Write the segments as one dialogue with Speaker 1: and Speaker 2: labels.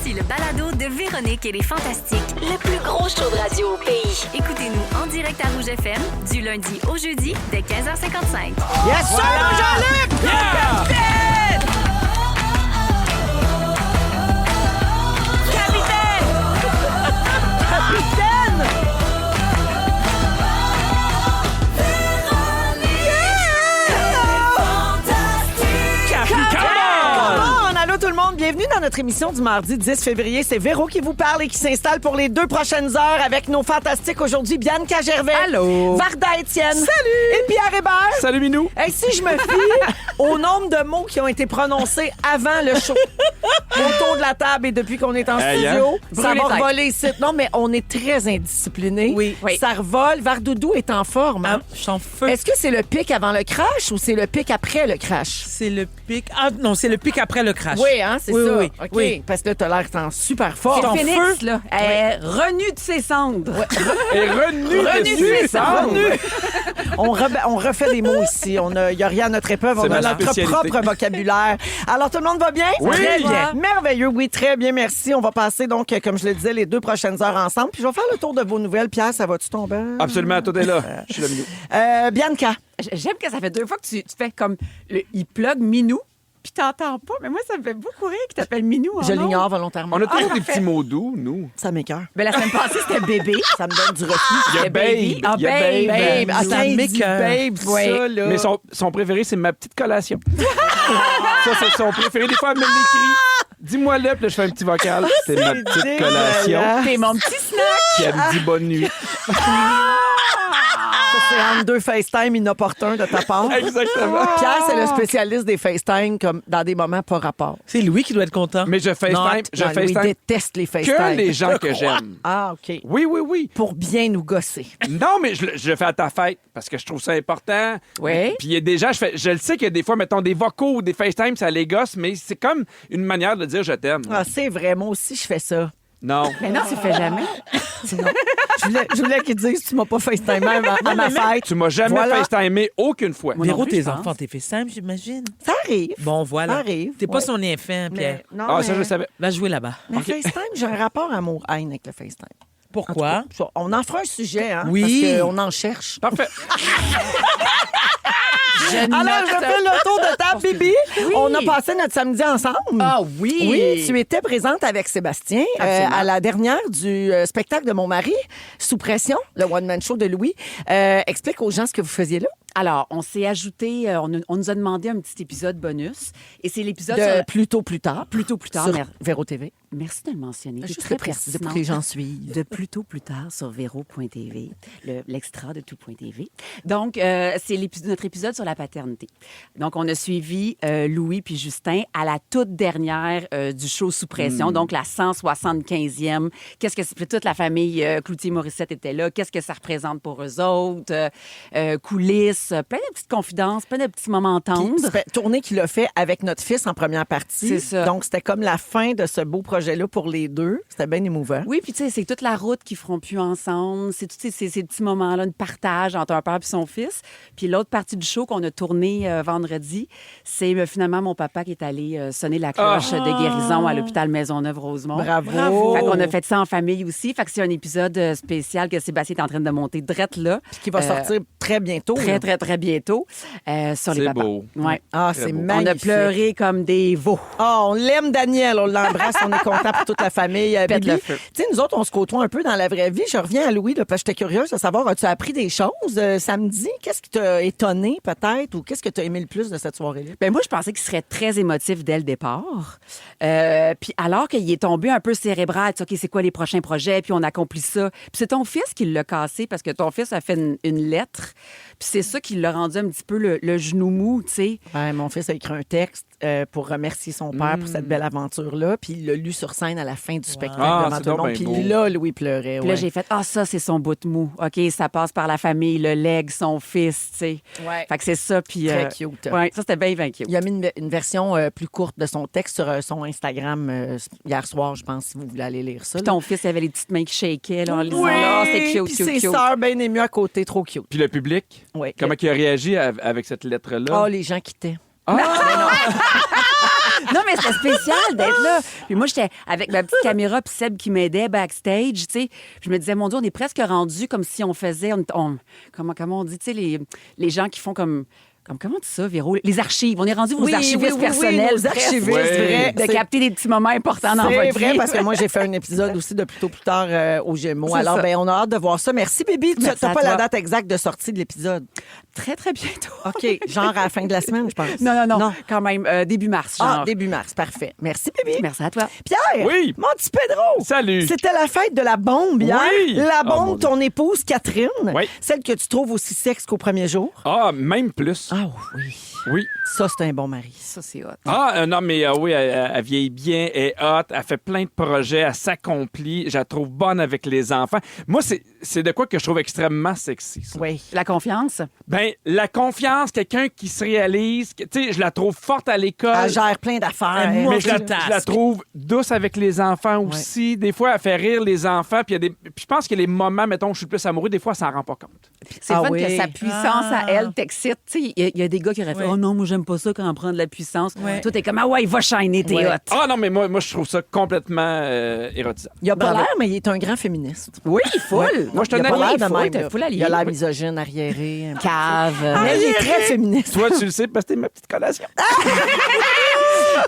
Speaker 1: Voici le balado de Véronique et les Fantastiques.
Speaker 2: Le plus gros show de radio au pays.
Speaker 1: Écoutez-nous en direct à Rouge FM du lundi au jeudi dès 15h55.
Speaker 3: Yes, sir, Jean-Luc!
Speaker 4: Yeah!
Speaker 3: Capitaine! Allô tout le monde, bienvenue dans notre émission du mardi 10 février. C'est Véro qui vous parle et qui s'installe pour les 2 prochaines heures avec nos fantastiques aujourd'hui. Bianca Gervais.
Speaker 4: Allô.
Speaker 3: Varda Étienne.
Speaker 4: Salut.
Speaker 3: Et Pierre Hébert.
Speaker 4: Salut Minou.
Speaker 3: Et si je me fie au nombre de mots qui ont été prononcés avant le show, autour de la table et depuis qu'on est en studio, ça va voler ici. Non, mais on est très indisciplinés.
Speaker 4: Oui.
Speaker 3: Ça revole. Vardoudou est en forme. Hein?
Speaker 4: Je suis en feu.
Speaker 3: Est-ce que c'est le pic avant le crash ou c'est le pic après le crash?
Speaker 4: C'est le pic. Ah non, c'est le pic après le crash.
Speaker 3: Oui, hein, c'est
Speaker 4: Oui,
Speaker 3: ça.
Speaker 4: oui,
Speaker 3: OK.
Speaker 4: oui.
Speaker 3: Parce que là, t'as l'air en super forme.
Speaker 4: En
Speaker 5: Phoenix,
Speaker 4: feu.
Speaker 5: là, est renu de ses cendres.
Speaker 4: Et revenu
Speaker 5: de ses cendres.
Speaker 3: On refait des mots ici. Il n'y a rien à notre épreuve. On
Speaker 4: C'est
Speaker 3: a
Speaker 4: ma
Speaker 3: notre
Speaker 4: spécialité.
Speaker 3: propre vocabulaire. Alors, tout le monde va bien?
Speaker 4: Oui.
Speaker 3: Très bien.
Speaker 4: Toi?
Speaker 3: Merveilleux. Oui, très bien. Merci. On va passer, donc, comme je le disais, les 2 prochaines heures ensemble. Puis, je vais faire le tour de vos nouvelles. Pierre, ça va-tu tomber?
Speaker 4: Absolument, tout est là. Je suis là, Minou.
Speaker 3: Bianca.
Speaker 5: J'aime que ça fait 2 fois que tu fais comme il plug Minou, puis t'entends pas. Mais moi, ça me fait beaucoup rire qu'il t'appelle Minou.
Speaker 3: Je l'ignore volontairement.
Speaker 4: On a toujours des
Speaker 5: parfait.
Speaker 4: petits mots doux, nous.
Speaker 3: Ça m'écoeure.
Speaker 5: Mais la semaine passée, c'était bébé.
Speaker 3: Ça me donne du refus.
Speaker 4: Il y a
Speaker 5: c'était baby.
Speaker 4: Babe.
Speaker 5: Ah,
Speaker 4: Il y a
Speaker 5: babe.
Speaker 4: Babe.
Speaker 3: Babe.
Speaker 4: Ça
Speaker 3: Attends, il dit
Speaker 4: m'écoeure.
Speaker 3: babe,
Speaker 5: Oui.
Speaker 3: ça, là.
Speaker 4: Mais son préféré, c'est ma petite collation. Ça, c'est son préféré. Des fois, elle me l'écrit. Dis-moi-le, puis là, je fais un petit vocal. C'est ma petite
Speaker 3: dégueulasse.
Speaker 4: collation.
Speaker 5: T'es mon petit snack.
Speaker 4: Puis elle me dit bonne nuit.
Speaker 3: Ça, c'est entre 2 FaceTime inopportuns de ta part.
Speaker 4: Exactement.
Speaker 3: Pierre, c'est le spécialiste des FaceTime comme dans des moments pas rapport.
Speaker 6: C'est Louis qui doit être content.
Speaker 4: Mais je FaceTime,
Speaker 3: Non, lui déteste les FaceTime.
Speaker 4: que les gens que j'aime.
Speaker 3: Ah, OK.
Speaker 4: Oui, oui, oui.
Speaker 3: Pour bien nous gosser.
Speaker 4: Non, mais je le fais à ta fête parce que je trouve ça important.
Speaker 5: Oui.
Speaker 4: Puis il y a des gens, je le sais qu'il y a des fois, mettons, des vocaux ou des FaceTime, ça les gosse, mais c'est comme une manière de dire je t'aime.
Speaker 3: Ah, c'est vrai, moi aussi, je fais ça.
Speaker 4: Non.
Speaker 5: Mais non, tu le fais jamais.
Speaker 3: Je voulais qu'ils disent tu m'as pas FaceTime à ma fête.
Speaker 4: Tu m'as jamais
Speaker 3: Voilà.
Speaker 4: FaceTimé aucune fois.
Speaker 5: Moi
Speaker 6: Véro,
Speaker 5: non plus,
Speaker 6: tes
Speaker 5: je pense.
Speaker 6: enfants, t'es fait simple, j'imagine.
Speaker 3: Ça arrive.
Speaker 6: Bon, voilà.
Speaker 3: Ça arrive,
Speaker 6: T'es pas
Speaker 3: ouais.
Speaker 6: son enfant, Pierre.
Speaker 3: Mais, non,
Speaker 4: Ah,
Speaker 3: mais,
Speaker 4: ça, je le savais.
Speaker 6: Va jouer là-bas.
Speaker 3: mais FaceTime, j'ai un rapport amour-haine avec le FaceTime.
Speaker 6: Pourquoi?
Speaker 3: En tout cas, on en fera un sujet, hein?
Speaker 6: Oui.
Speaker 3: Parce qu'on en cherche.
Speaker 4: Parfait.
Speaker 3: Alors, je fais le tour de table, Bibi.
Speaker 5: Oui.
Speaker 3: On a passé notre samedi ensemble.
Speaker 5: Ah oui.
Speaker 3: Oui, tu étais présente avec Sébastien
Speaker 5: Absolument.
Speaker 3: à la dernière du spectacle de mon mari, Sous pression, le one-man show de Louis. Explique aux gens ce que vous faisiez là.
Speaker 5: Alors, on s'est ajouté, on nous a demandé un petit épisode bonus. Et c'est l'épisode
Speaker 3: De plus tôt, plus tard.
Speaker 5: Plus tôt, plus tard.
Speaker 3: Sur Véro TV.
Speaker 5: Merci de le mentionner.
Speaker 3: Je
Speaker 5: C'est
Speaker 3: très
Speaker 5: très
Speaker 3: précisé pour
Speaker 5: pertinent.
Speaker 3: que les gens suivent.
Speaker 5: De plus tôt, plus tard sur Véro.tv, l'extra de tout.tv. Donc, c'est notre épisode sur la paternité. Donc, on a suivi Louis puis Justin à la toute dernière du show Sous pression, donc la 175e. Qu'est-ce que c'est? Toute la famille Cloutier-Morissette était là. Qu'est-ce que ça représente pour eux autres? Coulisses, plein de petites confidences, plein de petits moments
Speaker 3: Puis,
Speaker 5: tendres.
Speaker 3: c'est tournée qu'il a fait avec notre fils en première partie.
Speaker 5: C'est ça.
Speaker 3: Donc, c'était comme la fin de ce beau projet-là pour les deux. C'était bien émouvant.
Speaker 5: Oui, puis tu sais, c'est toute la route qu'ils feront plus ensemble. C'est tous ces petits moments-là de partage entre un père et son fils. Puis l'autre partie du show qu'on a tourné vendredi, c'est finalement mon papa qui est allé sonner la cloche de guérison à l'hôpital Maisonneuve-Rosemont.
Speaker 3: Bravo.
Speaker 5: Fait qu'on a fait ça en famille aussi. Fait que c'est un épisode spécial que Sébastien est en train de monter drette là.
Speaker 3: Qui va sortir très bientôt.
Speaker 5: Très,
Speaker 3: là.
Speaker 5: très, très bientôt sur les
Speaker 4: C'est
Speaker 5: papas.
Speaker 4: beau.
Speaker 5: Ouais.
Speaker 3: Ah,
Speaker 4: Très
Speaker 3: c'est
Speaker 4: beau.
Speaker 5: On a
Speaker 3: magnifique.
Speaker 5: pleuré comme des veaux.
Speaker 3: Ah, on l'aime, Daniel. On l'embrasse. On est content pour toute la famille.
Speaker 5: Pète
Speaker 3: Bibi.
Speaker 5: le feu.
Speaker 3: Tu sais, nous autres, on se côtoie un peu dans la vraie vie. Je reviens à Louis, là, parce que j'étais curieuse de savoir, as-tu appris des choses samedi? Qu'est-ce qui t'a étonné, peut-être? Ou qu'est-ce que tu as aimé le plus de cette soirée-là?
Speaker 5: Ben moi, je pensais qu'il serait très émotif dès le départ. Puis alors qu'il est tombé un peu cérébral, tu sais, OK, c'est quoi les prochains projets? Puis on accomplit ça. Puis c'est ton fils qui l'a cassé parce que ton fils a fait une lettre. Puis c'est ça qui l'a rendu un petit peu le genou mou, tu sais.
Speaker 3: Ouais, mon fils a écrit un texte pour remercier son père pour cette belle aventure-là. Puis il l'a lu sur scène à la fin du spectacle
Speaker 4: Ah,
Speaker 3: devant
Speaker 4: c'est
Speaker 3: tout le
Speaker 4: donc
Speaker 3: monde.
Speaker 4: bien
Speaker 3: Puis
Speaker 4: beau.
Speaker 3: là, Louis pleurait.
Speaker 5: Puis là,
Speaker 3: ouais.
Speaker 5: j'ai fait, ça, c'est son bout de mou. OK, ça passe par la famille, le leg, son fils, tu sais.
Speaker 3: Ouais.
Speaker 5: Fait que c'est ça. Puis,
Speaker 3: Très cute.
Speaker 5: Ouais, ça, c'était bien, bien cute.
Speaker 3: Il a mis une version plus courte de son texte sur son Instagram hier soir, je pense, si vous voulez aller lire ça.
Speaker 5: Puis
Speaker 3: là.
Speaker 5: ton fils avait les petites mains qui shakaient là, en lisant.
Speaker 3: Oui,
Speaker 5: Ah, c'était cute,
Speaker 3: puis
Speaker 5: cute,
Speaker 3: ses
Speaker 5: cute.
Speaker 3: sœurs bien émues à côté, trop cute.
Speaker 4: Puis le public,
Speaker 3: Oui.
Speaker 4: comment il a réagi avec cette lettre-là?
Speaker 3: Oh, les gens quittaient.
Speaker 4: Ah!
Speaker 5: Non, mais c'était spécial d'être là. Puis moi, j'étais avec ma petite caméra, puis Seb qui m'aidait backstage, tu sais. Je me disais, mon Dieu, on est presque rendu comme si on faisait... comment on dit, tu sais, les gens qui font comme comment tu dis ça, Véro? Les archives. On est rendu vos archivistes personnels.
Speaker 3: Nos archivistes,
Speaker 5: vrai.
Speaker 3: vrai.
Speaker 5: De capter des petits moments importants dans votre vie.
Speaker 3: C'est vrai, parce que moi, j'ai fait un épisode aussi de plus tard aux Gémeaux. Alors,
Speaker 5: ça.
Speaker 3: on a hâte de voir ça. Merci, Bibi. Tu
Speaker 5: Merci
Speaker 3: n'as
Speaker 5: à
Speaker 3: pas la
Speaker 5: toi.
Speaker 3: date exacte de sortie de l'épisode.
Speaker 5: Très, très bientôt.
Speaker 3: OK. Genre à la fin de la semaine, je pense.
Speaker 5: Non. Quand même, début mars, genre.
Speaker 3: Ah, début mars. Parfait. Merci, Bibi.
Speaker 5: Merci à toi.
Speaker 3: Pierre.
Speaker 4: Oui.
Speaker 3: Mon petit Pedro.
Speaker 4: Salut.
Speaker 3: C'était la fête de la bombe hier.
Speaker 4: Oui.
Speaker 3: La
Speaker 4: Oh, mon
Speaker 3: bombe,
Speaker 4: Dieu.
Speaker 3: ton épouse, Catherine.
Speaker 4: Oui.
Speaker 3: Celle que tu trouves aussi sexe qu'au premier jour.
Speaker 4: Ah, même plus.
Speaker 3: Ah oui.
Speaker 4: Oui.
Speaker 3: Ça, c'est un bon mari.
Speaker 5: Ça, c'est hot.
Speaker 4: Ah, non, mais oui, elle vieillit bien, elle est hot, elle fait plein de projets, elle s'accomplit, je la trouve bonne avec les enfants. Moi, c'est de quoi que je trouve extrêmement sexy, ça.
Speaker 3: Oui.
Speaker 5: La confiance.
Speaker 4: Ben, la confiance, quelqu'un qui se réalise, tu sais, je la trouve forte à l'école.
Speaker 3: Elle gère plein d'affaires.
Speaker 6: Moi,
Speaker 4: Mais je la
Speaker 6: multitask.
Speaker 4: trouve douce avec les enfants aussi. Des fois, elle fait rire les enfants. Puis je pense que les moments, mettons, où je suis le plus amoureux, des fois, elle s'en rend pas compte.
Speaker 5: C'est
Speaker 3: Ah
Speaker 5: fun
Speaker 3: oui.
Speaker 5: que sa puissance à elle t'excite. Tu sais, il y a des gars qui auraient fait
Speaker 6: Ouais.
Speaker 5: Oh non, moi, j'aime pas ça quand on prend de la puissance.
Speaker 6: Ouais.
Speaker 5: Toi, t'es comme Ah ouais, il va shiner, t'es
Speaker 3: Ouais.
Speaker 5: hot.
Speaker 4: Ah non, mais moi, je trouve ça complètement érotisant.
Speaker 3: Il a pas
Speaker 5: Bravo.
Speaker 3: l'air, mais il est un grand féministe.
Speaker 5: Oui, full.
Speaker 4: Moi, je te
Speaker 3: Il a pas
Speaker 4: donne
Speaker 3: l'air
Speaker 5: oui,
Speaker 3: de
Speaker 5: full,
Speaker 3: même.
Speaker 5: t'as
Speaker 3: là.
Speaker 5: full allié.
Speaker 3: Il a l'air
Speaker 5: Oui.
Speaker 3: misogyne, arriéré.
Speaker 5: Cave.
Speaker 3: Mais il est très féministe.
Speaker 4: Toi, tu le sais parce que t'es ma petite collation.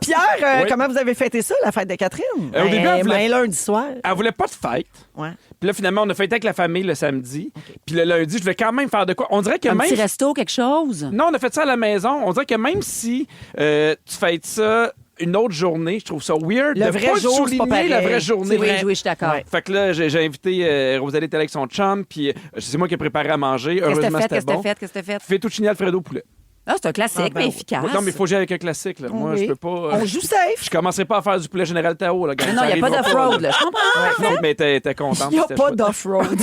Speaker 3: Pierre,
Speaker 4: Oui.
Speaker 3: comment vous avez fêté ça, la fête de Catherine?
Speaker 4: Au début, elle voulait-
Speaker 3: lundi soir.
Speaker 4: Elle voulait pas de fête.
Speaker 3: Ouais.
Speaker 4: Puis là, finalement, on a fêté avec la famille le samedi. Puis le lundi, je voulais quand même faire de quoi. On dirait que
Speaker 5: Un
Speaker 4: même...
Speaker 5: petit resto, quelque chose.
Speaker 4: Non, on a fait ça à la maison. On dirait que même si tu fêtes ça une autre journée, je trouve ça weird
Speaker 3: Le
Speaker 4: de
Speaker 3: vrai
Speaker 4: pas
Speaker 3: jour, c'est pas
Speaker 4: souligner
Speaker 3: pareil.
Speaker 4: la vraie journée.
Speaker 5: Oui, je suis d'accord.
Speaker 3: Ouais.
Speaker 4: Fait que là, j'ai invité Rosalie était avec son chum, puis c'est moi qui ai préparé à manger.
Speaker 5: Qu'est-ce que
Speaker 4: Heureusement,
Speaker 5: t'as fait?
Speaker 4: c'était
Speaker 5: Qu'est-ce que t'as
Speaker 4: bon.
Speaker 5: fait? Qu'est-ce que t'as fait?
Speaker 4: Fettuccine Alfredo poulet.
Speaker 5: Ah, c'est un classique,
Speaker 3: Ah, ben
Speaker 5: mais
Speaker 3: oui.
Speaker 5: efficace.
Speaker 4: Non, mais il faut jouer avec un classique. Là. Moi,
Speaker 3: Oui.
Speaker 4: je peux pas...
Speaker 3: On joue safe.
Speaker 4: Je commencerai pas à faire du poulet général Tao. Là,
Speaker 5: Non, il n'y a pas d'off-road, là. Je comprends.
Speaker 4: Non, mais t'es contente.
Speaker 3: Il n'y a
Speaker 4: c'était
Speaker 3: pas
Speaker 4: chouette.
Speaker 3: d'off-road.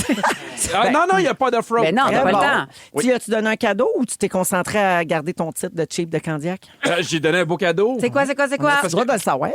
Speaker 4: Ah, non, il n'y a pas d'off-road.
Speaker 5: Ben non, t'as pas le temps.
Speaker 4: Oui.
Speaker 3: Tu as-tu donné un cadeau ou tu t'es concentré à garder ton titre de cheap de Candiac?
Speaker 4: J'ai donné un beau cadeau.
Speaker 5: C'est quoi?
Speaker 3: Tu as le droit de le savoir.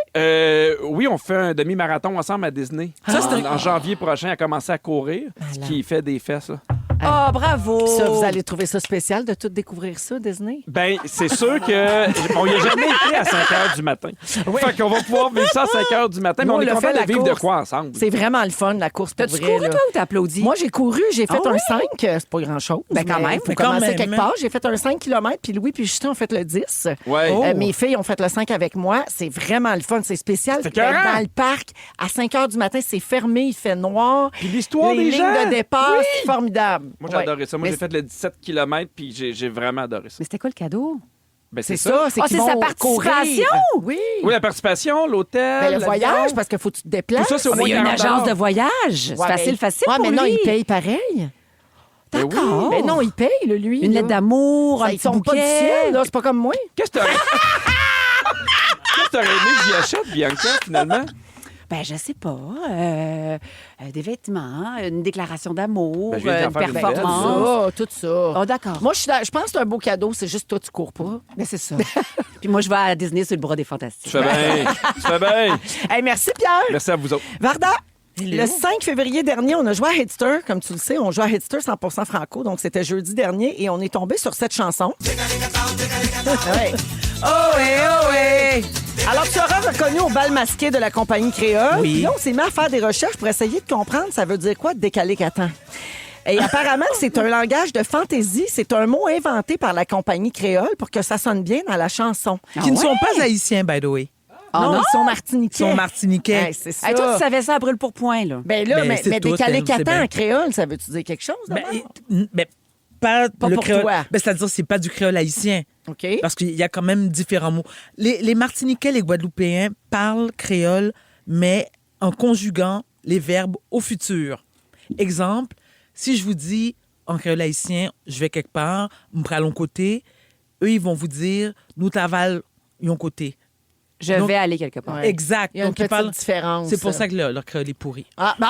Speaker 4: Oui, on fait un demi-marathon ensemble à Disney.
Speaker 6: Ça, c'est
Speaker 4: en janvier prochain, elle a commencé à courir, ce qui fait des fesses. Là.
Speaker 5: Oh, bravo.
Speaker 3: Ça, vous allez trouver ça spécial de tout découvrir ça, Disney?
Speaker 4: Ben, c'est sûr que on y a jamais été à 5 h du matin. Fait qu'on va pouvoir vivre ça à 5 h du matin, mais
Speaker 3: Nous,
Speaker 4: on est
Speaker 3: l'a
Speaker 4: content
Speaker 3: fait,
Speaker 4: de
Speaker 3: la
Speaker 4: vivre de
Speaker 3: course.
Speaker 4: quoi ensemble.
Speaker 3: C'est vraiment le fun, la course pour
Speaker 5: T'as-tu
Speaker 3: vrai.
Speaker 5: couru,
Speaker 3: là.
Speaker 5: toi, ou t'as applaudi?
Speaker 3: Moi, j'ai couru, j'ai fait
Speaker 5: Ah
Speaker 3: un
Speaker 5: ouais?
Speaker 3: 5, c'est pas grand-chose.
Speaker 5: Ben, quand
Speaker 3: mais
Speaker 5: même.
Speaker 3: faut
Speaker 6: Mais quand
Speaker 3: commencer
Speaker 6: même,
Speaker 3: quelque
Speaker 6: hein.
Speaker 3: part. J'ai fait un 5 km, puis Louis puis Justin ont fait le 10.
Speaker 4: Ouais.
Speaker 6: Oh.
Speaker 3: Mes filles ont fait le 5 avec moi. C'est vraiment le fun, c'est spécial.
Speaker 4: C'est
Speaker 3: D'être
Speaker 4: écœurant.
Speaker 3: dans le parc, à 5 h du matin, c'est fermé, il fait noir.
Speaker 4: Puis l'histoire
Speaker 3: Les
Speaker 4: des
Speaker 3: lignes
Speaker 4: gens.
Speaker 3: de départ,
Speaker 4: Oui.
Speaker 3: c'est formidable.
Speaker 4: Moi, j'ai
Speaker 3: Ouais.
Speaker 4: adoré ça. Moi,
Speaker 3: Mais
Speaker 4: j'ai fait le 17 km, puis j'ai vraiment adoré ça.
Speaker 5: Mais c'était quoi le cadeau?
Speaker 4: Ben,
Speaker 3: c'est ça, c'est
Speaker 5: Ah,
Speaker 3: qu'ils
Speaker 5: c'est sa
Speaker 3: vont
Speaker 5: participation?
Speaker 3: courir. Oui.
Speaker 4: Oui, la participation, l'hôtel.
Speaker 3: Ben, le
Speaker 4: l'avion.
Speaker 3: voyage, parce qu'il faut que tu te déplaces.
Speaker 4: Tout ça, c'est au
Speaker 5: Ah, mais
Speaker 4: moins
Speaker 5: il y a une
Speaker 4: 40
Speaker 5: agence de
Speaker 4: $.
Speaker 5: voyage. C'est
Speaker 3: Ouais,
Speaker 5: facile,
Speaker 3: mais-
Speaker 5: facile
Speaker 3: Ouais,
Speaker 5: pour
Speaker 3: mais
Speaker 5: lui.
Speaker 3: non, il paye pareil.
Speaker 4: Ben oui.
Speaker 5: D'accord.
Speaker 3: Mais non, il paye, lui.
Speaker 5: Une lettre d'amour, un
Speaker 3: Ils
Speaker 5: petit
Speaker 3: sont pas du
Speaker 5: bouquet.
Speaker 3: ciel, là. C'est pas comme moi.
Speaker 4: Qu'est-ce que t'aurais... Qu'est-ce que t'aurais aimé que j'y achète, Bianca, finalement?
Speaker 5: Ben, je sais pas. Des vêtements, une déclaration d'amour,
Speaker 4: Ben, je viens de
Speaker 5: une
Speaker 4: faire une
Speaker 5: performance.
Speaker 3: Tout ça.
Speaker 5: Oh, d'accord.
Speaker 3: Moi, je pense que c'est un beau cadeau. C'est juste toi, tu cours pas.
Speaker 5: Ben, c'est ça. Puis moi, je vais à Disney sur le bras des Fantastiques.
Speaker 4: Tu fais bien. Tu fais bien.
Speaker 3: Hey, merci, Pierre.
Speaker 4: Merci à vous autres.
Speaker 3: Varda.
Speaker 6: Hello.
Speaker 3: Le 5 février dernier, on a joué à Hitster. Comme tu le sais, on joue à Hitster 100% franco. Donc, c'était jeudi dernier et on est tombé sur cette chanson. Ouais. Oh ouais, oh ouais. Alors, tu auras reconnu au bal masqué de la compagnie Créole.
Speaker 6: Oui.
Speaker 3: Puis là, on s'est mis à faire des recherches pour essayer de comprendre ça veut dire quoi décaler Catan. Et apparemment, c'est un langage de fantaisie. C'est un mot inventé par la compagnie Créole pour que ça sonne bien dans la chanson.
Speaker 6: Qui ne sont pas haïtiens, by the way.
Speaker 3: non,
Speaker 5: non?
Speaker 3: ils sont martiniquais.
Speaker 6: Ils sont martiniquais.
Speaker 3: Ouais, c'est ça.
Speaker 5: Hey, toi, tu savais ça à brûle pour point, là.
Speaker 3: Ben là,
Speaker 6: Ben,
Speaker 3: mais
Speaker 6: c'est tout,
Speaker 3: décaler
Speaker 6: c'est
Speaker 3: Catan
Speaker 6: bien.
Speaker 3: en créole, ça veut-tu dire quelque chose?
Speaker 6: Ben,
Speaker 3: d'abord?
Speaker 6: pas le
Speaker 3: pour
Speaker 6: créole.
Speaker 3: toi.
Speaker 6: Ben, c'est-à-dire, c'est pas du créole haïtien.
Speaker 3: OK.
Speaker 6: Parce qu'il y a quand même différents mots. Les Martiniquais, les Guadeloupéens parlent créole, mais en conjuguant les verbes au futur. Exemple, si je vous dis en créole haïtien, je vais quelque part, m'pralon côté, eux, ils vont vous dire, nous t'aval yon côté.
Speaker 5: Je
Speaker 6: Donc-
Speaker 5: vais aller quelque part.
Speaker 3: Ouais.
Speaker 6: Exact.
Speaker 3: Il y a une
Speaker 6: Donc, ils
Speaker 3: petite
Speaker 6: parlent.
Speaker 3: différence.
Speaker 6: C'est pour ça que leur créole est pourri.
Speaker 3: Ah, bon.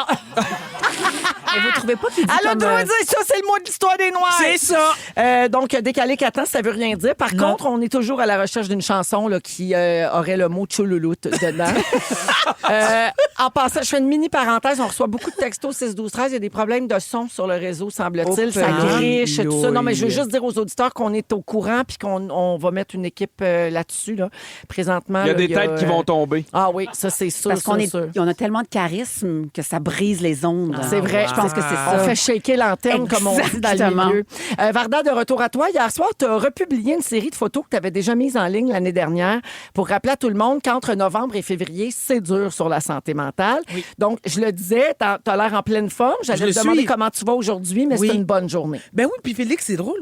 Speaker 5: Et vous trouvez pas qu'il dit
Speaker 3: Elle a le
Speaker 5: comme...
Speaker 3: droit de dire ça, c'est le mot de l'histoire des Noirs.
Speaker 6: C'est ça.
Speaker 3: Donc, décaler Catan, ça veut rien dire. Par
Speaker 6: Non.
Speaker 3: contre, on est toujours à la recherche d'une chanson là, qui aurait le mot tchoulouloute dedans. En passant, je fais une mini parenthèse. On reçoit beaucoup de textos 6-12-13. Il y a des problèmes de son sur le réseau, semble-t-il. Ça griche, tout ça. Non, mais je veux juste dire aux auditeurs qu'on est au courant puis qu'on va mettre une équipe là-dessus. Là. Présentement,
Speaker 4: Il y a des têtes qui vont tomber.
Speaker 3: Ah oui, ça, c'est sûr.
Speaker 5: Parce qu'on
Speaker 3: sûr.
Speaker 5: on a tellement de charisme que ça brise les ondes.
Speaker 3: C'est vrai.
Speaker 5: Je pense que c'est ça.
Speaker 3: On fait shaker l'antenne, comme on dit dans le
Speaker 5: Exactement.
Speaker 3: milieu. Varda, de retour à toi. Hier soir, tu as republié une série de photos que tu avais déjà mises en ligne l'année dernière pour rappeler à tout le monde qu'entre novembre et février, c'est dur sur la santé mentale. Oui. Donc, je le disais, tu as l'air en pleine forme. J'allais te demander comment tu vas aujourd'hui, mais c'est une bonne journée.
Speaker 6: Ben oui, puis Félix, c'est drôle.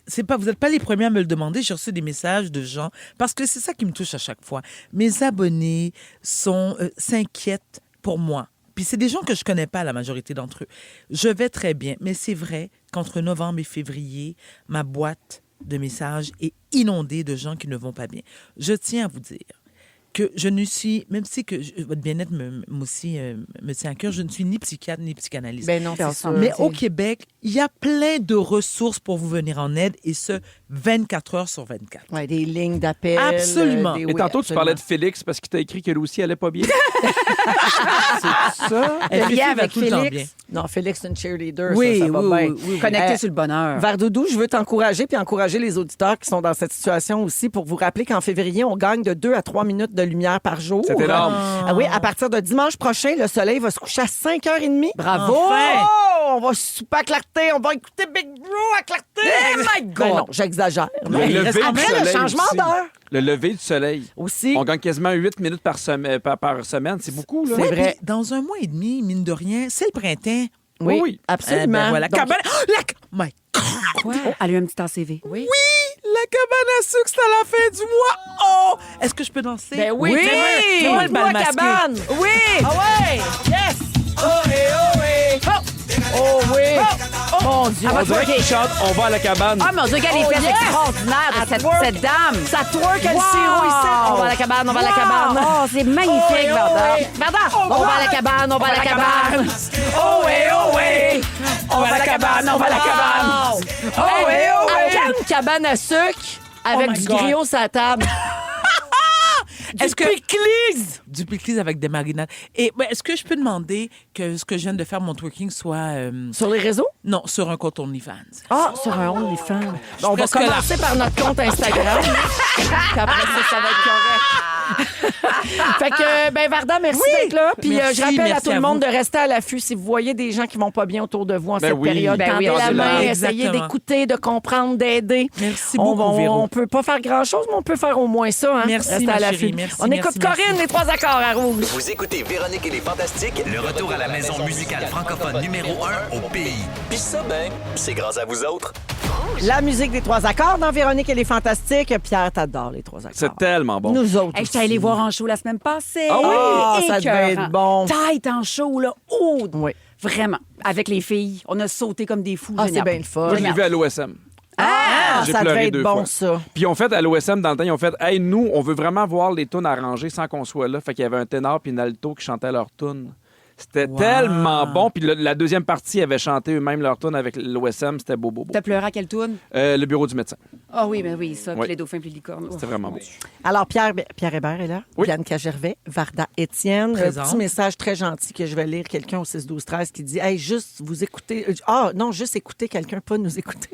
Speaker 6: Vous n'êtes pas les premiers à me le demander. J'ai reçu des messages de gens, parce que c'est ça qui me touche à chaque fois. Mes abonnés s'inquiètent pour moi. Puis c'est des gens que je connais pas, la majorité d'entre eux. Je vais très bien, mais c'est vrai qu'entre novembre et février, ma boîte de messages est inondée de gens qui ne vont pas bien. Je tiens à vous dire que je ne suis, même si votre bien-être me tient à cœur, je ne suis ni psychiatre ni psychanalyste.
Speaker 3: Ben non, c'est sûr.
Speaker 6: Mais au Québec, il y a plein de ressources pour vous venir en aide, et ce, 24 heures sur 24.
Speaker 3: Ouais, des lignes d'appel.
Speaker 6: Absolument.
Speaker 4: Et tantôt, tu parlais de Félix parce qu'il t'a écrit qu'elle aussi allait pas bien. C'est ça?
Speaker 6: Elle
Speaker 5: Bien
Speaker 6: va
Speaker 5: avec
Speaker 6: tout le temps bien.
Speaker 5: Félix.
Speaker 3: Non, Félix, c'est une cheerleader.
Speaker 6: Oui,
Speaker 3: ça va bien.
Speaker 6: oui.
Speaker 5: Connecté sur le bonheur.
Speaker 3: Vardoudou, je veux t'encourager puis encourager les auditeurs qui sont dans cette situation aussi pour vous rappeler qu'en février, on gagne de 2 à 3 minutes de lumière par jour.
Speaker 4: C'est énorme.
Speaker 3: Ah oui, à partir de dimanche prochain, le soleil va se coucher à 5h30.
Speaker 5: Bravo!
Speaker 6: Enfin!
Speaker 3: Oh, on va super à clarté. On va écouter Big Bro à clarté.
Speaker 5: Oh my God!
Speaker 3: Ben non, j'exagère.
Speaker 4: Le lever du
Speaker 3: Après, le
Speaker 4: soleil
Speaker 3: changement
Speaker 4: aussi.
Speaker 3: d'heure
Speaker 4: Le lever du soleil.
Speaker 3: aussi.
Speaker 4: On gagne quasiment 8 minutes par semaine. C'est beaucoup, là.
Speaker 3: C'est vrai.
Speaker 6: Puis, dans un mois et demi, mine de rien, c'est le printemps.
Speaker 3: Oui,
Speaker 4: Oui.
Speaker 3: absolument.
Speaker 6: Ben voilà,
Speaker 3: Donc,
Speaker 6: cabane... My God!
Speaker 5: Quoi? Oh, elle a eu un petit ACV.
Speaker 3: oui.
Speaker 6: La cabane à sucre, c'est à la fin du mois. Oh! Est-ce que je peux danser?
Speaker 3: Ben oui,
Speaker 6: Fais-moi le bal
Speaker 3: Fais-moi
Speaker 6: masqué.
Speaker 3: cabane.
Speaker 6: Oui!
Speaker 3: Ah ouais! Yes! Oh, oh oui! Mon Dieu!
Speaker 4: On dirait qu'il chante, on va à la cabane.
Speaker 5: Ah, mon Dieu, regarde les
Speaker 3: Oh,
Speaker 5: fesses
Speaker 3: yes!
Speaker 5: extraordinaires de cette dame.
Speaker 3: Ça twerk le
Speaker 5: Wow!
Speaker 3: sirop ici. On va à la cabane, on va à la cabane.
Speaker 5: Oh, c'est magnifique,
Speaker 3: Oh, oui,
Speaker 5: Varda.
Speaker 3: oh, oui.
Speaker 5: Varda,
Speaker 3: On va à la cabane, on va à la cabane. Oh oui, oh oui! On va à la cabane, on va à la cabane. Oh oui, oh oui! Une cabane à sucre avec
Speaker 6: my
Speaker 3: du
Speaker 6: God.
Speaker 3: griot sur la table.
Speaker 6: Est-ce que du pickles avec des marinades. Et est-ce que je peux demander que ce que je viens de faire, mon twerking, soit
Speaker 3: Sur les réseaux?
Speaker 6: non, sur un compte OnlyFans?
Speaker 3: Ah, sur un OnlyFans. On va
Speaker 6: presque là.
Speaker 3: commencer par notre compte Instagram. Puis après ça va être correct. Fait que, ben Varda, merci d'être là. Puis
Speaker 6: Merci,
Speaker 3: je rappelle à
Speaker 6: merci
Speaker 3: tout le
Speaker 6: à
Speaker 3: monde
Speaker 6: vous.
Speaker 3: de rester à l'affût si vous voyez des gens qui vont pas bien autour de vous en
Speaker 4: Ben
Speaker 3: cette
Speaker 4: oui.
Speaker 3: période.
Speaker 5: Ben
Speaker 3: Tendez
Speaker 5: oui,
Speaker 3: la main,
Speaker 6: exactement.
Speaker 3: essayez d'écouter, de comprendre, d'aider.
Speaker 6: Merci beaucoup, Véro.
Speaker 3: On peut pas faire grand-chose, mais on peut faire au moins ça. Hein?
Speaker 6: Merci,
Speaker 3: Rester
Speaker 6: ma
Speaker 3: à l'affût.
Speaker 6: chérie. Merci,
Speaker 3: On écoute
Speaker 6: merci,
Speaker 3: Corinne, les 3 accords à rouge.
Speaker 7: Vous écoutez Véronique et les Fantastiques,
Speaker 8: Le retour à la maison musicale francophone numéro 1 au pays.
Speaker 7: puis ça, ben, c'est grâce à vous autres.
Speaker 3: La musique des 3 accords dans Véronique et les Fantastiques. Pierre, t'adores les 3 accords.
Speaker 4: C'est tellement bon.
Speaker 3: Nous autres.
Speaker 5: Hey, je suis allée voir en show la semaine passée.
Speaker 4: Ah oui?
Speaker 3: Ah, ça devait
Speaker 5: Écœurant.
Speaker 3: être bon.
Speaker 5: Tête en show, là. Oh,
Speaker 3: Oui.
Speaker 5: vraiment. Avec les filles, on a sauté comme des fous.
Speaker 3: Ah, c'est
Speaker 5: Génial.
Speaker 3: bien le fun.
Speaker 4: Moi, je l'ai vu à l'OSM.
Speaker 3: Ah,
Speaker 4: J'ai
Speaker 3: ça
Speaker 4: pleuré
Speaker 3: devait être
Speaker 4: 2
Speaker 3: bon,
Speaker 4: fois.
Speaker 3: ça.
Speaker 4: Puis ils ont fait à l'OSM dans le temps, ils ont fait hey, nous, on veut vraiment voir les tunes arrangées sans qu'on soit là. Fait qu'il y avait un ténor puis une alto qui chantaient leurs tunes. C'était tellement bon. Puis la deuxième partie avait chanté eux-mêmes leurs tunes avec l'OSM. C'était beau, beau, beau.
Speaker 5: T'as pleuré à quelle toune?
Speaker 4: Le bureau du médecin.
Speaker 5: Ah oui, ben oui, ça,
Speaker 4: Oui.
Speaker 5: puis les dauphins puis les licornes.
Speaker 4: C'était vraiment beau.
Speaker 3: Alors, Pierre Hébert est là.
Speaker 4: Oui.
Speaker 3: Bianca Gervais, Varda Étienne. Un
Speaker 6: Présente.
Speaker 3: petit message très gentil que je vais lire. Quelqu'un au 6-12-13 qui dit hey, juste vous écoutez. Ah, non, juste écouter quelqu'un, pas nous écouter.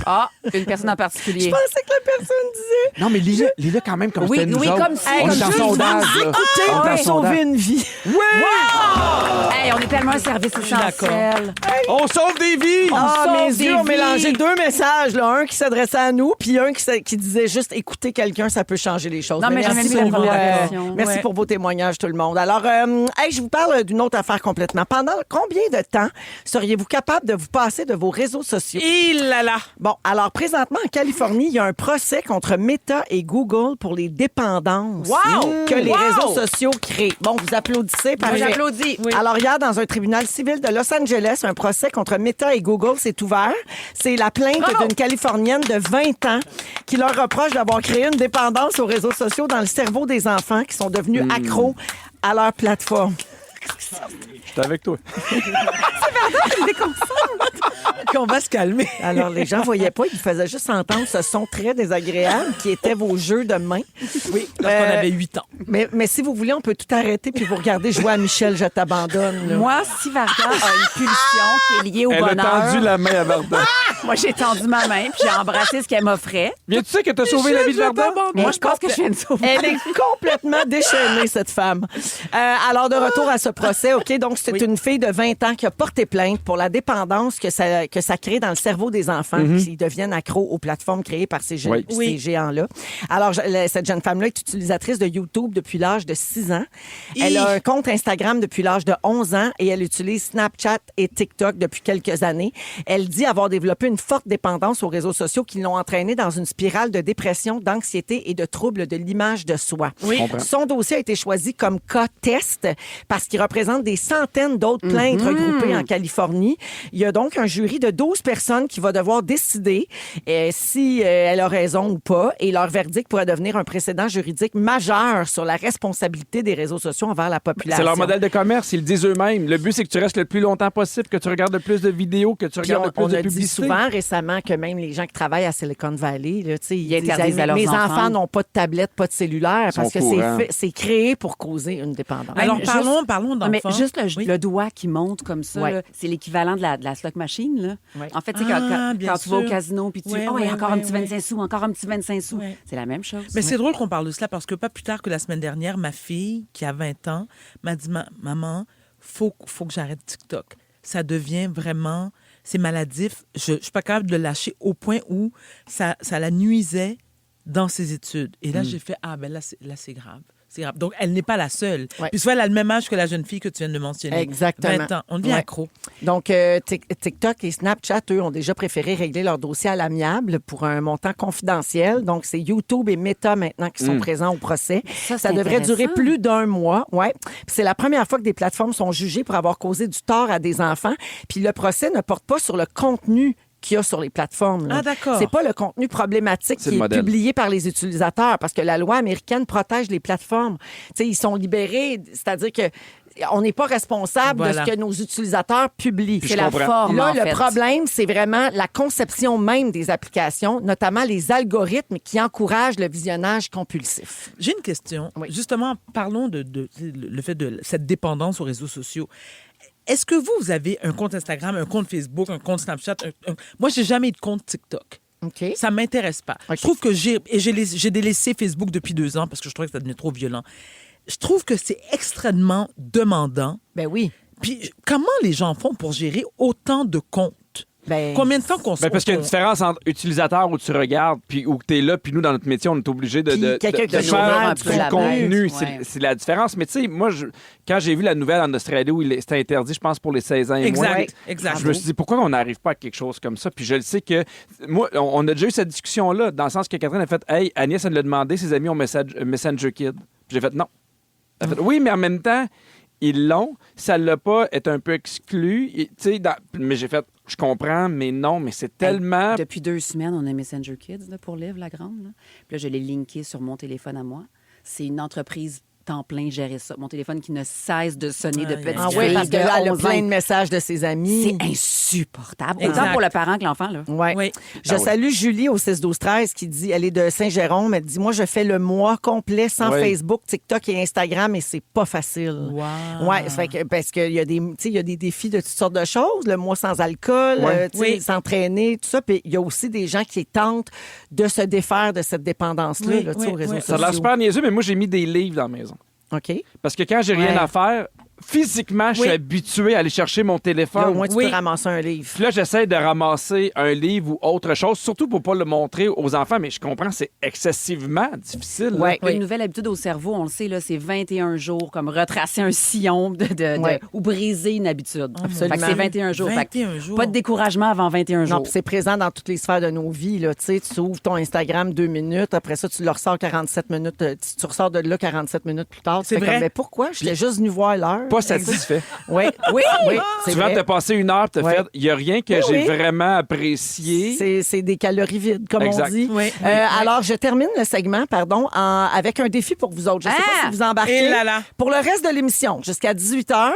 Speaker 5: Ah, une personne en
Speaker 3: Je
Speaker 5: particulier.
Speaker 3: pensais que la personne disait
Speaker 4: Non, mais lis-le quand même comme
Speaker 5: Oui,
Speaker 4: c'était nous
Speaker 5: oui,
Speaker 4: autres.
Speaker 5: comme si-
Speaker 4: On
Speaker 5: comme
Speaker 4: est en
Speaker 5: juste
Speaker 4: sondage.
Speaker 3: vous
Speaker 4: là.
Speaker 3: écoutez,
Speaker 4: On est
Speaker 3: on
Speaker 4: en
Speaker 3: peut sauver
Speaker 4: sondage.
Speaker 3: une vie.
Speaker 5: Hey, on est tellement un service essentiel.
Speaker 4: On sauve des vies!
Speaker 3: Ah,
Speaker 5: sauve
Speaker 3: mes
Speaker 5: des
Speaker 3: yeux ont
Speaker 5: vies.
Speaker 3: mélangé 2 messages. Là. Un qui s'adressait à nous, puis un qui disait juste écouter quelqu'un, ça peut changer les choses.
Speaker 5: Non, mais
Speaker 3: merci
Speaker 5: j'aimais
Speaker 3: pour
Speaker 5: bien la
Speaker 3: vos,
Speaker 5: conversation.
Speaker 3: merci
Speaker 6: Ouais.
Speaker 3: pour vos témoignages, tout le monde. Alors, hey, je vous parle d'une autre affaire complètement. Pendant combien de temps seriez-vous capable de vous passer de vos réseaux sociaux?
Speaker 6: Il là là.
Speaker 3: Bon, alors présentement, en Californie, il y a un procès contre Meta et Google pour les dépendances que les réseaux sociaux créent. Bon, vous applaudissez,
Speaker 5: Moi,
Speaker 3: parfait.
Speaker 5: j'applaudis. Oui.
Speaker 3: Alors, hier, dans un tribunal civil de Los Angeles, un procès contre Meta et Google s'est ouvert. C'est la plainte d'une Californienne de 20 ans qui leur reproche d'avoir créé une dépendance aux réseaux sociaux dans le cerveau des enfants qui sont devenus accros à leur plateforme.
Speaker 4: J'étais avec toi.
Speaker 6: Qu'on va se calmer.
Speaker 3: Alors, les gens ne voyaient pas, ils faisaient juste entendre ce son très désagréable qui était vos jeux de main.
Speaker 6: Oui, lorsqu'on avait 8 ans.
Speaker 3: Mais si vous voulez, on peut tout arrêter puis vous regardez jouer à Michel, je t'abandonne. là.
Speaker 5: Moi, si Varda a une pulsion qui est liée au
Speaker 4: Elle a
Speaker 5: bonheur,
Speaker 4: tendu la main à Varda.
Speaker 5: moi, j'ai tendu ma main puis j'ai embrassé ce qu'elle m'offrait.
Speaker 4: Viens, tu sais que t'as sauvé la vie de Varda?
Speaker 5: Moi, je pense que je viens de sauver.
Speaker 3: Elle est complètement déchaînée, cette femme. Alors, de retour à ce procès, OK, donc c'est une fille de 20 ans qui a porté plainte pour la dépendance que ça crée dans le cerveau des enfants qui deviennent accros aux plateformes créées par ces géants-là. Alors, cette jeune femme-là est utilisatrice de YouTube depuis l'âge de 6 ans. Elle a un compte Instagram depuis l'âge de 11 ans et elle utilise Snapchat et TikTok depuis quelques années. Elle dit avoir développé une forte dépendance aux réseaux sociaux qui l'ont entraînée dans une spirale de dépression, d'anxiété et de troubles de l'image de soi. Son dossier a été choisi comme cas test parce qu'il représente des centaines d'autres plaintes regroupées en Californie. Il y a donc un jury de 12 personnes qui va devoir décider si elle a raison ou pas, et leur verdict pourrait devenir un précédent juridique majeur sur la responsabilité des réseaux sociaux envers la population.
Speaker 4: C'est leur modèle de commerce, ils le disent eux-mêmes. Le but, c'est que tu restes le plus longtemps possible, que tu regardes le plus de vidéos, que tu
Speaker 3: Puis
Speaker 4: regardes le plus
Speaker 3: on
Speaker 4: de
Speaker 3: a dit
Speaker 4: publicité.
Speaker 3: souvent récemment que même les gens qui travaillent à Silicon Valley, là, ils disent,
Speaker 5: interdisent à leurs
Speaker 3: mes
Speaker 5: enfants.
Speaker 3: enfants n'ont pas de tablette, pas de cellulaire,
Speaker 4: Ils
Speaker 3: parce
Speaker 4: sont
Speaker 3: que
Speaker 4: courants.
Speaker 3: c'est créé pour causer une dépendance.
Speaker 6: Alors,
Speaker 5: Juste-
Speaker 6: parlons
Speaker 5: Non, mais
Speaker 6: d'enfants.
Speaker 5: juste
Speaker 6: Oui.
Speaker 5: le doigt qui monte comme ça,
Speaker 3: Ouais.
Speaker 5: là, c'est l'équivalent de la slot machine. Là.
Speaker 3: Ouais.
Speaker 5: En fait, tu sais, quand
Speaker 6: bien
Speaker 5: tu vas au
Speaker 6: sûr.
Speaker 5: casino, puis tu
Speaker 6: Ouais,
Speaker 5: oh, il y a
Speaker 6: ouais,
Speaker 5: encore
Speaker 6: ouais,
Speaker 5: un petit
Speaker 6: ouais.
Speaker 5: 25 sous, encore un petit 25 sous.
Speaker 6: Ouais.
Speaker 5: C'est la même chose.
Speaker 6: Mais c'est drôle qu'on parle de cela parce que pas plus tard que la semaine dernière, ma fille, qui a 20 ans, m'a dit Maman, faut que j'arrête TikTok. Ça devient vraiment. C'est maladif. Je suis pas capable de le lâcher au point où ça la nuisait dans ses études. Et là, j'ai fait là, c'est grave. C'est grave. Donc, elle n'est pas la seule.
Speaker 3: Ouais.
Speaker 6: Puis, soit elle a le même âge que la jeune fille que tu viens de mentionner.
Speaker 3: Exactement.
Speaker 6: 20 ans. On devient
Speaker 3: Ouais.
Speaker 6: accro.
Speaker 3: Donc, TikTok et Snapchat, eux, ont déjà préféré régler leur dossier à l'amiable pour un montant confidentiel. Donc, c'est YouTube et Meta maintenant qui sont présents au procès.
Speaker 5: Ça, c'est
Speaker 3: devrait durer
Speaker 5: intéressant.
Speaker 3: plus d'1 mois. Ouais. Puis c'est la première fois que des plateformes sont jugées pour avoir causé du tort à des enfants. Puis le procès ne porte pas sur le contenu qu'il y a sur les plateformes. là.
Speaker 6: Ah, d'accord.
Speaker 3: C'est pas le contenu problématique
Speaker 4: C'est
Speaker 3: qui
Speaker 4: le
Speaker 3: est
Speaker 4: modèle.
Speaker 3: publié par les utilisateurs parce que la loi américaine protège les plateformes. Tu sais, ils sont libérés, c'est-à-dire que on n'est pas responsable
Speaker 6: Voilà.
Speaker 3: de ce que nos utilisateurs publient.
Speaker 5: C'est la forme,
Speaker 3: Là,
Speaker 5: en
Speaker 3: le
Speaker 5: fait.
Speaker 3: problème, c'est vraiment la conception même des applications, notamment les algorithmes qui encouragent le visionnage compulsif.
Speaker 6: J'ai une question.
Speaker 3: Oui.
Speaker 6: Justement, parlons de le fait de cette dépendance aux réseaux sociaux. Est-ce que vous avez un compte Instagram, un compte Facebook, un compte Snapchat? Moi, j'ai jamais eu de compte TikTok.
Speaker 3: OK?
Speaker 6: Ça m'intéresse pas.
Speaker 3: OK.
Speaker 6: Je trouve que j'ai délaissé Facebook depuis 2 ans parce que je trouvais que ça devenait trop violent. Je trouve que c'est extrêmement demandant.
Speaker 3: Ben oui.
Speaker 6: Puis, comment les gens font pour gérer autant de comptes?
Speaker 3: Ben,
Speaker 6: Combien de temps qu'on se...
Speaker 4: Ben parce qu'il y a une
Speaker 6: on-
Speaker 4: différence entre utilisateur où tu regardes puis où tu es là, puis nous, dans notre métier, on est obligé de,
Speaker 3: Puis quelqu'un qui
Speaker 4: de
Speaker 3: nous ouvre
Speaker 4: faire
Speaker 3: un
Speaker 4: du
Speaker 3: peu la
Speaker 4: contenu.
Speaker 5: bête. Ouais.
Speaker 4: C'est la différence. Mais tu sais, moi, quand j'ai vu la nouvelle en Australie où c'était interdit, je pense, pour les 16 ans et moins,
Speaker 6: Exact, exact.
Speaker 4: je me suis dit, pourquoi on n'arrive pas à quelque chose comme ça? Puis je le sais que, moi, on a déjà eu cette discussion-là, dans le sens que Catherine a fait, hey, Agnès, elle l'a demandé, ses amis ont Messenger Kid. Puis j'ai fait, non. Elle a fait, oui, mais en même temps, ils l'ont. Ça ne l'a pas, est un peu exclu. Tu sais, mais j'ai fait, je comprends, mais non, mais c'est tellement.
Speaker 5: Depuis 2 semaines, on a Messenger Kids là, pour Liv, la grande. Là. Puis là, je l'ai linké sur mon téléphone à moi. C'est une entreprise temps plein gérer ça. Mon téléphone qui ne cesse de sonner de
Speaker 6: Aïe,
Speaker 5: petites
Speaker 3: ah
Speaker 5: filles
Speaker 3: oui, parce
Speaker 5: de
Speaker 3: que là, elle a
Speaker 5: 11
Speaker 3: plein de
Speaker 5: ans.
Speaker 3: messages de ses amis.
Speaker 5: C'est insupportable.
Speaker 6: Exact.
Speaker 5: Autant pour le parent que l'enfant. Là.
Speaker 3: Ouais.
Speaker 6: Oui.
Speaker 3: Je
Speaker 4: Ah oui.
Speaker 3: salue Julie au 6-12-13 qui dit, elle est de Saint-Jérôme, elle dit, moi, je fais le mois complet sans
Speaker 4: Oui.
Speaker 3: Facebook, TikTok et Instagram et c'est pas facile.
Speaker 6: Wow.
Speaker 3: Ouais, ça fait que, parce qu'il y a des, tu sais, il y a des défis de toutes sortes de choses, le mois sans alcool,
Speaker 4: Ouais.
Speaker 3: tu sais,
Speaker 6: Oui.
Speaker 3: s'entraîner, tout ça. Puis il y a aussi des gens qui tentent de se défaire de cette dépendance-là,
Speaker 6: Oui,
Speaker 3: là, tu sais,
Speaker 6: oui,
Speaker 3: aux réseaux
Speaker 6: oui.
Speaker 4: Ça a
Speaker 3: sociaux.
Speaker 4: l'air super niaiseux, mais moi, j'ai mis des livres dans la maison.
Speaker 3: OK.
Speaker 4: Parce que quand j'ai rien
Speaker 3: Ouais.
Speaker 4: à faire, physiquement, je suis
Speaker 6: Oui.
Speaker 4: habitué à aller chercher mon
Speaker 3: Là,
Speaker 4: téléphone.
Speaker 3: au moins, tu
Speaker 6: Oui.
Speaker 3: peux ramasser un livre.
Speaker 4: Puis là, j'essaie de ramasser un livre ou autre chose, surtout pour pas le montrer aux enfants, mais je comprends, c'est excessivement difficile. là.
Speaker 3: Ouais.
Speaker 5: Une nouvelle habitude au cerveau, on le sait, là, c'est 21 jours, comme retracer un sillon
Speaker 3: Ouais.
Speaker 5: ou briser une habitude.
Speaker 3: Absolument.
Speaker 5: Fait que c'est 21 jours. Fait que
Speaker 6: 21 jours.
Speaker 5: pas de découragement avant 21 jours.
Speaker 3: Non, puis c'est présent dans toutes les sphères de nos vies. Là. Tu sais, tu ouvres ton Instagram 2 minutes, après ça, tu le ressors 47 minutes. Tu ressors de là 47 minutes plus tard. Tu
Speaker 6: C'est
Speaker 3: fais
Speaker 6: vrai.
Speaker 3: comme, mais pourquoi? Je l'ai juste venu voir l'heure.
Speaker 4: Pas satisfait.
Speaker 3: Oui, oui, oui. C'est
Speaker 4: Souvent,
Speaker 3: vrai.
Speaker 4: t'as passé 1 heure, t'as
Speaker 3: Ouais.
Speaker 4: fait, il n'y a rien que
Speaker 3: Oui,
Speaker 4: j'ai
Speaker 3: oui.
Speaker 4: vraiment apprécié.
Speaker 3: C'est des calories vides, comme
Speaker 4: Exact.
Speaker 3: on dit.
Speaker 6: Oui, oui,
Speaker 3: Alors, je termine le segment, avec un défi pour vous autres. Je ne sais pas
Speaker 5: Ah!
Speaker 3: si vous embarquez.
Speaker 6: Et là là.
Speaker 3: Pour le reste de l'émission, jusqu'à 18h,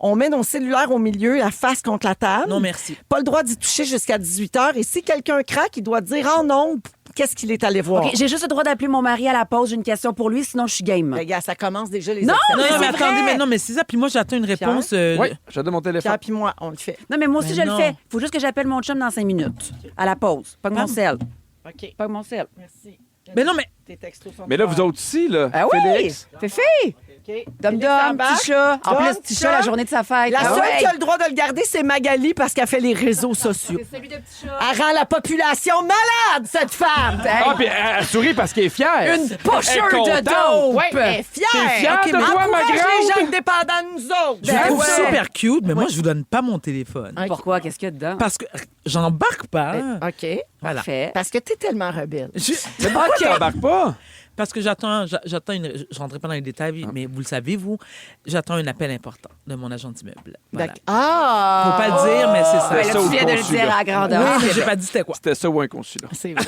Speaker 3: On met nos cellulaires au milieu, la face contre la table.
Speaker 6: Non, merci.
Speaker 3: Pas le droit d'y toucher jusqu'à 18h. Et si quelqu'un craque, il doit dire en ondes qu'est-ce qu'il est allé voir.
Speaker 5: OK, j'ai juste le droit d'appeler mon mari à la pause. J'ai une question pour lui, sinon je suis game.
Speaker 3: Les gars, ça commence déjà les
Speaker 5: Non,
Speaker 3: exceptions.
Speaker 6: Non,
Speaker 5: c'est
Speaker 6: mais
Speaker 5: vrai.
Speaker 6: attendez, mais c'est ça. Puis moi, j'attends une réponse.
Speaker 4: Oui, je donne mon téléphone.
Speaker 3: Pierre puis moi, on le fait.
Speaker 5: Non, mais moi aussi,
Speaker 6: Mais
Speaker 5: je
Speaker 6: non.
Speaker 5: le fais. Faut juste que j'appelle mon chum dans 5 minutes. À la pause. Pas que mon sel.
Speaker 3: OK.
Speaker 5: Pas que mon sel.
Speaker 3: Merci.
Speaker 6: Mais non, mais
Speaker 3: Tes textos sont
Speaker 4: Mais là, vous
Speaker 3: clairs.
Speaker 4: autres aussi, là.
Speaker 5: Ah oui!
Speaker 4: Félix.
Speaker 5: Féfé!
Speaker 3: OK.
Speaker 5: Dom
Speaker 3: Félix
Speaker 5: Dom,
Speaker 3: embarque.
Speaker 5: petit chat. En
Speaker 3: Dom,
Speaker 5: plus, petit chat, la journée de sa fête.
Speaker 3: La
Speaker 5: Ah
Speaker 3: seule
Speaker 5: ouais.
Speaker 3: qui a le droit de le garder, c'est Magali parce qu'elle fait les réseaux sociaux.
Speaker 5: C'est celui de petit chat.
Speaker 3: Elle rend la population malade, cette femme.
Speaker 4: Ah, puis elle sourit parce qu'elle est fière.
Speaker 5: Une pocheur
Speaker 4: Elle est
Speaker 5: de
Speaker 4: contente.
Speaker 5: dope!
Speaker 3: Ouais, elle est fière.
Speaker 4: T'es fière
Speaker 3: OK,
Speaker 4: de
Speaker 3: mais
Speaker 4: toi, ma
Speaker 3: encourage
Speaker 4: grande?
Speaker 3: les gens dépendants de nous autres.
Speaker 6: je
Speaker 3: Ben
Speaker 6: vous trouve
Speaker 3: ouais.
Speaker 6: super cute, mais moi, je vous donne pas mon téléphone.
Speaker 3: OK.
Speaker 5: Pourquoi? Qu'est-ce qu'il y a dedans?
Speaker 6: Parce que j'embarque pas.
Speaker 3: OK.
Speaker 6: Voilà.
Speaker 5: Parfait.
Speaker 3: Parce que t'es tellement rebelle.
Speaker 4: Mais pourquoi t'embarques pas?
Speaker 6: Parce que j'attends je rentrerai pas dans les détails, mais vous le savez, vous, j'attends un appel important de mon agent d'immeuble. Voilà.
Speaker 3: D'accord. Ah!
Speaker 6: Faut pas le dire, mais c'est ça.
Speaker 5: Ouais,
Speaker 4: ça
Speaker 5: là,
Speaker 4: au
Speaker 5: tu viens de le
Speaker 4: consulat.
Speaker 5: dire à
Speaker 6: Oui,
Speaker 5: grandeur.
Speaker 6: mais j'ai pas dit c'était quoi.
Speaker 4: C'était ça ou un consulat.
Speaker 3: C'est vrai.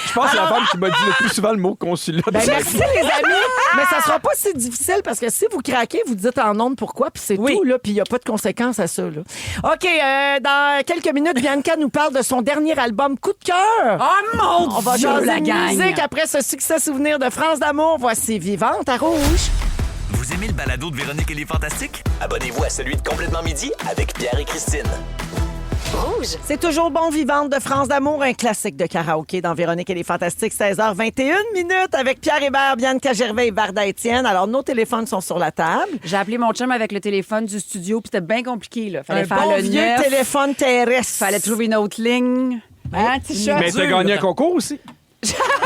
Speaker 4: Je pense que c'est la femme qui m'a dit le plus souvent le mot consulat.
Speaker 3: Ben, merci, les amis. Mais ça sera pas si difficile parce que si vous craquez, vous dites en ondes pourquoi, puis c'est
Speaker 6: Oui.
Speaker 3: tout, là, puis il n'y a pas de conséquences à ça, là. OK, dans quelques minutes, Bianca nous parle de son dernier album Coup de cœur.
Speaker 5: Oh mon
Speaker 3: On va
Speaker 5: Dieu,
Speaker 3: jaser
Speaker 5: la
Speaker 3: de
Speaker 5: gang!
Speaker 3: musique après ce succès souvenir de France d'amour. Voici Vivante à Rouge.
Speaker 8: Vous aimez le balado de Véronique et les Fantastiques?
Speaker 7: Abonnez-vous à celui de Complètement Midi avec Pierre et Christine.
Speaker 2: Rouge.
Speaker 3: C'est toujours bon Vivante de France d'amour, un classique de karaoké dans Véronique et les Fantastiques, 16h21 minutes avec Pierre Hébert, Bianca Gervais et Varda Étienne. Alors, nos téléphones sont sur la table.
Speaker 5: J'ai appelé mon chum avec le téléphone du studio, puis c'était bien compliqué, là. Fallait
Speaker 3: Un
Speaker 5: faire
Speaker 3: bon
Speaker 5: le
Speaker 3: vieux
Speaker 5: neuf.
Speaker 3: téléphone terrestre.
Speaker 5: Fallait trouver une autre ligne. Hein, petit chat?
Speaker 4: Mais t'as gagné un concours aussi.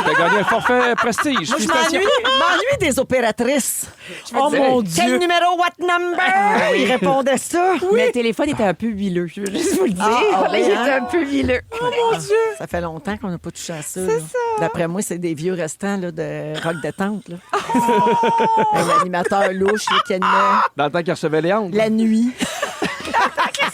Speaker 4: T'as gagné un forfait prestige.
Speaker 3: Moi, je
Speaker 4: Félicitations.
Speaker 3: m'ennuie des opératrices.
Speaker 6: Oh
Speaker 4: dire,
Speaker 6: mon
Speaker 3: Quel
Speaker 6: Dieu!
Speaker 3: numéro, what number? Il répondait ça.
Speaker 5: Mais le téléphone était un peu huileux, je veux juste vous le dire.
Speaker 3: Ah,
Speaker 5: Il
Speaker 3: oui,
Speaker 5: était
Speaker 3: hein?
Speaker 5: un peu huileux.
Speaker 3: Ça fait longtemps qu'on n'a pas touché à ça. C'est ça. D'après moi, c'est des vieux restants là, de rock détente. Là. Un animateur louche là, qui animait
Speaker 4: Dans le temps qu'il recevait Léandre.
Speaker 3: la nuit.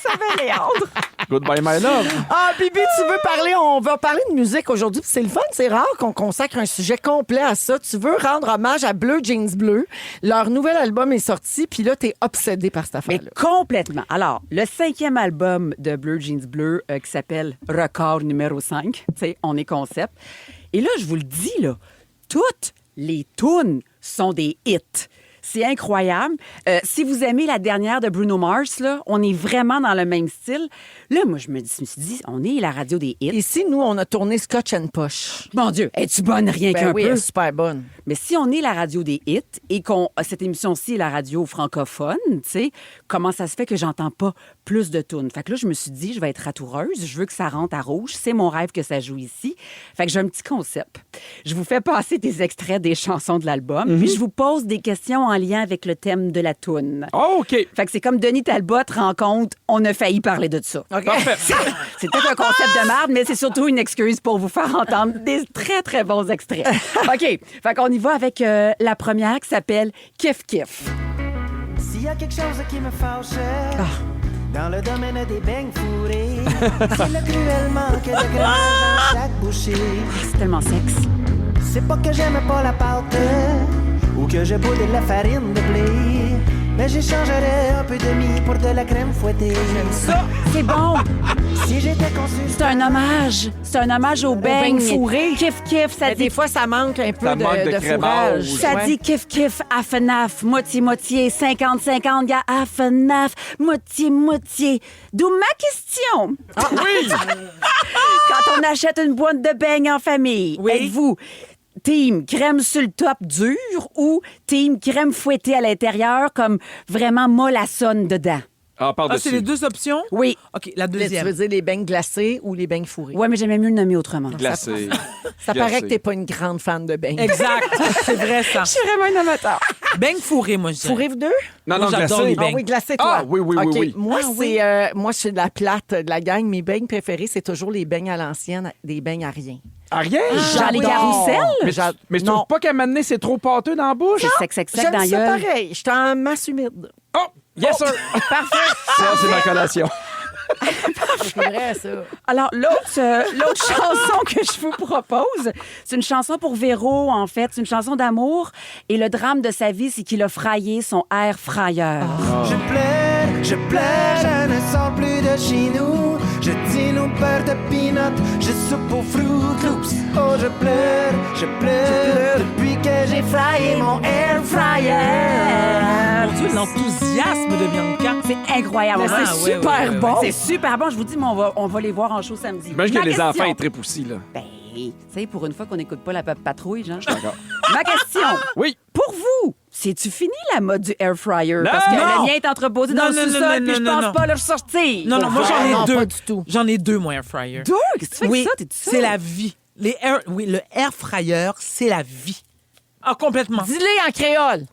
Speaker 3: Ça fait Léandre.
Speaker 4: Goodbye, my love.
Speaker 3: Ah, Bibi, tu veux parler? On va parler de musique aujourd'hui. Puis c'est le fun, c'est rare qu'on consacre un sujet complet à ça. Tu veux rendre hommage à Bleu Jeans Bleu. Leur nouvel album est sorti, puis là, t'es obsédé par cette
Speaker 5: Mais
Speaker 3: affaire-là.
Speaker 5: complètement. Alors, le 5e album de Bleu Jeans Bleu qui s'appelle Record numéro 5, tu sais, on est concept. Et là, je vous le dis, là, toutes les tunes sont des hits. C'est incroyable. Si vous aimez la dernière de Bruno Mars, là, on est vraiment dans le même style. Là, moi, je me suis dit, on est la radio des hits.
Speaker 3: Ici, nous, on a tourné Scotch and Posh.
Speaker 5: Mon Dieu, es-tu bonne rien
Speaker 3: Ben
Speaker 5: qu'un
Speaker 3: oui,
Speaker 5: peu?
Speaker 3: elle est super bonne.
Speaker 5: Mais si on est la radio des hits et qu'on cette émission-ci est la radio francophone, tu sais, comment ça se fait que j'entends pas plus de tunes? Fait que là, je me suis dit, je vais être ratoureuse, je veux que ça rentre à rouge, c'est mon rêve que ça joue ici. Fait que j'ai un petit concept. Je vous fais passer des extraits des chansons de l'album, puis je vous pose des questions en lien avec le thème de la tune.
Speaker 4: Oh, OK.
Speaker 5: Fait que c'est comme Denis Talbot rencontre, on a failli parler de ça.
Speaker 4: Parfait.
Speaker 5: C'est peut-être un concept de merde, mais c'est surtout une excuse pour vous faire entendre des très, très bons extraits. OK. Fait qu'on y va avec la première qui s'appelle Kif Kif.
Speaker 9: S'il y a quelque chose qui me fâche dans le domaine des beignes fourrés, c'est le cruel manque de gramage dans chaque bouchée.
Speaker 5: C'est tellement sexe.
Speaker 9: C'est pas que j'aime pas la pâte ou que je boude la farine de blé, mais j'échangerais un peu de mie pour de la crème fouettée. J'aime ça.
Speaker 5: C'est bon.
Speaker 9: Si j'étais conçu,
Speaker 5: C'est un hommage. C'est un hommage aux beignes.
Speaker 3: beignes fourrés.
Speaker 5: Kif Kif, ça
Speaker 3: Mais
Speaker 5: dit...
Speaker 3: des fois, ça manque un peu
Speaker 4: Ça manque de
Speaker 3: de
Speaker 4: crémage.
Speaker 3: fourrage.
Speaker 5: Ça
Speaker 3: Ouais.
Speaker 5: dit Kif Kif, half and half, moitié-moitié, 50-50, y'a half and half, moitié-moitié. D'où ma question.
Speaker 3: Ah
Speaker 4: Oui!
Speaker 5: Quand on achète une boîte de beignes en famille,
Speaker 6: Oui.
Speaker 5: êtes-vous team crème sur le top dur ou team crème fouettée à l'intérieur comme vraiment mollassonne dedans?
Speaker 4: Ah,
Speaker 6: Ah,
Speaker 4: par-dessus.
Speaker 6: c'est les deux options?
Speaker 5: Oui.
Speaker 6: OK, la
Speaker 3: Tu
Speaker 6: deuxième.
Speaker 3: veux dire les beignes glacés ou les beignes fourrés?
Speaker 5: Ouais, mais j'aimais mieux le nommer autrement.
Speaker 4: Glacé.
Speaker 3: Ça paraît que t'es pas une grande fan de beignes.
Speaker 6: Exact. C'est vrai, ça.
Speaker 5: Je suis vraiment un amateur.
Speaker 6: Beigne fourré, moi, je dirais.
Speaker 3: Fourrés, vous deux?
Speaker 4: Non,
Speaker 6: Moi,
Speaker 4: non,
Speaker 6: j'adore
Speaker 4: glacé.
Speaker 6: les beignes.
Speaker 3: Ah oui, glacé, toi.
Speaker 4: Ah, oui, oui, oui,
Speaker 3: OK.
Speaker 4: oui.
Speaker 3: Moi,
Speaker 5: Ah,
Speaker 3: moi, je suis de la plate de la gang. Mes beignes préférés, c'est toujours les beignes à l'ancienne, des beignes à rien.
Speaker 4: Ah, rien?
Speaker 5: Genre les
Speaker 3: J'adore.
Speaker 5: carousels?
Speaker 4: Mais je
Speaker 3: non.
Speaker 4: trouve pas qu'à m'amener, c'est trop pâteux dans la bouche.
Speaker 5: C'est sec dans
Speaker 3: J'aime
Speaker 5: la
Speaker 3: ça
Speaker 5: gueule.
Speaker 3: pareil. Je suis en masse humide.
Speaker 4: Oh, yes, sir.
Speaker 5: Parfait.
Speaker 4: Ça, c'est ma collation.
Speaker 3: C'est vrai, ça.
Speaker 5: Alors, l'autre chanson que je vous propose, c'est une chanson pour Véro, en fait. C'est une chanson d'amour. Et le drame de sa vie, c'est qu'il a fraillé son air frayeur.
Speaker 9: je pleure je ne sors plus de chez nous. Je dîne au beurre de peanut, je soupe aux Fruit Loops. Oh, je pleure depuis que j'ai fryé mon air fryer.
Speaker 6: Mon Dieu, l'enthousiasme de Bianca.
Speaker 5: C'est incroyable.
Speaker 6: Ah,
Speaker 5: C'est
Speaker 6: ouais,
Speaker 5: super
Speaker 6: ouais,
Speaker 5: bon.
Speaker 6: ouais.
Speaker 5: C'est super bon. Je vous dis, mais on va les voir en show samedi.
Speaker 4: J'imagine que
Speaker 5: Ma
Speaker 4: les
Speaker 5: question.
Speaker 4: enfants, ils trippent aussi, là.
Speaker 5: Ben, tu sais, pour une fois qu'on n'écoute pas la patrouille, Jean.
Speaker 4: D'accord.
Speaker 5: Ma question.
Speaker 4: Oui.
Speaker 5: Pour vous, c'est-tu fini la mode du air fryer? Parce que
Speaker 6: Non.
Speaker 5: le mien est entreposé dans le sous-sol, puis je pense pas le ressortir.
Speaker 6: Non, moi, j'en ai
Speaker 3: Non,
Speaker 6: deux.
Speaker 3: pas du tout.
Speaker 6: J'en ai deux, moi, air fryer.
Speaker 5: Deux? Qu'est-ce que tu fais
Speaker 6: Oui,
Speaker 5: avec ça? T'es-tu
Speaker 6: c'est la vie. Le air fryer, c'est la vie. Ah, complètement.
Speaker 3: Dis-les en créole.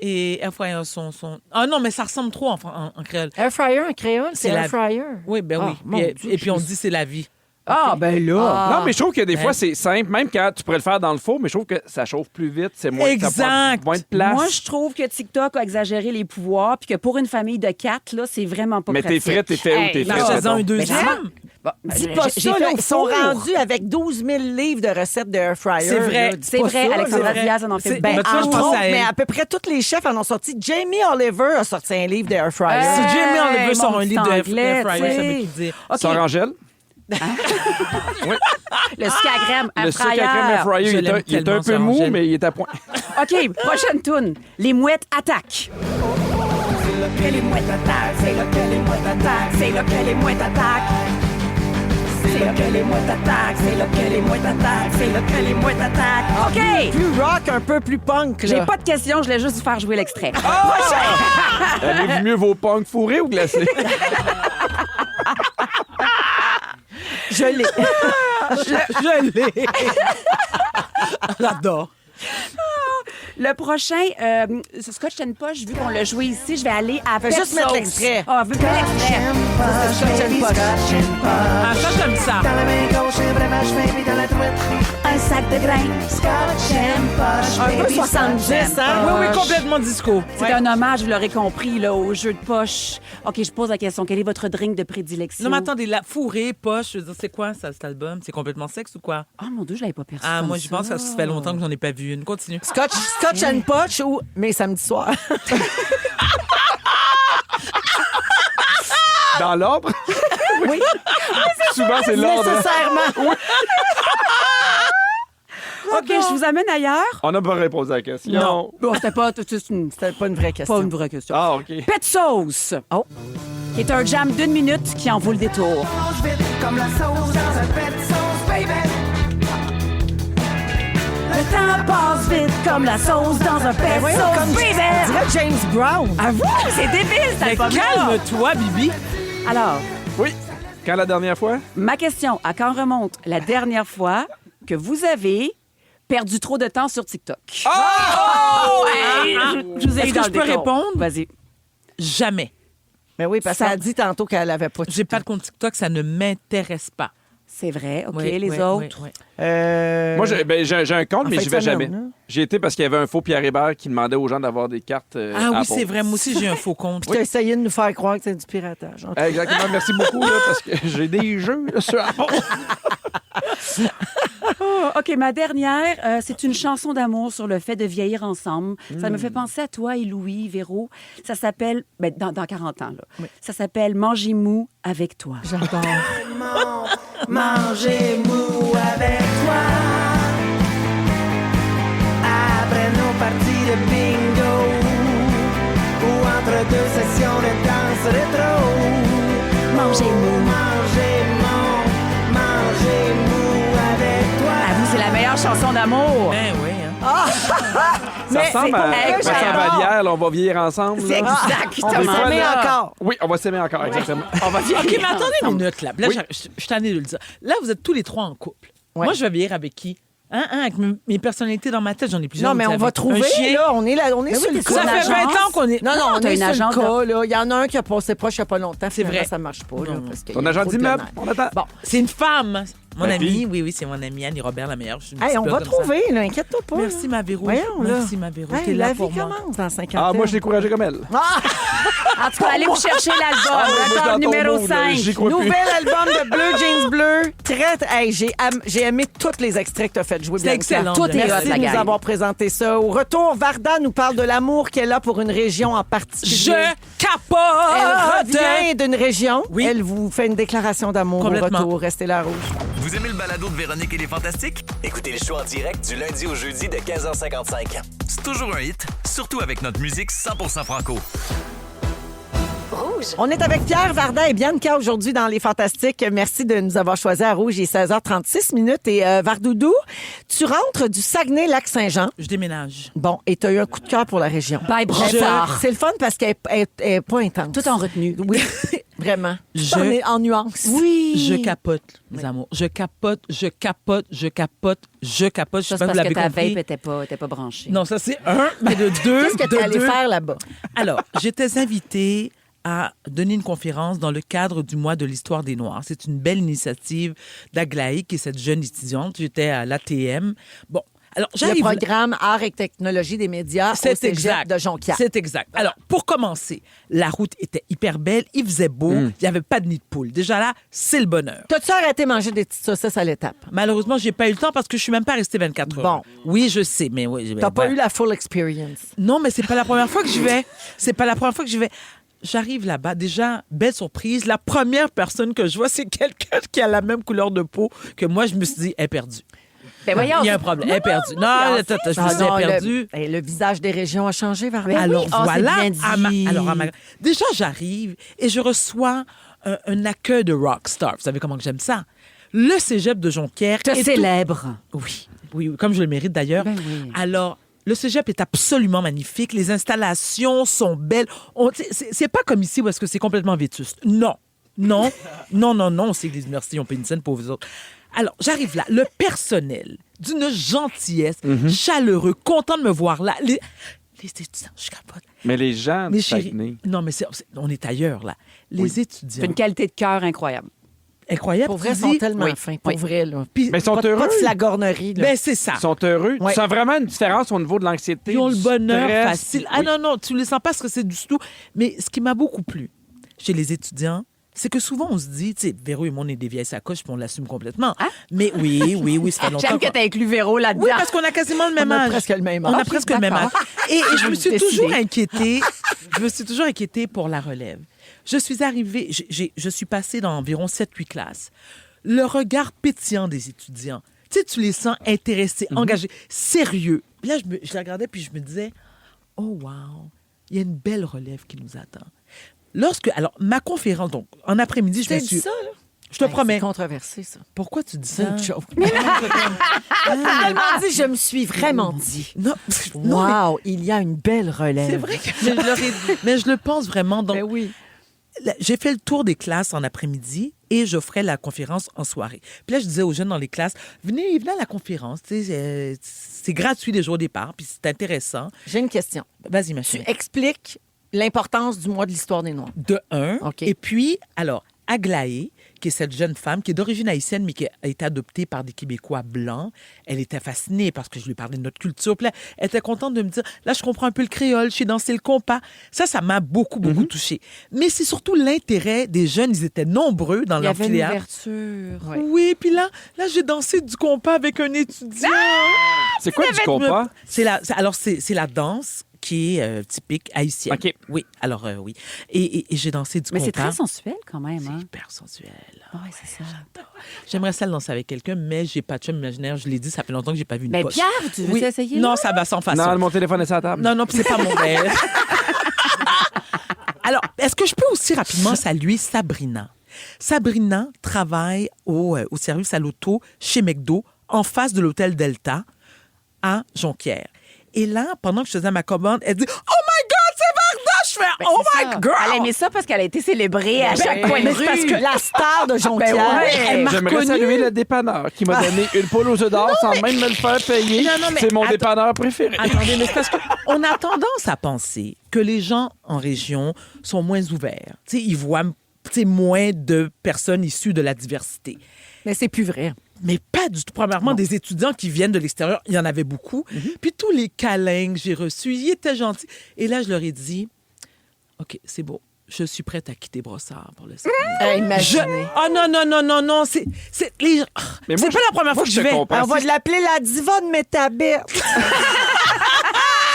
Speaker 6: Et air fryer sont... Ah non, mais ça ressemble trop en créole.
Speaker 3: Air fryer en créole, c'est
Speaker 6: C'est
Speaker 3: air
Speaker 6: la-
Speaker 3: fryer.
Speaker 6: Oui, ben
Speaker 3: Ah,
Speaker 6: oui.
Speaker 3: mon
Speaker 6: Puis,
Speaker 3: Dieu,
Speaker 6: et puis on dit c'est la vie.
Speaker 5: Ah, ben là.
Speaker 4: Non, mais je trouve que des
Speaker 6: Ouais.
Speaker 4: fois, c'est simple. Même quand tu pourrais le faire dans le four, mais je trouve que ça chauffe plus vite. C'est moins, ça
Speaker 6: Exact.
Speaker 4: prend moins de place.
Speaker 5: Moi, je trouve que TikTok a exagéré les pouvoirs, puis que pour une famille de 4, là, c'est vraiment pas
Speaker 4: Mais
Speaker 5: pratique.
Speaker 4: t'es frais, t'es fait où, t'es
Speaker 5: non.
Speaker 4: frais?
Speaker 6: Achète-en un
Speaker 5: Mais
Speaker 6: deuxième.
Speaker 5: Bon,
Speaker 3: Dis
Speaker 5: j'ai-
Speaker 3: pas
Speaker 5: j'ai
Speaker 3: ça,
Speaker 5: fait
Speaker 3: là,
Speaker 5: au
Speaker 3: ils sont
Speaker 5: four.
Speaker 3: rendus avec 12 000 livres de recettes de air fryer.
Speaker 6: C'est vrai.
Speaker 3: là. Dis
Speaker 5: C'est
Speaker 3: pas
Speaker 5: vrai,
Speaker 3: ça,
Speaker 5: Alexandra
Speaker 6: c'est vrai.
Speaker 5: Diaz en fait.
Speaker 6: C'est-
Speaker 5: Ben,
Speaker 6: Mais tu vois, je
Speaker 3: entre
Speaker 6: pense
Speaker 3: autres,
Speaker 6: à elle.
Speaker 3: mais à peu près tous les chefs en ont sorti. Jamie Oliver a sorti un livre de air fryer.
Speaker 6: Si Jamie Oliver sort
Speaker 5: mon
Speaker 6: un livre de
Speaker 5: petit anglais,
Speaker 6: air fryer, ça
Speaker 5: tu sais.
Speaker 6: veut tout dire.
Speaker 5: OK,
Speaker 4: Sors Angèle.
Speaker 5: le sucre à crème,
Speaker 4: Le
Speaker 5: air
Speaker 4: sucre à crème air
Speaker 5: fryer.
Speaker 4: fryer,
Speaker 6: Je
Speaker 4: il est
Speaker 6: l'aime
Speaker 4: il est un
Speaker 6: tellement,
Speaker 4: peu
Speaker 6: ça,
Speaker 4: mou,
Speaker 6: Angèle.
Speaker 4: mais il est à point.
Speaker 5: OK, prochaine toune. Les mouettes attaquent.
Speaker 9: C'est là que les mouettes attaquent, c'est là que les mouettes attaquent, c'est là que les mouettes attaquent. C'est là que les mouettes attaquent, c'est là que les mouettes attaquent, c'est là que les mouettes attaquent.
Speaker 5: OK,
Speaker 3: Plus rock, un peu plus punk.
Speaker 5: j'ai
Speaker 3: Là.
Speaker 5: pas de questions, je voulais juste vous faire jouer l'extrait.
Speaker 4: Avez-vous mieux vos punks fourrés ou glacés?
Speaker 3: Je l'ai.
Speaker 6: Je l'ai. J'adore.
Speaker 5: Le prochain, Scotch and Posh, vu qu'on l'a joué ici, je vais aller à
Speaker 3: Fais juste mettre
Speaker 5: Pepsos.
Speaker 3: l'extrait.
Speaker 5: Ah, veux pas l'extrait?
Speaker 3: Scotch and Posh.
Speaker 6: Ah, ça, j'aime ça.
Speaker 9: Dans la main gauche, un vrai vache fin, puis dans la truite, un sac de grains. Scotch and Posh,
Speaker 3: Un peu
Speaker 9: baby,
Speaker 3: 70,
Speaker 9: Scotch and
Speaker 3: hein?
Speaker 6: Oui,
Speaker 9: Posh.
Speaker 6: complètement disco.
Speaker 5: C'est un hommage, vous l'aurez compris, là, au jeu de poche. OK, je pose la question. Quel est votre drink de prédilection?
Speaker 6: Non, mais attendez, la fourrée, poche, je veux dire, c'est quoi ça, cet album? C'est complètement sexe ou quoi?
Speaker 5: Oh mon Dieu, je l'avais pas perçu.
Speaker 6: Ah,
Speaker 5: comme
Speaker 6: moi, je pense que ça fait longtemps que j'en ai pas vu une. Continue.
Speaker 3: Scotch and Posh ou mes samedis soirs.
Speaker 4: Dans l'ordre?
Speaker 3: Oui,
Speaker 4: Souvent, c'est l'ordre.
Speaker 3: nécessairement.
Speaker 5: OK, je vous amène ailleurs.
Speaker 4: On n'a pas répondu à la question.
Speaker 3: Non.
Speaker 5: Bon, c'était pas,
Speaker 3: C'était pas une vraie question.
Speaker 5: pas une vraie question.
Speaker 4: Ah, OK.
Speaker 5: Pet Sauce. Oh. Qui est un jam d'1 minute qui en vaut le détour.
Speaker 9: Mange vite comme la sauce dans un pet sauce, baby.
Speaker 5: Le temps passe vite comme la sauce dans un pet
Speaker 3: Voyons,
Speaker 5: sauce,
Speaker 3: comme
Speaker 5: baby.
Speaker 3: on dirait James Brown.
Speaker 5: Avoue, c'est débile, cet
Speaker 6: Mais
Speaker 5: album-là.
Speaker 6: calme-toi, Bibi.
Speaker 5: Alors,
Speaker 4: Oui. Quand la dernière fois?
Speaker 5: ma question, à quand remonte la dernière fois que vous avez perdu trop de temps sur TikTok? Oh! Hey, je vous ai
Speaker 6: Est-ce
Speaker 5: eu
Speaker 6: que
Speaker 5: dans
Speaker 6: je
Speaker 5: le
Speaker 6: peux
Speaker 5: décor.
Speaker 6: répondre?
Speaker 5: Vas-y.
Speaker 6: Jamais.
Speaker 3: Mais oui, parce
Speaker 5: Ça-
Speaker 3: qu'elle a dit tantôt qu'elle avait pas de
Speaker 6: J'ai pas de compte TikTok, ça ne m'intéresse pas.
Speaker 5: C'est vrai, OK.
Speaker 6: Oui,
Speaker 5: les
Speaker 6: oui,
Speaker 5: autres?
Speaker 6: oui, oui.
Speaker 4: Moi, j'ai un compte,
Speaker 3: en
Speaker 4: mais
Speaker 3: fin
Speaker 4: j'y
Speaker 3: de
Speaker 4: vais
Speaker 3: semaine,
Speaker 4: jamais.
Speaker 3: là.
Speaker 4: J'ai été parce qu'il y avait un faux Pierre Hébert qui demandait aux gens d'avoir des cartes
Speaker 6: Ah oui,
Speaker 4: Apple.
Speaker 6: c'est vrai. Moi aussi, j'ai un faux compte.
Speaker 3: Puis t'as essayé de nous faire croire que c'est du piratage.
Speaker 4: Exactement. Merci beaucoup, là, parce que j'ai des jeux là, sur Apple.
Speaker 5: Oh, OK, ma dernière, c'est une chanson d'amour sur le fait de vieillir ensemble. Ça me fait penser à toi et Louis, Véro. Ça s'appelle, ben, dans 40 ans, là. Ça s'appelle Manger mou avec toi.
Speaker 3: J'adore.
Speaker 9: Manger mou avec toi. Après nos parties de bingo ou entre deux sessions de danse rétro. Manger mou, manger mou avec toi.
Speaker 5: À vous, c'est la meilleure chanson d'amour.
Speaker 6: Ben oui, hein.
Speaker 4: Ça ressemble à
Speaker 3: vrai,
Speaker 4: Vincent
Speaker 3: j'adore.
Speaker 4: Vallière, là, on va vieillir ensemble.
Speaker 5: C'est
Speaker 4: là.
Speaker 3: On
Speaker 5: exactement
Speaker 3: va s'aimer
Speaker 5: ça.
Speaker 3: encore.
Speaker 4: Oui, on va s'aimer encore, exactement.
Speaker 5: On va vieillir
Speaker 6: OK, mais attendez une
Speaker 5: ensemble.
Speaker 6: minute, là. Là,
Speaker 4: Oui.
Speaker 6: je suis tannée de le dire. Là, vous êtes tous les trois en couple.
Speaker 3: Ouais.
Speaker 6: Moi, je vais vieillir avec qui? Hein, avec mes personnalités dans ma tête, j'en ai plusieurs.
Speaker 3: Non, mais
Speaker 6: vous
Speaker 3: on
Speaker 6: savez.
Speaker 3: va trouver,
Speaker 6: Un chien.
Speaker 3: là, on est sur le
Speaker 5: t'es
Speaker 3: cas.
Speaker 6: Ça fait 20 ans qu'on est...
Speaker 3: Non, on
Speaker 5: t'as
Speaker 3: est
Speaker 5: une
Speaker 3: sur le
Speaker 5: agente
Speaker 3: cas, là. Il y en a un qui a passé proche il n'y a pas longtemps.
Speaker 6: C'est
Speaker 3: Finalement,
Speaker 6: vrai.
Speaker 3: ça marche pas, là.
Speaker 6: Non.
Speaker 3: Parce qu'il
Speaker 4: Ton
Speaker 3: y a
Speaker 4: agent
Speaker 3: trop de
Speaker 4: d'immeuble,
Speaker 3: plein
Speaker 4: on attend.
Speaker 3: Bon.
Speaker 6: C'est une femme. Mon
Speaker 4: Ma
Speaker 6: amie,
Speaker 4: fille.
Speaker 6: oui, c'est mon amie Annie Robert, la meilleure. Je suis une
Speaker 3: Hey,
Speaker 6: petite
Speaker 3: on
Speaker 6: blonde
Speaker 3: va
Speaker 6: comme ça.
Speaker 3: trouver, là. Inquiète-toi pas.
Speaker 6: Merci,
Speaker 3: là.
Speaker 6: ma Véro.
Speaker 3: Voyons, là.
Speaker 6: Merci, ma Véro.
Speaker 3: Hey,
Speaker 6: T'es
Speaker 3: la
Speaker 6: là
Speaker 3: vie
Speaker 6: pour moi.
Speaker 3: commence dans 50
Speaker 4: Ah,
Speaker 3: ans.
Speaker 4: moi, je l'ai découragé comme elle.
Speaker 5: En tout cas, allez vous chercher l'album.
Speaker 4: moi, je
Speaker 5: Record
Speaker 4: dans ton
Speaker 5: numéro
Speaker 4: mood, là.
Speaker 5: 5.
Speaker 4: J'y crois plus.
Speaker 3: Nouvel album de Bleu Jeans Bleu. Hey, j'ai aimé tous les extraits que tu as fait jouer.
Speaker 6: C'est
Speaker 3: Bianca.
Speaker 6: excellent.
Speaker 5: Tout est hot,
Speaker 3: Merci
Speaker 5: la
Speaker 3: de nous
Speaker 5: gang.
Speaker 3: avoir présenté ça. Au retour, Varda nous parle de l'amour qu'elle a pour une région en particulier.
Speaker 6: Je capote!
Speaker 3: Elle revient d'une région.
Speaker 6: Oui.
Speaker 3: Elle vous fait une déclaration d'amour au
Speaker 6: Complètement.
Speaker 3: retour. Restez là, Rouge.
Speaker 8: Vous aimez le balado de Véronique et les Fantastiques?
Speaker 7: Écoutez le show en direct du lundi au jeudi de 15h55.
Speaker 8: C'est toujours un hit, surtout avec notre musique 100% franco.
Speaker 2: Rouge.
Speaker 3: On est avec Pierre, Varda et Bianca aujourd'hui dans Les Fantastiques. Merci de nous avoir choisis à Rouge. Il est 16h36 minutes. Et Vardoudou, tu rentres du Saguenay-Lac-Saint-Jean.
Speaker 6: Je déménage.
Speaker 3: Bon, et tu as eu un coup de cœur pour la région.
Speaker 5: Bye, Brossard.
Speaker 3: C'est le fun parce qu'elle est pas intense.
Speaker 5: Tout en retenue.
Speaker 3: Oui, vraiment.
Speaker 6: Je-
Speaker 3: On est en nuance.
Speaker 5: Oui.
Speaker 6: Je capote, mes amours. Je capote, je capote, je capote, je capote. Je
Speaker 5: Ça,
Speaker 6: sais
Speaker 5: c'est
Speaker 6: pas si vous
Speaker 5: parce que
Speaker 6: l'avez
Speaker 5: ta vape
Speaker 6: compris.
Speaker 5: était pas branchée.
Speaker 6: Non, ça c'est un, mais de deux.
Speaker 3: Qu'est-ce que tu es
Speaker 6: de
Speaker 3: allé
Speaker 6: deux.
Speaker 3: faire là-bas?
Speaker 6: Alors, j'étais invitée à donner une conférence dans le cadre du mois de l'histoire des Noirs. C'est une belle initiative d'Aglaé, qui est cette jeune étudiante. J'étais à l'ATM. Bon, alors
Speaker 3: Le
Speaker 6: j'arrive...
Speaker 3: programme Arts et technologie des médias au
Speaker 6: C'est
Speaker 3: cégep
Speaker 6: exact.
Speaker 3: de Jonquière.
Speaker 6: C'est exact. Alors, pour commencer, la route était hyper belle, il faisait beau, il n'y avait pas de nid de poule. Déjà là, c'est le bonheur.
Speaker 3: T'as-tu arrêté de manger des petites saucisses à l'étape?
Speaker 6: Malheureusement, j'ai pas eu le temps parce que je suis même pas restée 24 heures.
Speaker 3: Bon.
Speaker 6: Oui, je sais, mais oui.
Speaker 3: T'as pas eu la full experience.
Speaker 6: Non, mais c'est pas la première fois que je vais. C'est pas la première fois que je vais. J'arrive là-bas, déjà, belle surprise. La première personne que je vois, c'est quelqu'un qui a la même couleur de peau que moi. Je me suis dit, elle est perdue.
Speaker 5: Ben voyons.
Speaker 6: Il y a un problème. Elle est perdue. Non, attends, je me suis dit, elle est perdue.
Speaker 3: Le visage des régions a changé, Varda.
Speaker 6: Alors
Speaker 5: oh,
Speaker 6: voilà.
Speaker 5: c'est bien dit.
Speaker 6: Déjà, j'arrive et je reçois un accueil de rockstar. Vous savez comment que j'aime ça? Le cégep de Jonquière.
Speaker 5: Te
Speaker 6: est tout-
Speaker 5: célèbre.
Speaker 6: Oui, oui, comme je le mérite d'ailleurs.
Speaker 5: Ben oui.
Speaker 6: Alors, le cégep est absolument magnifique. Les installations sont belles. C'est pas comme ici où est-ce que c'est complètement vétuste. Non. Non, non, non, non, c'est l'église Merci, on paye une scène pour vous autres. Alors, j'arrive là. Le personnel, d'une gentillesse, chaleureux, content de me voir là. Les étudiants, je capote.
Speaker 4: Mais les gens
Speaker 6: Mais
Speaker 4: du
Speaker 6: chérie,
Speaker 4: Saguenay...
Speaker 6: non, mais on est ailleurs, là. Les étudiants,
Speaker 5: C'est une qualité de cœur incroyable.
Speaker 6: incroyable.
Speaker 3: Pour vrai,
Speaker 6: tu
Speaker 3: ils sont
Speaker 6: dis-
Speaker 3: tellement
Speaker 5: oui,
Speaker 3: fins. Pour
Speaker 5: oui.
Speaker 3: vrai, là.
Speaker 6: Puis-
Speaker 4: Mais ils sont
Speaker 3: Pas
Speaker 4: heureux.
Speaker 3: de flagornerie, là.
Speaker 6: Ben, c'est ça.
Speaker 4: Ils sont heureux.
Speaker 3: Ouais.
Speaker 4: Tu sens vraiment une différence au niveau de l'anxiété.
Speaker 6: Ils ont le
Speaker 4: du
Speaker 6: bonheur
Speaker 4: stress.
Speaker 6: facile. Ah
Speaker 4: Oui.
Speaker 6: non, non, tu ne le sens pas parce que c'est du tout. Mais ce qui m'a beaucoup plu chez les étudiants, c'est que souvent, on se dit, tu sais, Véro et moi, on est des vieilles sacoches, puis on l'assume complètement.
Speaker 5: Hein?
Speaker 6: Mais oui, ça fait longtemps.
Speaker 5: J'aime que
Speaker 6: qu'on-
Speaker 5: tu inclus Véro là-dedans.
Speaker 6: Oui, parce qu'on a quasiment le même
Speaker 3: On a
Speaker 6: âge.
Speaker 3: presque le même
Speaker 6: On a
Speaker 3: âge.
Speaker 6: presque le même âge.
Speaker 5: D'accord.
Speaker 6: Et je me suis
Speaker 5: Décidé.
Speaker 6: toujours inquiétée. Je me suis toujours inquiétée pour la relève. Je suis arrivée, je suis passée dans environ 7-8 classes. Le regard pétillant des étudiants. Tu sais, tu les sens intéressés, engagés, sérieux. Puis là, je les regardais, puis je me disais, oh wow, il y a une belle relève qui nous attend. Alors, ma conférence, donc, en après-midi, je me
Speaker 3: Tu
Speaker 6: suis...
Speaker 3: dit ça, là?
Speaker 6: Je te promets.
Speaker 3: C'est controversé, ça.
Speaker 6: Pourquoi tu dis
Speaker 3: C'est
Speaker 6: ça?
Speaker 3: une joke. Tellement dit, je me suis vraiment dit.
Speaker 6: Non, non, mais
Speaker 3: Wow, il y a une belle relève.
Speaker 6: c'est vrai que mais je, leur ai dit. Mais je le pense vraiment. Donc,
Speaker 3: Ben oui.
Speaker 6: j'ai fait le tour des classes en après-midi et j'offrais la conférence en soirée. Puis là, je disais aux jeunes dans les classes, venez à la conférence. Tu sais, c'est gratuit les jours au départ, puis c'est intéressant.
Speaker 3: J'ai une question.
Speaker 6: Vas-y, ma
Speaker 3: Tu
Speaker 6: chérie.
Speaker 3: expliques l'importance du mois de l'histoire des Noirs.
Speaker 6: De un.
Speaker 3: OK.
Speaker 6: Et puis, alors, Aglaé, qui est cette jeune femme qui est d'origine haïtienne, mais qui a été adoptée par des Québécois blancs, elle était fascinée parce que je lui parlais de notre culture. Puis là, elle était contente de me dire, là, je comprends un peu le créole, je sais danser le compas. Ça m'a beaucoup, beaucoup touchée. Mais c'est surtout l'intérêt des jeunes. Ils étaient nombreux dans
Speaker 5: Il y avait une
Speaker 6: l'amphithéâtre.
Speaker 5: ouverture.
Speaker 6: Oui, puis là, j'ai dansé du compas avec un étudiant.
Speaker 4: C'est quoi du compas?
Speaker 6: C'est la danse qui est typique haïtienne.
Speaker 4: OK.
Speaker 6: Oui, alors oui. Et j'ai dansé du
Speaker 5: Mais c'est
Speaker 6: compas.
Speaker 5: très sensuel quand même.
Speaker 6: C'est
Speaker 5: Hein?
Speaker 6: hyper sensuel.
Speaker 5: Oui, c'est ça.
Speaker 6: J'aimerais ça le danser avec quelqu'un, mais j'ai pas de chum imaginaire. Je l'ai dit, ça fait longtemps que j'ai pas vu une
Speaker 5: Mais
Speaker 6: poche.
Speaker 5: Pierre, tu veux
Speaker 6: Oui.
Speaker 5: essayer?
Speaker 6: Non,
Speaker 5: là?
Speaker 6: ça va sans façon.
Speaker 4: Non, mon téléphone est sur la table.
Speaker 6: Non, puis c'est pas mon rêve. Alors, est-ce que je peux aussi rapidement saluer Sabrina? Sabrina travaille au service à l'auto chez McDo, en face de l'hôtel Delta, à Jonquière. Et là, pendant que je faisais ma commande, elle dit « Oh my God, c'est Varda! » Je fais
Speaker 5: Ben,
Speaker 6: « Oh
Speaker 5: c'est
Speaker 6: my
Speaker 5: ça.
Speaker 6: God! »
Speaker 5: Elle aimait ça parce qu'elle a été célébrée à chaque coin de
Speaker 3: Mais
Speaker 5: rue.
Speaker 3: c'est parce que la star de Jonquière,
Speaker 5: Ben ouais.
Speaker 3: elle m'a
Speaker 4: J'aimerais
Speaker 3: reconnue.
Speaker 4: saluer le dépanneur qui m'a donné une poule aux œufs d'or sans même me le faire payer.
Speaker 6: Non, mais
Speaker 4: C'est mon
Speaker 6: attends.
Speaker 4: dépanneur préféré.
Speaker 6: Attendez, mais c'est parce qu'on a tendance à penser que les gens en région sont moins ouverts. Tu sais, ils voient moins de personnes issues de la diversité.
Speaker 3: Mais c'est plus vrai.
Speaker 6: Mais pas du tout. Premièrement, des étudiants qui viennent de l'extérieur, il y en avait beaucoup. Puis tous les câlins que j'ai reçus, ils étaient gentils. Et là, je leur ai dit, OK, c'est beau. Je suis prête à quitter Brossard pour le Saguenay.
Speaker 3: Imaginez.
Speaker 6: Oh non. C'est les...
Speaker 4: Mais
Speaker 6: c'est
Speaker 4: moi,
Speaker 6: pas la première fois que je
Speaker 4: te
Speaker 6: vais.
Speaker 4: comprends.
Speaker 3: On va l'appeler la diva de Métabette.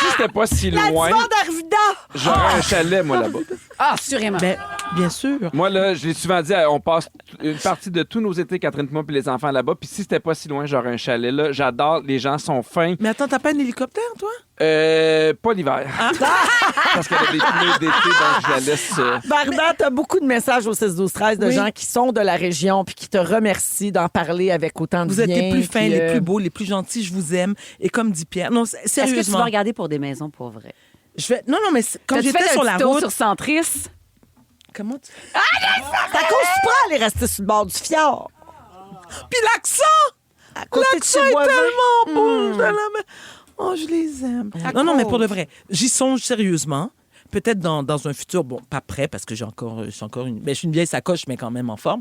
Speaker 4: Si c'était pas si
Speaker 3: La
Speaker 4: loin,
Speaker 3: diva d'Arvida.
Speaker 4: j'aurais un chalet, moi, là-bas.
Speaker 5: Ah, assurément.
Speaker 6: Ben, bien sûr.
Speaker 4: Moi, là, je l'ai souvent dit, on passe une partie de tous nos étés, Catherine et moi, puis les enfants là-bas. Puis si c'était pas si loin, j'aurais un chalet, là. J'adore, les gens sont fins.
Speaker 6: Mais attends, t'as pas un hélicoptère, toi?
Speaker 4: Pas l'hiver. Parce qu'elle a des pneus d'été, donc je la laisse...
Speaker 3: Varda, t'as beaucoup de messages au 6-12-13 de
Speaker 6: Oui.
Speaker 3: gens qui sont de la région puis qui te remercient d'en parler avec autant de
Speaker 6: Vous êtes les
Speaker 3: bien,
Speaker 6: plus fins,
Speaker 3: puis,
Speaker 6: les plus beaux, les plus gentils, je vous aime. Et comme dit Pierre, non,
Speaker 5: Est-ce que tu
Speaker 6: sérieusement.
Speaker 5: vas regarder pour des maisons pour vrai?
Speaker 6: Je vais... Non, mais quand
Speaker 5: T'as-tu
Speaker 6: j'étais
Speaker 5: fait
Speaker 6: sur
Speaker 5: un
Speaker 6: la
Speaker 5: petit tour
Speaker 6: route...
Speaker 5: sur Centris?
Speaker 6: Comment tu...
Speaker 3: C'est à cause tu prends aller rester sur le bord du fjord.
Speaker 6: Puis l'accent!
Speaker 3: À côté de
Speaker 6: L'accent
Speaker 3: chez
Speaker 6: est
Speaker 3: voisin.
Speaker 6: tellement beau! Oh, je les aime. Non, mais pour de vrai, j'y songe sérieusement. Peut-être dans un futur, bon, pas prêt, parce que je suis encore une... Ben, je suis une vieille sacoche, mais quand même en forme.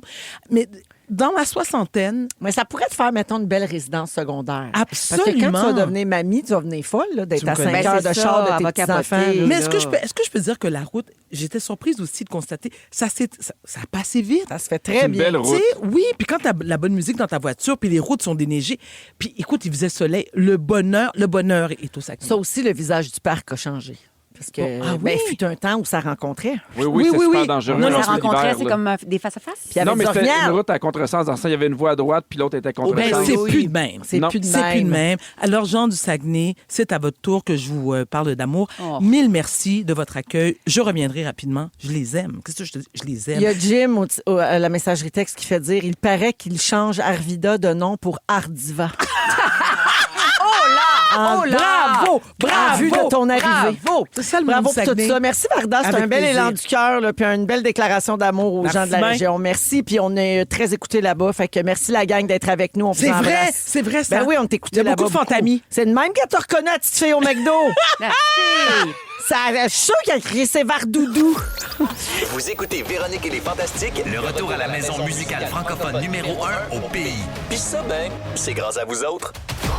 Speaker 6: Mais dans la soixantaine...
Speaker 3: Mais ça pourrait te faire, mettons, une belle résidence secondaire. Parce que quand
Speaker 6: Absolument.
Speaker 3: tu vas devenir mamie, tu vas devenir folle, là, d'être
Speaker 6: Tu me
Speaker 3: à 5
Speaker 6: connais.
Speaker 3: heures
Speaker 5: Ben,
Speaker 3: de
Speaker 5: c'est
Speaker 3: char
Speaker 5: ça,
Speaker 3: de
Speaker 5: elle va
Speaker 3: tes petits-enfants.
Speaker 5: capoter.
Speaker 3: là.
Speaker 6: Mais est-ce que je peux dire que la route, j'étais surprise aussi de constater, ça a passé vite.
Speaker 3: Ça se fait
Speaker 4: C'est
Speaker 3: très
Speaker 4: une
Speaker 3: bien.
Speaker 4: belle route.
Speaker 6: Tu sais, oui, puis quand t'as la bonne musique dans ta voiture, puis les routes sont déneigées, puis écoute, il faisait soleil, le bonheur est au Saguenay.
Speaker 3: Ça aussi, le visage du parc a changé. Parce que,
Speaker 6: Oh, ah
Speaker 3: ben,
Speaker 6: oui?
Speaker 3: fut un temps où ça rencontrait.
Speaker 4: Oui, c'est super dangereux.
Speaker 5: Moi,
Speaker 4: là,
Speaker 5: je
Speaker 4: c'est
Speaker 5: rencontrais,
Speaker 4: l'hiver,
Speaker 5: c'est
Speaker 4: là.
Speaker 5: comme des face-à-face.
Speaker 3: Puis il y avait
Speaker 4: Non, mais
Speaker 3: du
Speaker 4: c'était
Speaker 3: orignal.
Speaker 4: une route à contresens. Dans ça, il y avait une voie à droite, puis l'autre était à
Speaker 6: Ben,
Speaker 4: contresens.
Speaker 6: c'est
Speaker 3: oui.
Speaker 6: plus de même.
Speaker 3: C'est
Speaker 4: Non.
Speaker 3: plus de
Speaker 6: C'est plus de
Speaker 3: même.
Speaker 6: même. Alors, Jean du Saguenay, c'est à votre tour que je vous parle d'amour.
Speaker 5: Oh.
Speaker 6: 1000 merci de votre accueil. Je reviendrai rapidement. Je les aime. Qu'est-ce que je te dis? Je les aime.
Speaker 3: Il y a Jim à la messagerie texte qui fait dire il paraît qu'il change Arvida de nom pour Ardiva.
Speaker 5: Oh là!
Speaker 6: Bravo!
Speaker 3: En vue de ton arrivée.
Speaker 6: Bravo! C'est ça le
Speaker 3: Bravo
Speaker 6: monde
Speaker 3: pour tout
Speaker 6: Saguenay.
Speaker 3: ça. Merci, Varda. C'est
Speaker 6: Avec
Speaker 3: un bel
Speaker 6: plaisir.
Speaker 3: élan du cœur, là, puis une belle déclaration d'amour aux
Speaker 6: Merci
Speaker 3: gens de la
Speaker 6: bien.
Speaker 3: région. Merci. Puis on est très écoutés là-bas. Fait que merci, la gang, d'être avec nous. On vous
Speaker 6: C'est vrai,
Speaker 3: embrasse.
Speaker 6: c'est vrai, ça.
Speaker 3: Ben oui, on t'écoutait
Speaker 6: Il y a
Speaker 3: là-bas.
Speaker 6: beaucoup de fantamis.
Speaker 3: C'est de même qu'elle te reconnaît, la petite fille au McDo.
Speaker 5: Merci!
Speaker 3: Ça, je suis sûre qu'elle a crié c'est Vardoudou.
Speaker 7: Vous écoutez Véronique et les Fantastiques.
Speaker 8: Le retour à la maison musicale francophone numéro 1 au pays.
Speaker 7: Puis ça, ben, c'est grâce à vous autres.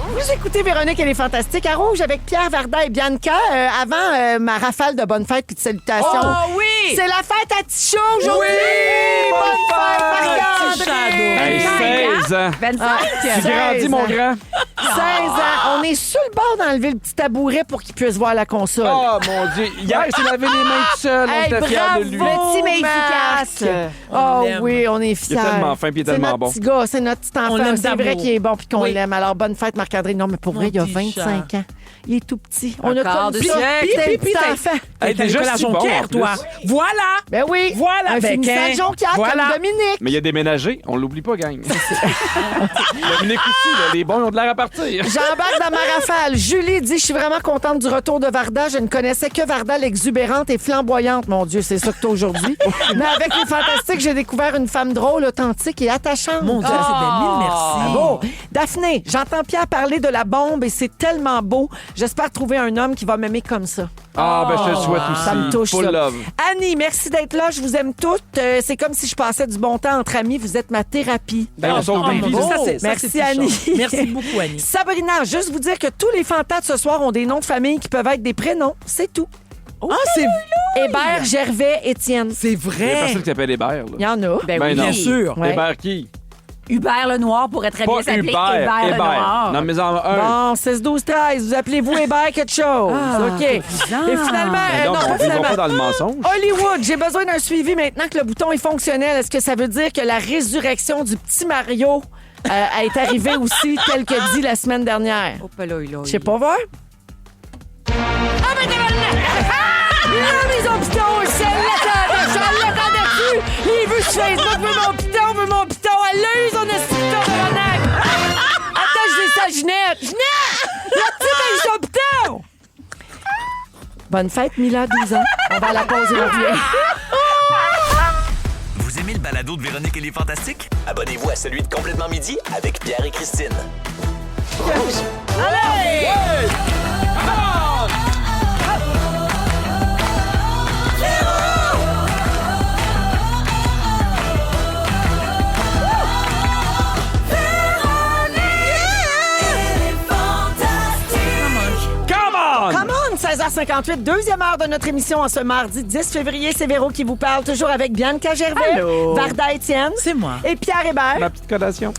Speaker 3: Vous écoutez Véronique et les Fantastiques à Rouge avec Pierre, Varda et Bianca. Avant ma rafale de bonnes fêtes puis de salutations.
Speaker 5: Oh oui!
Speaker 3: C'est la fête à Tichon aujourd'hui! Bonne fête,
Speaker 6: Petit
Speaker 3: Marie-André!
Speaker 4: Hey, 16 ans.
Speaker 5: 25!
Speaker 4: Tu grandis, mon grand.
Speaker 3: 16 ans. On est sur le bord d'enlever le petit tabouret pour qu'il puisse voir la console.
Speaker 4: Oh, mon Dieu. Hier, il s'est lavé les mains tout seul.
Speaker 3: Hey,
Speaker 4: On était fiers de lui.
Speaker 3: bravo,
Speaker 5: Petit mais
Speaker 3: Masque.
Speaker 5: efficace.
Speaker 3: Oh
Speaker 6: l'aime.
Speaker 3: oui, on est fiers.
Speaker 4: Il est tellement fin puis il est
Speaker 3: C'est
Speaker 4: tellement
Speaker 3: notre
Speaker 4: bon.
Speaker 3: petit gars, c'est notre petit
Speaker 6: On
Speaker 3: enfant.
Speaker 6: l'aime
Speaker 3: C'est vrai
Speaker 6: d'amour.
Speaker 3: qu'il est bon puis qu'on
Speaker 6: Oui.
Speaker 3: l'aime. Alors, bonne fête, Marc-André. Non, mais pour vrai, il a
Speaker 6: petit
Speaker 3: 25 ans. Il est tout petit. On a
Speaker 5: quart
Speaker 3: comme
Speaker 5: de
Speaker 3: ça.
Speaker 5: siècle.
Speaker 3: C'était un
Speaker 6: Puis,
Speaker 3: petit
Speaker 6: t'as-
Speaker 3: enfant.
Speaker 6: Hey,
Speaker 4: T'es déjà
Speaker 6: la
Speaker 4: si bon,
Speaker 6: Jonquière,
Speaker 4: en
Speaker 6: toi.
Speaker 4: plus.
Speaker 6: Voilà!
Speaker 3: Ben oui.
Speaker 6: Voilà,
Speaker 3: Un
Speaker 6: ben,
Speaker 3: finissant de Jonquière
Speaker 6: voilà.
Speaker 3: comme Dominique.
Speaker 4: Mais il a déménagé. On l'oublie pas, gang. Dominique aussi, là, les bons, ils ont de l'air à partir.
Speaker 3: J'embarque dans ma rafale. Julie dit, je suis vraiment contente du retour de Varda. Je ne connaissais que Varda l'exubérante et flamboyante. Mon Dieu, c'est ça que t'as aujourd'hui. Mais avec les Fantastiques, j'ai découvert une femme drôle, authentique et attachante.
Speaker 6: Mon Dieu, c'est des mille merci.
Speaker 3: Bravo. Daphné, j'entends Pierre parler de la bombe et c'est tellement beau. J'espère trouver un homme qui va m'aimer comme ça.
Speaker 4: Ah, ben, je te le souhaite aussi.
Speaker 3: Ça me touche,
Speaker 4: Full
Speaker 3: ça.
Speaker 4: love.
Speaker 3: Annie, merci d'être là. Je vous aime toutes. C'est comme si je passais du bon temps entre amis. Vous êtes ma thérapie.
Speaker 4: Ben, on sauve des vies.
Speaker 3: bravo.
Speaker 6: Ça, c'est
Speaker 3: Merci,
Speaker 6: touchant.
Speaker 3: Annie.
Speaker 6: Merci beaucoup, Annie.
Speaker 3: Sabrina, juste vous dire que tous les fantas de ce soir ont des noms de famille qui peuvent être des prénoms. C'est tout.
Speaker 6: Ah, c'est
Speaker 3: Hébert, Gervais, Étienne.
Speaker 6: c'est
Speaker 4: Il y a
Speaker 6: vrai.
Speaker 4: personne qui s'appelle Hébert,
Speaker 3: Il y
Speaker 4: là.
Speaker 3: en a.
Speaker 5: Ben
Speaker 4: Ben
Speaker 5: oui.
Speaker 4: non.
Speaker 6: Bien sûr.
Speaker 3: Ouais.
Speaker 4: Hébert qui?
Speaker 5: Hubert Lenoir pourrait très bien
Speaker 4: Pas
Speaker 5: s'appeler
Speaker 4: Hubert.
Speaker 5: Hubert Lenoir.
Speaker 4: Non, mais en un.
Speaker 3: Bon, 16-12-13, vous appelez-vous Hébert quelque chose. OK. Et finalement,
Speaker 4: Ben
Speaker 3: non,
Speaker 4: donc,
Speaker 3: pas
Speaker 4: on ne va
Speaker 3: finalement.
Speaker 4: pas dans le mensonge.
Speaker 3: Hollywood, j'ai besoin d'un suivi maintenant que le bouton est fonctionnel. Est-ce que ça veut dire que la résurrection du petit Mario est arrivée aussi, tel que dit la semaine dernière?
Speaker 5: Oh, pas là, là.
Speaker 3: Je sais pas voir. Ah, mais là, mes hôpitaux, je l'attendais plus. Il veut sur Facebook, veut mon piton. Elle l'a eu, son piton de Ronac. Attends, je vais ça, Ginette. Ginette! La petite a eu son piton. Bonne fête, Mila, 12 ans. On va à la pause et on revient.
Speaker 8: Vous aimez le balado de Véronique et les Fantastiques?
Speaker 7: Abonnez-vous à celui de Complètement Midi avec Pierre et Christine.
Speaker 4: Come on!
Speaker 3: Come on, 16h 15h58, deuxième heure de notre émission en ce mardi 10 février. C'est Véro qui vous parle, toujours avec Bianca Gervais,
Speaker 6: Allô.
Speaker 3: Varda Étienne.
Speaker 6: C'est moi.
Speaker 3: Et Pierre Hébert.
Speaker 4: Ma petite collation.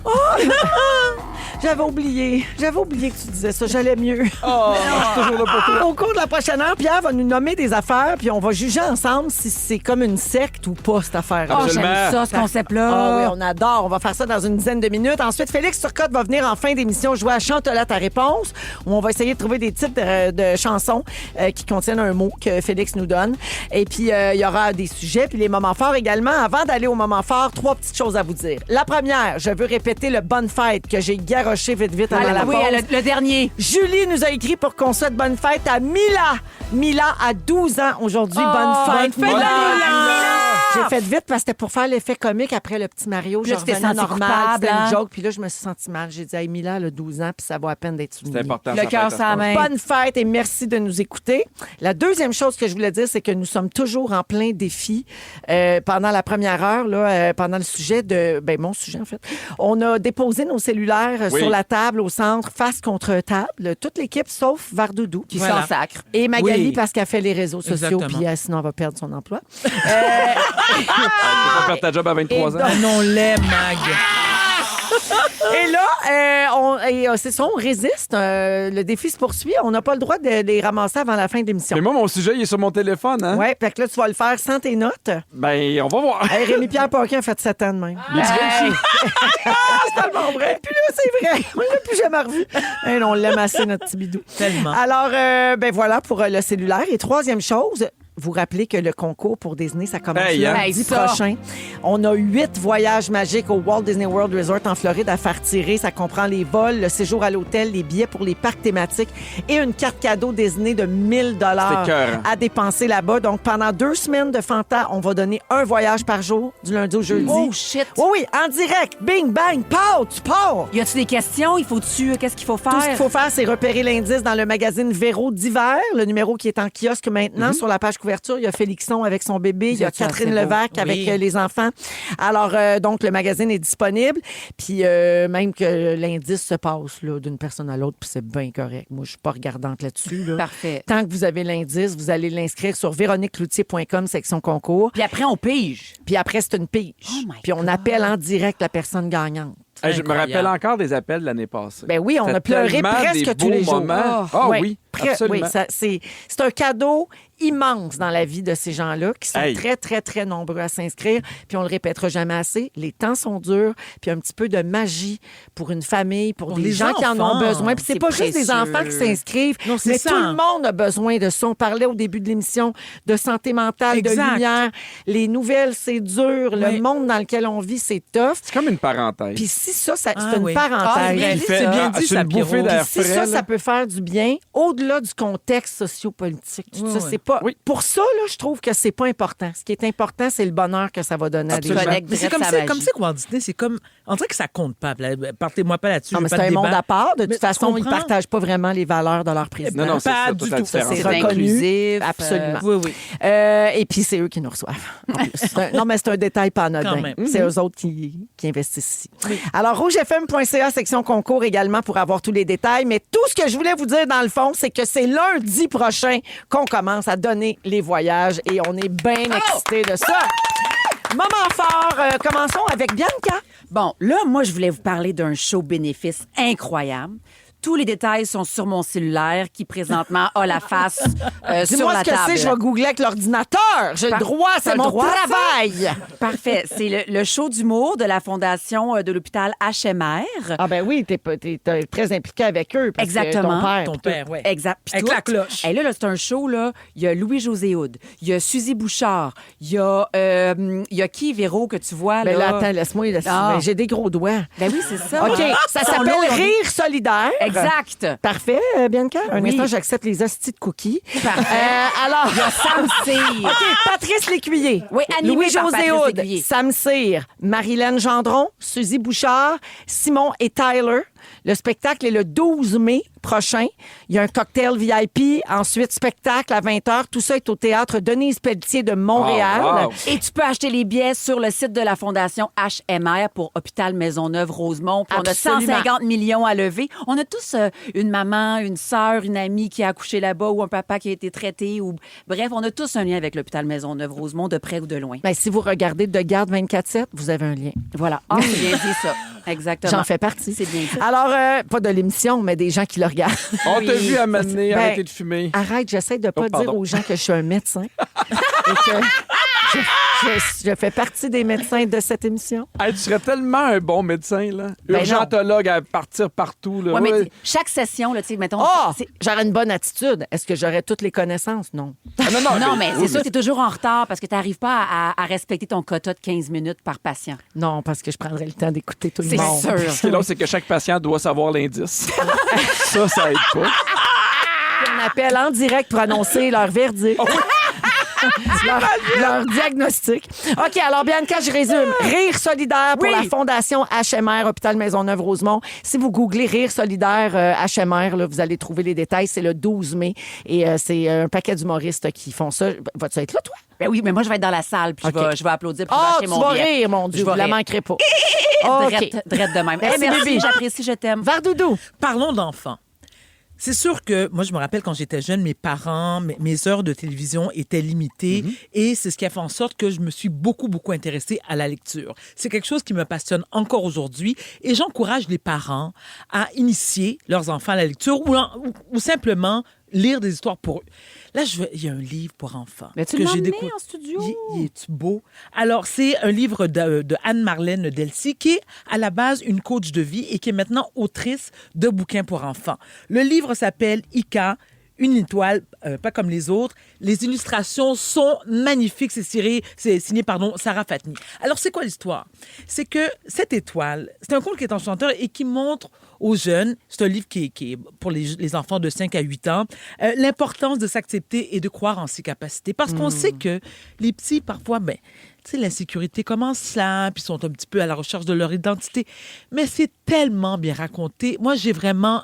Speaker 3: J'avais oublié que tu disais ça, j'allais mieux.
Speaker 4: Oh, je suis toujours là pour toi.
Speaker 3: Au cours de la prochaine heure, Pierre va nous nommer des affaires, puis on va juger ensemble si c'est comme une secte ou pas, cette affaire.
Speaker 5: Oh,
Speaker 4: Absolument.
Speaker 5: j'aime ça, ce concept-là.
Speaker 3: Ah oui, on adore. On va faire ça dans une dizaine de minutes. Ensuite, Félix Turcotte va venir en fin d'émission jouer à Chante-la ta réponse, où on va essayer de trouver des titres de chansons qui contiennent un mot que Félix nous donne. Et puis, il y aura des sujets, puis les moments forts également. Avant d'aller au moment fort, 3 petites choses à vous dire. La première, je veux répéter le bonne fête que j'ai garoché vite avant la
Speaker 5: Oui,
Speaker 3: pause.
Speaker 5: le dernier.
Speaker 3: Julie nous a écrit pour qu'on souhaite bonne fête à Mila. Mila a 12 ans aujourd'hui. Bonne fête,
Speaker 6: bonne fête,
Speaker 3: Mila.
Speaker 6: Mila.
Speaker 3: J'ai fait vite parce que c'était pour faire l'effet comique après le petit Mario.
Speaker 5: Puis là,
Speaker 3: Je
Speaker 5: tu t'es
Speaker 3: revenais
Speaker 5: senti
Speaker 3: normal,
Speaker 5: coupable,
Speaker 3: c'était une
Speaker 5: hein?
Speaker 3: joke. Puis là, je me suis senti mal. J'ai dit, hey, Mila, elle a 12 ans, puis ça vaut à peine d'être souligné.
Speaker 4: C'est important.
Speaker 5: Le
Speaker 4: sa
Speaker 5: cœur
Speaker 4: fête,
Speaker 5: sur la main.
Speaker 3: Bonne fête et merci de nous écouter. La deuxième chose que je voulais dire, c'est que nous sommes toujours en plein défi pendant la première heure, là, pendant le sujet de... Ben, mon sujet, en fait. On a déposé nos cellulaires
Speaker 4: Oui.
Speaker 3: sur la table au centre, face contre table. Toute l'équipe, sauf Vardoudou.
Speaker 5: Qui
Speaker 6: Voilà.
Speaker 5: s'en sacre.
Speaker 3: Et Magali,
Speaker 6: Oui.
Speaker 3: parce qu'elle fait les réseaux sociaux,
Speaker 6: Exactement.
Speaker 3: puis sinon, elle va perdre son emploi.
Speaker 4: Tu peux pas faire ta job à 23 ans.
Speaker 3: donc-
Speaker 6: Ah non, l'aime, Mag.
Speaker 3: Et là, c'est ça, on résiste. Le défi se poursuit. On n'a pas le droit de les ramasser avant la fin de l'émission.
Speaker 4: Mais moi, mon sujet, il est sur mon téléphone. Hein?
Speaker 3: Ouais, fait que là, tu vas le faire sans tes notes.
Speaker 4: Ben, on va voir.
Speaker 3: Hey, Rémi-Pierre Paquin a fait 7 ans de même. C'est tellement vrai. Puis là, c'est vrai. On l'a plus jamais revu. Hey, non, on l'aime assez, notre petit bidou.
Speaker 6: Tellement.
Speaker 3: Alors, ben voilà pour le cellulaire. Et troisième chose, vous rappelez que le concours pour Disney, ça commence
Speaker 4: Hey, hein?
Speaker 3: lundi
Speaker 5: Hey, ça.
Speaker 3: prochain. On a 8 voyages magiques au Walt Disney World Resort en Floride à faire tirer. Ça comprend les vols, le séjour à l'hôtel, les billets pour les parcs thématiques et une carte cadeau Disney de 1000 $
Speaker 4: C'est écœurant.
Speaker 3: à dépenser là-bas. Donc, pendant 2 semaines de Fanta, on va donner un voyage par jour, du lundi au jeudi.
Speaker 5: Oh, shit.
Speaker 3: Oui, oui, en direct. Bing, bang, pow, tu pars.
Speaker 5: Y a-tu des questions? Qu'est-ce qu'il faut faire?
Speaker 3: Tout ce qu'il faut faire, c'est repérer l'indice dans le magazine Véro d'hiver, le numéro qui est en kiosque maintenant. Sur la page couverture, il y a Félixon avec son bébé, il y a
Speaker 5: Ça,
Speaker 3: Catherine
Speaker 5: c'est beau.
Speaker 3: Levac avec
Speaker 6: Oui.
Speaker 3: les enfants. Alors, donc, le magazine est disponible. Puis, même que l'indice se passe là, d'une personne à l'autre, puis c'est bien correct. Moi, je suis pas regardante là-dessus. Là.
Speaker 5: Parfait.
Speaker 3: Tant que vous avez l'indice, vous allez l'inscrire sur véroniquecloutier.com, section concours.
Speaker 5: Puis après, on pige.
Speaker 3: Puis après, c'est une pige.
Speaker 5: Oh my
Speaker 3: Puis on
Speaker 5: God.
Speaker 3: appelle en direct la personne gagnante.
Speaker 4: Hey, je me
Speaker 6: Incroyable.
Speaker 4: rappelle encore des appels de l'année passée.
Speaker 3: Ben oui, on
Speaker 4: C'était
Speaker 3: a pleuré
Speaker 4: tellement
Speaker 3: presque
Speaker 4: des
Speaker 3: tous les
Speaker 4: beaux
Speaker 3: jours.
Speaker 4: moments. Ah
Speaker 3: Ouais,
Speaker 4: oui, absolument.
Speaker 3: Oui, c'est un cadeau immense dans la vie de ces gens-là qui sont
Speaker 4: Hey.
Speaker 3: très, très, très nombreux à s'inscrire. Puis on le répétera jamais assez. Les temps sont durs. Puis un petit peu de magie pour une famille, pour
Speaker 6: Pour
Speaker 3: des
Speaker 6: les
Speaker 3: gens qui en ont
Speaker 6: enfants.
Speaker 3: besoin. Puis c'est
Speaker 5: C'est
Speaker 3: pas juste des
Speaker 5: précieux.
Speaker 3: enfants qui s'inscrivent,
Speaker 6: Non, c'est
Speaker 3: mais
Speaker 6: ça.
Speaker 3: tout le monde a besoin de ça. On parlait au début de l'émission de santé mentale, de
Speaker 6: Exact.
Speaker 3: lumière. Les nouvelles, c'est dur.
Speaker 6: Oui.
Speaker 3: Le monde dans lequel on vit, c'est tough.
Speaker 4: C'est comme une parenthèse.
Speaker 3: Puis si ça, c'est
Speaker 6: Ah
Speaker 3: une
Speaker 6: oui.
Speaker 3: parenthèse.
Speaker 5: Ah, c'est
Speaker 4: Qui fait-
Speaker 6: c'est bien dit,
Speaker 4: c'est
Speaker 6: ça,
Speaker 4: une bouffée
Speaker 6: Pierrot.
Speaker 4: d'air
Speaker 3: Si
Speaker 4: frais.
Speaker 3: ça,
Speaker 4: là.
Speaker 3: ça peut faire du bien, au-delà du contexte sociopolitique. Tout
Speaker 6: Oui,
Speaker 3: ça,
Speaker 6: oui.
Speaker 3: c'est pas.
Speaker 4: Oui.
Speaker 3: Pour ça, là, je trouve que c'est pas important. Ce qui est important, c'est le bonheur que ça va donner à des
Speaker 4: Absolument.
Speaker 3: gens.
Speaker 5: Connecte
Speaker 6: Mais c'est
Speaker 5: direct
Speaker 6: comme
Speaker 5: sa
Speaker 6: ça, comme
Speaker 5: magie.
Speaker 6: ça que Walt Disney, c'est comme. On dirait que ça compte pas. Partez-moi pas là-dessus.
Speaker 3: Non,
Speaker 6: je
Speaker 3: mais
Speaker 6: veux
Speaker 3: c'est
Speaker 6: pas de
Speaker 3: un monde
Speaker 6: débat.
Speaker 3: à part. De
Speaker 6: Mais
Speaker 3: toute façon,
Speaker 6: tu
Speaker 3: ils
Speaker 6: comprends?
Speaker 3: partagent pas vraiment les valeurs de leur président.
Speaker 4: Non, non, c'est
Speaker 6: Pas
Speaker 4: ça,
Speaker 6: du
Speaker 4: toute la
Speaker 6: tout.
Speaker 4: différence.
Speaker 3: C'est
Speaker 5: C'est
Speaker 3: reconnu.
Speaker 5: inclusif.
Speaker 3: Absolument.
Speaker 6: Oui, oui.
Speaker 3: Et puis, c'est eux qui nous reçoivent. en plus. Non, mais c'est un détail pas anodin.
Speaker 6: Quand même.
Speaker 3: C'est eux autres qui investissent ici. Alors, rougefm.ca, section concours également pour avoir tous les détails. Mais tout ce que je voulais vous dire, dans le fond, c'est que c'est lundi prochain qu'on commence à donner les voyages et on est bien excités de ça. Moment fort, commençons avec Bianca.
Speaker 5: Bon, là, moi, je voulais vous parler d'un show bénéfice incroyable. Tous les détails sont sur mon cellulaire qui, présentement, a la face sur
Speaker 3: Dis-moi
Speaker 5: la
Speaker 3: ce que
Speaker 5: table.
Speaker 3: c'est, je vais googler avec l'ordinateur. J'ai le droit,
Speaker 5: T'as
Speaker 3: c'est
Speaker 5: le
Speaker 3: mon
Speaker 5: droit, ça?
Speaker 3: travail.
Speaker 5: Parfait. C'est le show d'humour de la Fondation de l'hôpital HMR.
Speaker 3: Ah ben oui, t'es très impliqué avec eux. Parce
Speaker 5: Exactement.
Speaker 3: Que ton père.
Speaker 6: Ton père, oui.
Speaker 5: Exact. Puis
Speaker 6: Avec
Speaker 5: tout.
Speaker 6: la cloche.
Speaker 5: Et là, c'est un show, là. Il y a Louis-José Hood, il y a Suzy Bouchard, il y a qui, Véro, que tu vois,
Speaker 3: Ben là,
Speaker 5: là?
Speaker 3: attends, laisse-moi.
Speaker 5: Ah.
Speaker 3: Ben, j'ai des gros doigts.
Speaker 5: Ben oui, c'est ça.
Speaker 3: OK, ça
Speaker 5: Son
Speaker 3: s'appelle
Speaker 5: lot, ils ont des-
Speaker 3: Rire solidaire.
Speaker 5: Exact.
Speaker 3: Parfait, Bianca. Un
Speaker 5: Oui.
Speaker 3: instant, j'accepte les hosties de cookies.
Speaker 5: Parfait.
Speaker 3: Alors,
Speaker 5: Sam Cyr.
Speaker 3: OK, Patrice Lécuyer.
Speaker 5: Oui, animé par
Speaker 3: Louis-José
Speaker 5: Patrice
Speaker 3: Hood.
Speaker 5: Lécuyer.
Speaker 3: Sam Cyr. Marilyn Gendron. Suzy Bouchard. Simon et Tyler. Le spectacle est le 12 mai prochain. Il y a un cocktail VIP, ensuite spectacle à 20h. Tout ça est au théâtre Denise Pelletier de Montréal.
Speaker 4: Oh, wow.
Speaker 5: Et tu peux acheter les billets sur le site de la Fondation HMR pour Hôpital Maisonneuve-Rosemont. Puis on a
Speaker 3: Absolument.
Speaker 5: 150 millions à lever. On a tous une maman, une sœur, une amie qui a accouché là-bas ou un papa qui a été traité. Bref, on a tous un lien avec l'Hôpital Maisonneuve-Rosemont, de près ou de loin.
Speaker 3: Ben, si vous regardez De Garde 24/7, vous avez un lien.
Speaker 5: Voilà. Ah, c'est bien dit ça. Exactement.
Speaker 3: J'en fais partie.
Speaker 5: C'est bien dit.
Speaker 3: Alors, pas de l'émission, mais des gens qui le regardent.
Speaker 4: On t'a vu à m'amener,
Speaker 3: Ben,
Speaker 4: arrêter de fumer.
Speaker 3: Arrête, j'essaie de pas
Speaker 4: Oh, pardon.
Speaker 3: dire aux gens que je suis un médecin et que je fais partie des médecins de cette émission.
Speaker 4: Hey, tu serais tellement un bon médecin, là.
Speaker 3: Ben
Speaker 4: Urgentologue à partir partout, là.
Speaker 5: Ouais, mais
Speaker 4: Ouais.
Speaker 5: chaque session, là, tu sais, mettons.
Speaker 3: Oh,
Speaker 5: c'est-
Speaker 3: j'aurais une bonne attitude. Est-ce que j'aurais toutes les connaissances? Non.
Speaker 4: Ah,
Speaker 5: Non, mais
Speaker 4: oui,
Speaker 5: c'est sûr que tu es toujours en retard parce que tu n'arrives pas à respecter ton quota de 15 minutes par patient.
Speaker 3: Non, parce que je prendrais le temps d'écouter tout le
Speaker 5: C'est
Speaker 3: monde.
Speaker 5: sûr.
Speaker 4: Ce qui est là, c'est que chaque patient doit savoir l'indice. ça aide pas.
Speaker 3: On appelle en direct pour annoncer leur verdict. leur diagnostic. OK, alors Bianca, je résume. Rire solidaire pour la Fondation HMR, Hôpital Maisonneuve-Rosemont. Si vous googlez Rire solidaire HMR, là, vous allez trouver les détails. C'est le 12 mai et c'est un paquet d'humoristes qui font ça. Vas-tu être là, toi?
Speaker 5: Ben oui, mais moi, je vais être dans la salle puis
Speaker 3: OK.
Speaker 5: je vais applaudir puis je vais
Speaker 3: Ah,
Speaker 5: acheter
Speaker 3: tu
Speaker 5: mon
Speaker 3: vas
Speaker 5: billet.
Speaker 3: rire, mon Dieu.
Speaker 5: Je vais
Speaker 3: Vous la
Speaker 5: rire.
Speaker 3: manquerez pas. OK.
Speaker 5: Drette de même.
Speaker 3: Merci,
Speaker 5: Merci,
Speaker 3: bébé.
Speaker 5: j'apprécie, je t'aime.
Speaker 3: Vardoudou.
Speaker 6: Parlons d'enfants. C'est sûr que moi, je me rappelle quand j'étais jeune, mes parents, mes heures de télévision étaient limitées et c'est ce qui a fait en sorte que je me suis beaucoup intéressée à la lecture. C'est quelque chose qui me passionne encore aujourd'hui et j'encourage les parents à initier leurs enfants à la lecture ou simplement lire des histoires pour eux. Là, il y a un livre pour enfants.
Speaker 5: Mais tu
Speaker 6: que
Speaker 5: l'as
Speaker 6: j'ai
Speaker 5: emmené
Speaker 6: découvert.
Speaker 5: en studio.
Speaker 6: Il est beau. Alors, c'est un livre de Anne-Marlène Delcy, qui est à la base une coach de vie et qui est maintenant autrice de bouquins pour enfants. Le livre s'appelle Ika, une étoile, pas comme les autres. Les illustrations sont magnifiques. C'est signé Sarah Fatni. Alors, c'est quoi l'histoire? C'est que cette étoile, c'est un conte qui est enchanteur et qui montre aux jeunes, c'est un livre qui est pour les enfants de 5 à 8 ans, l'importance de s'accepter et de croire en ses capacités. Parce qu'on sait que les petits, parfois, tu sais, l'insécurité commence là, puis sont un petit peu à la recherche de leur identité. Mais c'est tellement bien raconté. Moi, j'ai vraiment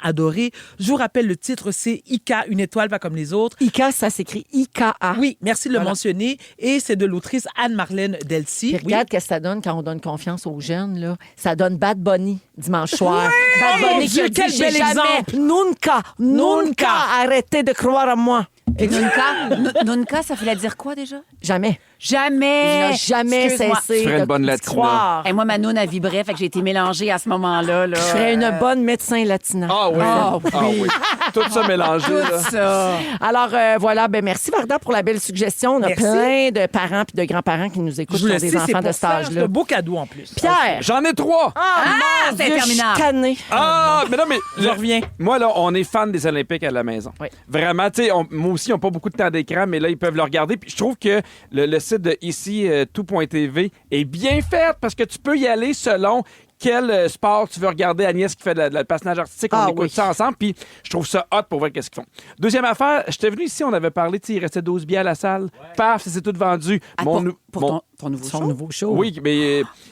Speaker 6: adoré. Je vous rappelle le titre, c'est Ika, une étoile pas comme les autres.
Speaker 3: ICA, ça s'écrit IKA.
Speaker 6: Oui, merci de le mentionner. Et c'est de l'autrice Anne-Marlène Delcy.
Speaker 3: Puis regarde qu'est-ce que ça donne quand on donne confiance aux jeunes. Là. Ça donne Bad Bunny dimanche soir. Bad
Speaker 6: Oh mon
Speaker 3: Bunny
Speaker 6: Dieu,
Speaker 3: qui
Speaker 6: quel
Speaker 3: dit,
Speaker 6: bel
Speaker 3: j'ai jamais,
Speaker 6: exemple.
Speaker 3: Nunca, arrêtez de croire en moi.
Speaker 5: Nunca, ça voulait dire quoi déjà?
Speaker 3: Jamais.
Speaker 5: Jamais.
Speaker 3: Il n'a jamais
Speaker 5: Excuse-moi.
Speaker 3: cessé
Speaker 4: Tu ferais une
Speaker 3: de
Speaker 4: bonne
Speaker 3: d'y
Speaker 4: latina.
Speaker 3: croire.
Speaker 5: Et moi, ma noune, elle vibrait, fait que j'ai été mélangée à ce moment-là. Là.
Speaker 3: Je serais une bonne médecin latina.
Speaker 4: Ah oui. Ah oui. Tout ça mélangé, là.
Speaker 5: Ça.
Speaker 3: Alors, voilà, merci Varda pour la belle suggestion. On a
Speaker 6: Merci.
Speaker 3: plein de parents puis de grands-parents qui nous écoutent
Speaker 6: Je vous
Speaker 3: qui ont
Speaker 6: le sais,
Speaker 3: des
Speaker 6: c'est
Speaker 3: enfants
Speaker 6: pour
Speaker 3: de cet
Speaker 6: faire
Speaker 3: âge-là.
Speaker 6: un beau cadeau en plus.
Speaker 3: Pierre!
Speaker 4: J'en ai 3.
Speaker 3: Ah,
Speaker 5: c'est
Speaker 3: Dieu, je suis
Speaker 5: interminable.
Speaker 3: tannée.
Speaker 4: Ah, mais non, mais
Speaker 6: Je reviens.
Speaker 4: Moi, là, on est fan des Olympiques à la maison.
Speaker 3: Oui.
Speaker 4: Vraiment, tu sais, moi aussi, ils n'ont pas beaucoup de temps d'écran, mais là, ils peuvent le regarder. Puis je trouve que le site de ici, tout.tv, est bien fait parce que tu peux y aller selon quel sport tu veux regarder. Agnès qui fait le personnage artistique, on
Speaker 3: Ah,
Speaker 4: écoute
Speaker 3: oui.
Speaker 4: ça ensemble, puis je trouve ça hot pour voir qu'est-ce qu'ils font. Deuxième affaire, j'étais venu ici, on avait parlé, tu sais, il restait 12 billets à la salle. Paf, c'est tout vendu.
Speaker 5: Pour ton nouveau
Speaker 3: Son
Speaker 5: show?
Speaker 3: nouveau show.
Speaker 4: Oui,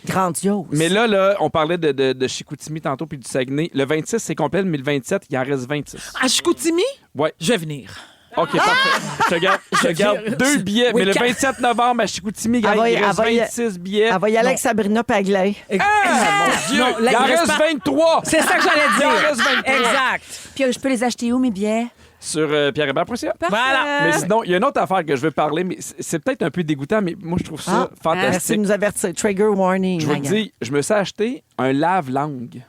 Speaker 3: Grandiose.
Speaker 4: mais là, on parlait de Chicoutimi tantôt puis du Saguenay. Le 26, c'est complet, mais le 27, il en reste 26.
Speaker 6: À Chicoutimi,
Speaker 4: Ouais.
Speaker 6: je vais venir.
Speaker 4: OK, parfait. Je te garde 2 billets,
Speaker 3: Oui,
Speaker 4: mais le
Speaker 3: quand-
Speaker 4: 27 novembre à Chicoutimi, gars,
Speaker 3: Elle va y-
Speaker 4: il reste
Speaker 3: elle va y-
Speaker 4: 26 billets.
Speaker 3: Elle va y aller avec Sabrina Paglet.
Speaker 4: Ah, mon Dieu!
Speaker 6: Non, là,
Speaker 4: il en
Speaker 6: il reste
Speaker 4: reste
Speaker 6: pas-
Speaker 4: 23!
Speaker 6: C'est ça que j'allais
Speaker 4: Il en
Speaker 6: dire.
Speaker 4: reste 23.
Speaker 6: Exact.
Speaker 5: Puis je peux les acheter où, mes billets?
Speaker 4: Sur pierrehébert.ca.
Speaker 6: Voilà.
Speaker 4: Mais sinon, il y a une autre affaire que je veux parler, mais c'est peut-être un peu dégoûtant, mais moi, je trouve ça
Speaker 3: Merci de
Speaker 4: fantastique.
Speaker 3: nous avertir. Trigger warning.
Speaker 4: Je vous le dis, je me suis acheté un lave-langue.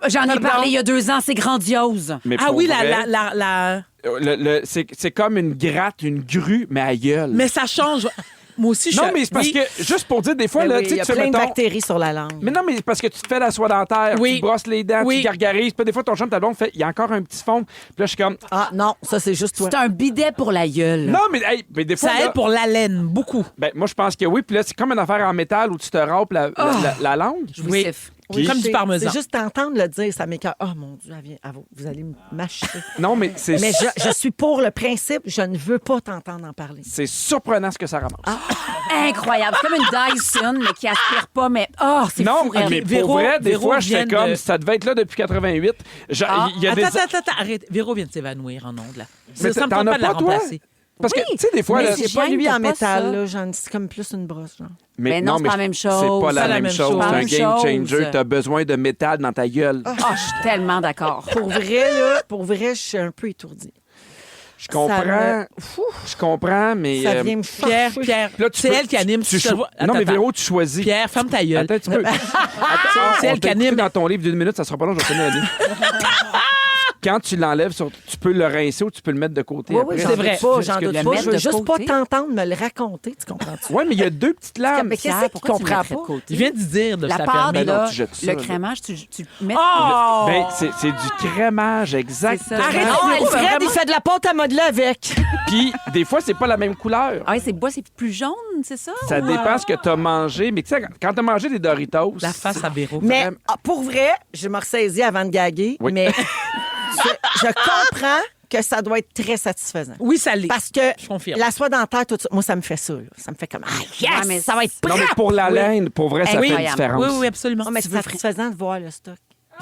Speaker 5: J'en ai parlé il y a 2 ans, c'est grandiose.
Speaker 4: Mais
Speaker 6: Ah
Speaker 4: pour
Speaker 6: oui,
Speaker 4: vrai,
Speaker 6: la...
Speaker 4: c'est comme une gratte, une grue, mais à gueule.
Speaker 6: Mais ça change. Moi aussi, je
Speaker 4: Non,
Speaker 6: suis...
Speaker 4: mais c'est parce
Speaker 6: Oui.
Speaker 4: que, juste pour dire, des fois,
Speaker 3: Ben
Speaker 4: là,
Speaker 3: oui,
Speaker 4: tu
Speaker 3: il
Speaker 4: sais,
Speaker 3: y a
Speaker 4: tu fais,
Speaker 3: plein de
Speaker 4: mettons,
Speaker 3: bactéries sur la langue.
Speaker 4: mais non, mais parce que tu te fais la soie dentaire,
Speaker 6: Oui.
Speaker 4: tu te brosses les dents,
Speaker 6: Oui.
Speaker 4: tu gargarises, puis des fois, ton chum, ta blonde fait, il y a encore un petit fond. Puis là, je suis comme,
Speaker 3: Ah non, ça c'est juste toi.
Speaker 5: C'est un bidet pour la gueule.
Speaker 4: non, mais, hey, mais des fois,
Speaker 6: Ça
Speaker 4: là,
Speaker 6: aide pour l'haleine, beaucoup.
Speaker 4: ben, moi, je pense que oui. Puis là, c'est comme une affaire en métal où tu te râpes la langue.
Speaker 5: Jouissif.
Speaker 3: Oui,
Speaker 6: Comme du parmesan.
Speaker 3: C'est juste t'entendre le dire, ça m'écoeure. Oh mon Dieu, vous allez m'acheter.
Speaker 4: Non, mais c'est
Speaker 3: Mais je suis pour le principe, je ne veux pas t'entendre en parler.
Speaker 4: c'est surprenant ce que ça ramasse.
Speaker 5: Incroyable. C'est comme une Dyson, mais qui aspire pas, mais c'est
Speaker 4: Non,
Speaker 5: fou, raide.
Speaker 4: mais pour
Speaker 6: Véro-
Speaker 4: vrai, des
Speaker 6: Véro
Speaker 4: fois, je fais
Speaker 6: vient
Speaker 4: comme
Speaker 6: de-
Speaker 4: ça devait être là depuis 88. Il y a des...
Speaker 6: Attends, arrête. Véro vient de s'évanouir en ondes, là.
Speaker 4: Mais
Speaker 6: Ça me
Speaker 4: t'en
Speaker 6: tente
Speaker 4: as
Speaker 6: pas de la
Speaker 4: pas, toi?
Speaker 6: remplacer.
Speaker 4: Parce que, tu sais, des fois,
Speaker 5: mais
Speaker 4: là,
Speaker 5: c'est
Speaker 3: C'est pas lui
Speaker 5: J'aime
Speaker 3: en
Speaker 5: pas
Speaker 3: métal,
Speaker 5: ça.
Speaker 3: là, c'est comme plus une brosse. Genre.
Speaker 5: Mais non, c'est pas la même chose.
Speaker 4: C'est pas la même chose.
Speaker 5: Pas
Speaker 4: C'est
Speaker 5: la
Speaker 4: un
Speaker 5: même
Speaker 4: game
Speaker 5: chose.
Speaker 4: changer. T'as besoin de métal dans ta gueule.
Speaker 5: Ah, je suis tellement d'accord.
Speaker 3: Pour vrai, je suis un peu étourdie.
Speaker 4: Je comprends. Je comprends, mais...
Speaker 3: Ça vient me
Speaker 6: Pierre,
Speaker 3: chercher.
Speaker 6: Pierre,
Speaker 4: là, tu
Speaker 6: c'est
Speaker 4: peux-
Speaker 6: elle qui anime.
Speaker 4: tu
Speaker 6: Je te
Speaker 4: cho-
Speaker 6: vois-
Speaker 4: Non, mais
Speaker 6: Attends,
Speaker 4: Véro, tu choisis.
Speaker 6: Pierre, ferme ta gueule.
Speaker 4: Attends, tu peux.
Speaker 6: C'est elle qui anime.
Speaker 4: Dans ton livre d'une minute, ça sera pas long, je vais finir la livre. Quand tu l'enlèves, tu peux le rincer ou tu peux le mettre de côté.
Speaker 3: Oui,
Speaker 4: après.
Speaker 3: oui,
Speaker 6: C'est
Speaker 3: j'en
Speaker 6: vrai.
Speaker 3: doute pas, j'en
Speaker 5: Parce que
Speaker 3: doute
Speaker 5: le
Speaker 3: pas.
Speaker 5: mettre
Speaker 3: Je veux
Speaker 5: de
Speaker 3: juste pas
Speaker 5: côté.
Speaker 3: t'entendre me le raconter, tu comprends-tu?
Speaker 4: Oui, mais il y a deux petites lames.
Speaker 3: Mais qu'est-ce
Speaker 5: Pierre,
Speaker 3: qu'il
Speaker 5: pourquoi tu
Speaker 3: comprend
Speaker 5: mettrais de
Speaker 3: pas?
Speaker 5: côté?
Speaker 6: Il vient de dire de
Speaker 5: La
Speaker 6: se la
Speaker 5: pâte,
Speaker 6: fermer.
Speaker 4: Ben non,
Speaker 5: là,
Speaker 4: tu jettes ça,
Speaker 5: le
Speaker 4: là.
Speaker 5: crémage, tu mets...
Speaker 6: Oh!
Speaker 4: Ben, c'est du crémage, exactement.
Speaker 5: C'est ça.
Speaker 3: Arrête,
Speaker 5: Non,
Speaker 3: Véro, Fred, il fait de la pâte à modeler avec.
Speaker 4: Puis, des fois, c'est pas la même couleur.
Speaker 5: Ah, c'est bois, c'est plus jaune, c'est ça?
Speaker 4: Ça
Speaker 5: ou,
Speaker 4: dépend ce que tu as mangé. Mais tu sais, quand tu as mangé des Doritos...
Speaker 6: La face à Véro.
Speaker 3: Mais pour vrai, je me ressaisis avant de gaguer,
Speaker 4: Oui.
Speaker 3: mais je comprends que ça doit être très satisfaisant.
Speaker 6: Oui, ça l'est.
Speaker 3: Parce que
Speaker 6: Je confirme.
Speaker 3: la soie dentaire, tout ça, moi, ça me fait ça. Là. Ça me fait comme, yes,
Speaker 5: Ouais, mais
Speaker 3: ça va être
Speaker 4: Non, mais
Speaker 3: propre.
Speaker 4: pour la laine, pour vrai, ça fait une
Speaker 5: Incroyable.
Speaker 4: différence.
Speaker 6: Oui, absolument.
Speaker 3: Non, mais c'est satisfaisant de voir le stock,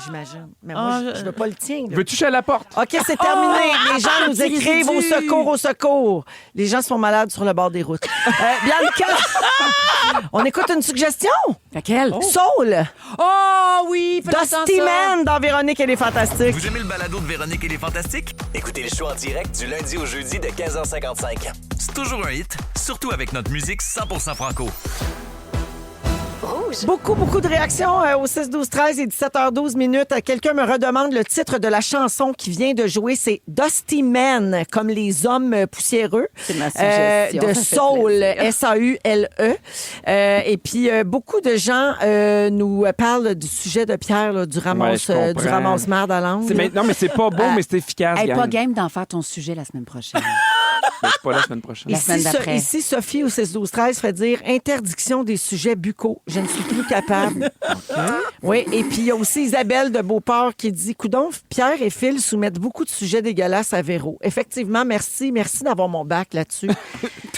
Speaker 3: j'imagine. Mais moi,
Speaker 6: Ah,
Speaker 3: je veux pas le tien. là.
Speaker 4: Veux-tu toucher à la porte?
Speaker 3: OK, c'est terminé. Les gens nous
Speaker 5: petit
Speaker 3: écrivent au
Speaker 5: résidu.
Speaker 3: secours, au secours. Les gens sont malades sur le bord des routes. Bianca, on écoute une suggestion?
Speaker 5: Laquelle?
Speaker 3: Soul,
Speaker 5: Oh oui, fais
Speaker 3: Dusty Man dans Véronique et les Fantastiques.
Speaker 8: Vous aimez le balado de Véronique et les Fantastiques?
Speaker 7: Écoutez le show en direct du lundi au jeudi de 15h55.
Speaker 8: C'est toujours un hit, surtout avec notre musique 100% franco.
Speaker 2: Rouge.
Speaker 3: Beaucoup de réactions au 6-12-13 et 17h12 minutes. Quelqu'un me redemande le titre de la chanson qui vient de jouer. C'est Dusty Men, comme les hommes poussiéreux.
Speaker 5: C'est ma suggestion.
Speaker 3: De
Speaker 5: Ça fait
Speaker 3: Soul,
Speaker 5: plaisir.
Speaker 3: S-A-U-L-E. Et puis, beaucoup de gens nous parlent du sujet de Pierre, là, du
Speaker 4: Ouais, je comprends.
Speaker 3: ramasse-marde à l'angle.
Speaker 4: Non, mais c'est pas beau, mais c'est efficace,
Speaker 5: Hey,
Speaker 4: gang.
Speaker 5: pas game d'en faire ton sujet la semaine prochaine.
Speaker 4: Mais c'est pas la semaine prochaine.
Speaker 5: La semaine d'après.
Speaker 3: Ici, Sophie au 6-12-13 fait dire interdiction des sujets buccaux. Je ne suis plus capable. Oui, et puis il y a aussi Isabelle de Beauport qui dit coudon, Pierre et Phil soumettent beaucoup de sujets dégueulasses à Véro. Effectivement, merci d'avoir mon bac là-dessus.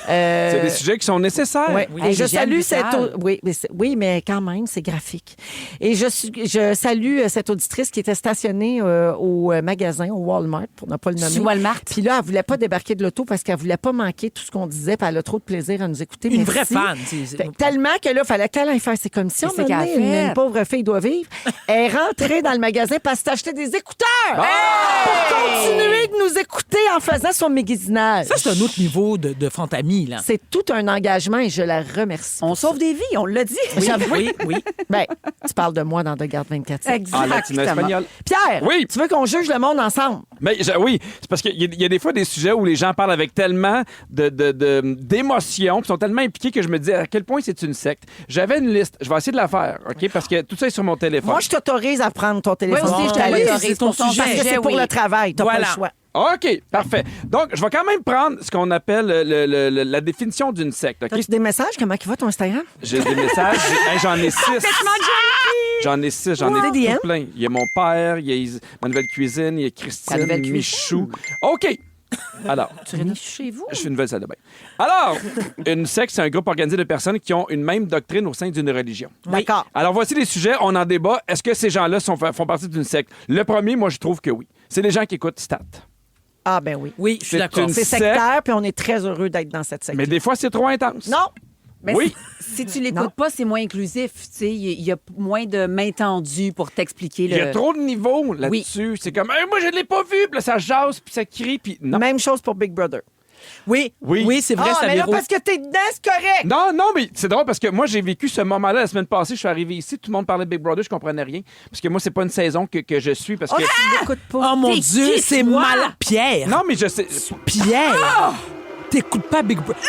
Speaker 4: C'est des sujets qui sont nécessaires.
Speaker 3: Ouais.
Speaker 5: Oui,
Speaker 3: Et je
Speaker 5: Lisiane
Speaker 3: salue
Speaker 5: Vital.
Speaker 3: cette oui, mais quand même, c'est graphique. Et je salue cette auditrice qui était stationnée au magasin, au Walmart, pour ne pas le nommer.
Speaker 5: Sur Walmart.
Speaker 3: Puis là, elle voulait pas débarquer de l'auto parce qu'elle voulait pas manquer tout ce qu'on disait, puis elle a trop de plaisir à nous écouter.
Speaker 6: Une
Speaker 3: Merci.
Speaker 6: vraie fan.
Speaker 3: Tellement que là, il fallait qu'elle aille faire ses commissions.
Speaker 5: Mais c'est qu'elle a fait.
Speaker 3: Une pauvre fille doit vivre. Elle est rentrée dans le magasin parce qu'elle acheté des écouteurs pour continuer de nous écouter en faisant son magasinage.
Speaker 6: Ça, c'est un autre niveau de fantamie, là.
Speaker 3: C'est tout un engagement et je la remercie.
Speaker 5: On sauve des vies, on l'a dit.
Speaker 6: Oui.
Speaker 3: Ben, tu parles de moi dans De Garde 24.
Speaker 4: En latino-espagnol.
Speaker 3: Pierre,
Speaker 4: Oui.
Speaker 3: tu veux qu'on juge le monde ensemble?
Speaker 4: Mais oui, c'est parce qu'il y a des fois des sujets où les gens parlent avec tellement d'émotions, puis sont tellement impliqués que je me dis à quel point c'est une secte. J'avais une liste, je vais essayer de la faire, OK? Parce que tout ça est sur mon téléphone.
Speaker 3: Moi, je t'autorise à prendre ton téléphone.
Speaker 5: Oui, aussi, je
Speaker 3: Ta liste.
Speaker 5: t'autorise
Speaker 6: c'est ton
Speaker 5: pour ton
Speaker 6: sujet.
Speaker 3: Parce que c'est
Speaker 5: sujet,
Speaker 3: pour
Speaker 5: oui.
Speaker 3: le travail. T'as pas
Speaker 6: Voilà.
Speaker 3: le choix.
Speaker 4: OK, parfait. Donc, je vais quand même prendre ce qu'on appelle la définition d'une secte, OK?
Speaker 3: As-tu des messages? Comment il va ton Instagram?
Speaker 4: J'ai des messages. Hey, j'en ai 6. J'en ai 6, j'en ai
Speaker 3: DM?
Speaker 4: tout plein. Il y a mon père, il y a ma nouvelle cuisine, il y a Christine,
Speaker 5: Ta nouvelle cuisine?
Speaker 4: Michou. OK. Alors,
Speaker 5: Tu rénoves chez vous?
Speaker 4: je suis une nouvelle salle de bain. Alors, une secte, c'est un groupe organisé de personnes qui ont une même doctrine au sein d'une religion.
Speaker 3: D'accord.
Speaker 4: Alors, voici les sujets. On en débat. Est-ce que ces gens-là font partie d'une secte? Le premier, moi, je trouve que oui. C'est les gens qui écoutent Stat.
Speaker 3: Ah, ben oui.
Speaker 6: Oui, je suis
Speaker 4: C'est
Speaker 6: d'accord.
Speaker 4: une
Speaker 3: C'est
Speaker 4: secte.
Speaker 3: sectaire, puis on est très heureux d'être dans cette secte.
Speaker 4: Mais des fois, c'est trop intense.
Speaker 3: Non!
Speaker 5: Mais
Speaker 4: Oui.
Speaker 5: si tu
Speaker 3: Non.
Speaker 5: l'écoutes pas, c'est moins inclusif. Tu sais, il y a moins de main tendue pour t'expliquer
Speaker 4: Il y a
Speaker 5: le...
Speaker 4: trop de niveaux là-dessus. C'est comme, hey, moi, je ne l'ai pas vu. Puis là, ça jase, puis ça crie, puis non.
Speaker 3: Même chose pour Big Brother.
Speaker 6: Oui, c'est vrai,
Speaker 3: Ah,
Speaker 6: ça
Speaker 3: mais là,
Speaker 6: Véro.
Speaker 3: parce que t'es dedans, c'est correct!
Speaker 4: Non, mais c'est drôle parce que moi, j'ai vécu ce moment-là la semaine passée. Je suis arrivé ici, tout le monde parlait de Big Brother, je comprenais rien. Parce que moi, c'est pas une saison que je suis. Parce que...
Speaker 3: Tu l'écoutes pas.
Speaker 6: Oh mon
Speaker 5: T'es
Speaker 6: Dieu,
Speaker 5: qui,
Speaker 6: c'est
Speaker 5: toi?
Speaker 6: mal. Pierre!
Speaker 4: Non, mais je sais.
Speaker 6: Pierre! t'écoutes pas Big Brother.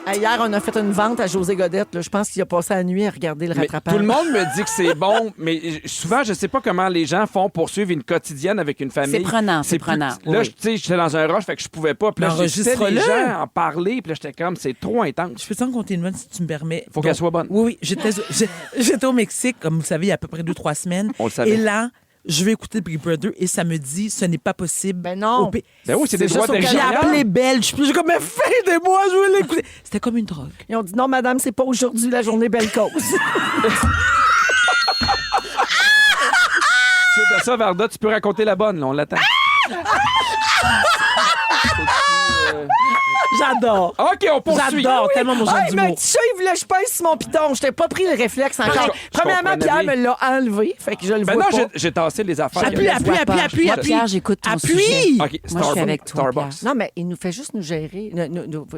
Speaker 6: Mais
Speaker 3: Hier, on a fait une vente à José Godette. Là. Je pense qu'il a passé la nuit à regarder le
Speaker 4: Mais
Speaker 3: rattrapage.
Speaker 4: tout le monde me dit que c'est bon, mais souvent, je sais pas comment les gens font pour suivre une quotidienne avec une famille.
Speaker 5: C'est prenant, c'est
Speaker 4: plus-
Speaker 5: prenant.
Speaker 4: Là,
Speaker 5: Oui.
Speaker 4: tu sais, j'étais dans un rush, fait que je pouvais pas. Puis là,
Speaker 6: Mais
Speaker 4: j'écoutais les
Speaker 6: enregistre-le.
Speaker 4: gens en parler, puis là, j'étais comme, c'est trop intense.
Speaker 6: je peux t'en compter une bonne si tu me permets.
Speaker 4: Faut qu'elle soit bonne.
Speaker 6: Oui, j'étais au Mexique, comme vous savez, il y a à peu près 2-3 semaines.
Speaker 4: On le savait.
Speaker 6: Et là, je vais écouter Big Brother et ça me dit, ce n'est pas possible.
Speaker 3: Ben non.
Speaker 4: Ben oui, c'est des droits
Speaker 3: juste au
Speaker 6: J'ai
Speaker 3: Canada.
Speaker 4: d'expérience.
Speaker 6: appelé Belge. Puis j'ai comme, mais aidez-moi, je veux l'écouter. C'était comme une drogue.
Speaker 3: Ils ont dit non, madame, c'est pas aujourd'hui la journée belle cause.
Speaker 4: Suite à ça, Varda, tu peux raconter la bonne, là, on l'attend.
Speaker 6: J'adore.
Speaker 4: OK, on poursuit.
Speaker 6: J'adore tellement mon genre
Speaker 3: Hey, mais
Speaker 6: d'humour.
Speaker 3: petit chat, il voulait que je pèse sur mon piton. Je t'ai pas pris le réflexe encore.
Speaker 4: Je
Speaker 3: Premièrement,
Speaker 4: comprenais
Speaker 3: Pierre
Speaker 4: bien.
Speaker 3: me l'a enlevé. Fait que je le
Speaker 4: Ben
Speaker 3: vois
Speaker 4: non,
Speaker 3: pas.
Speaker 4: j'ai tassé les affaires.
Speaker 6: Appuie, appuie, appuie, appuie,
Speaker 5: Moi,
Speaker 6: appuie.
Speaker 5: Pierre, j'écoute ton
Speaker 6: Appuie.
Speaker 5: sujet.
Speaker 4: OK,
Speaker 5: Moi, je suis
Speaker 4: Starbucks.
Speaker 5: avec toi,
Speaker 4: Starbucks.
Speaker 3: Non, mais il nous fait juste nous gérer,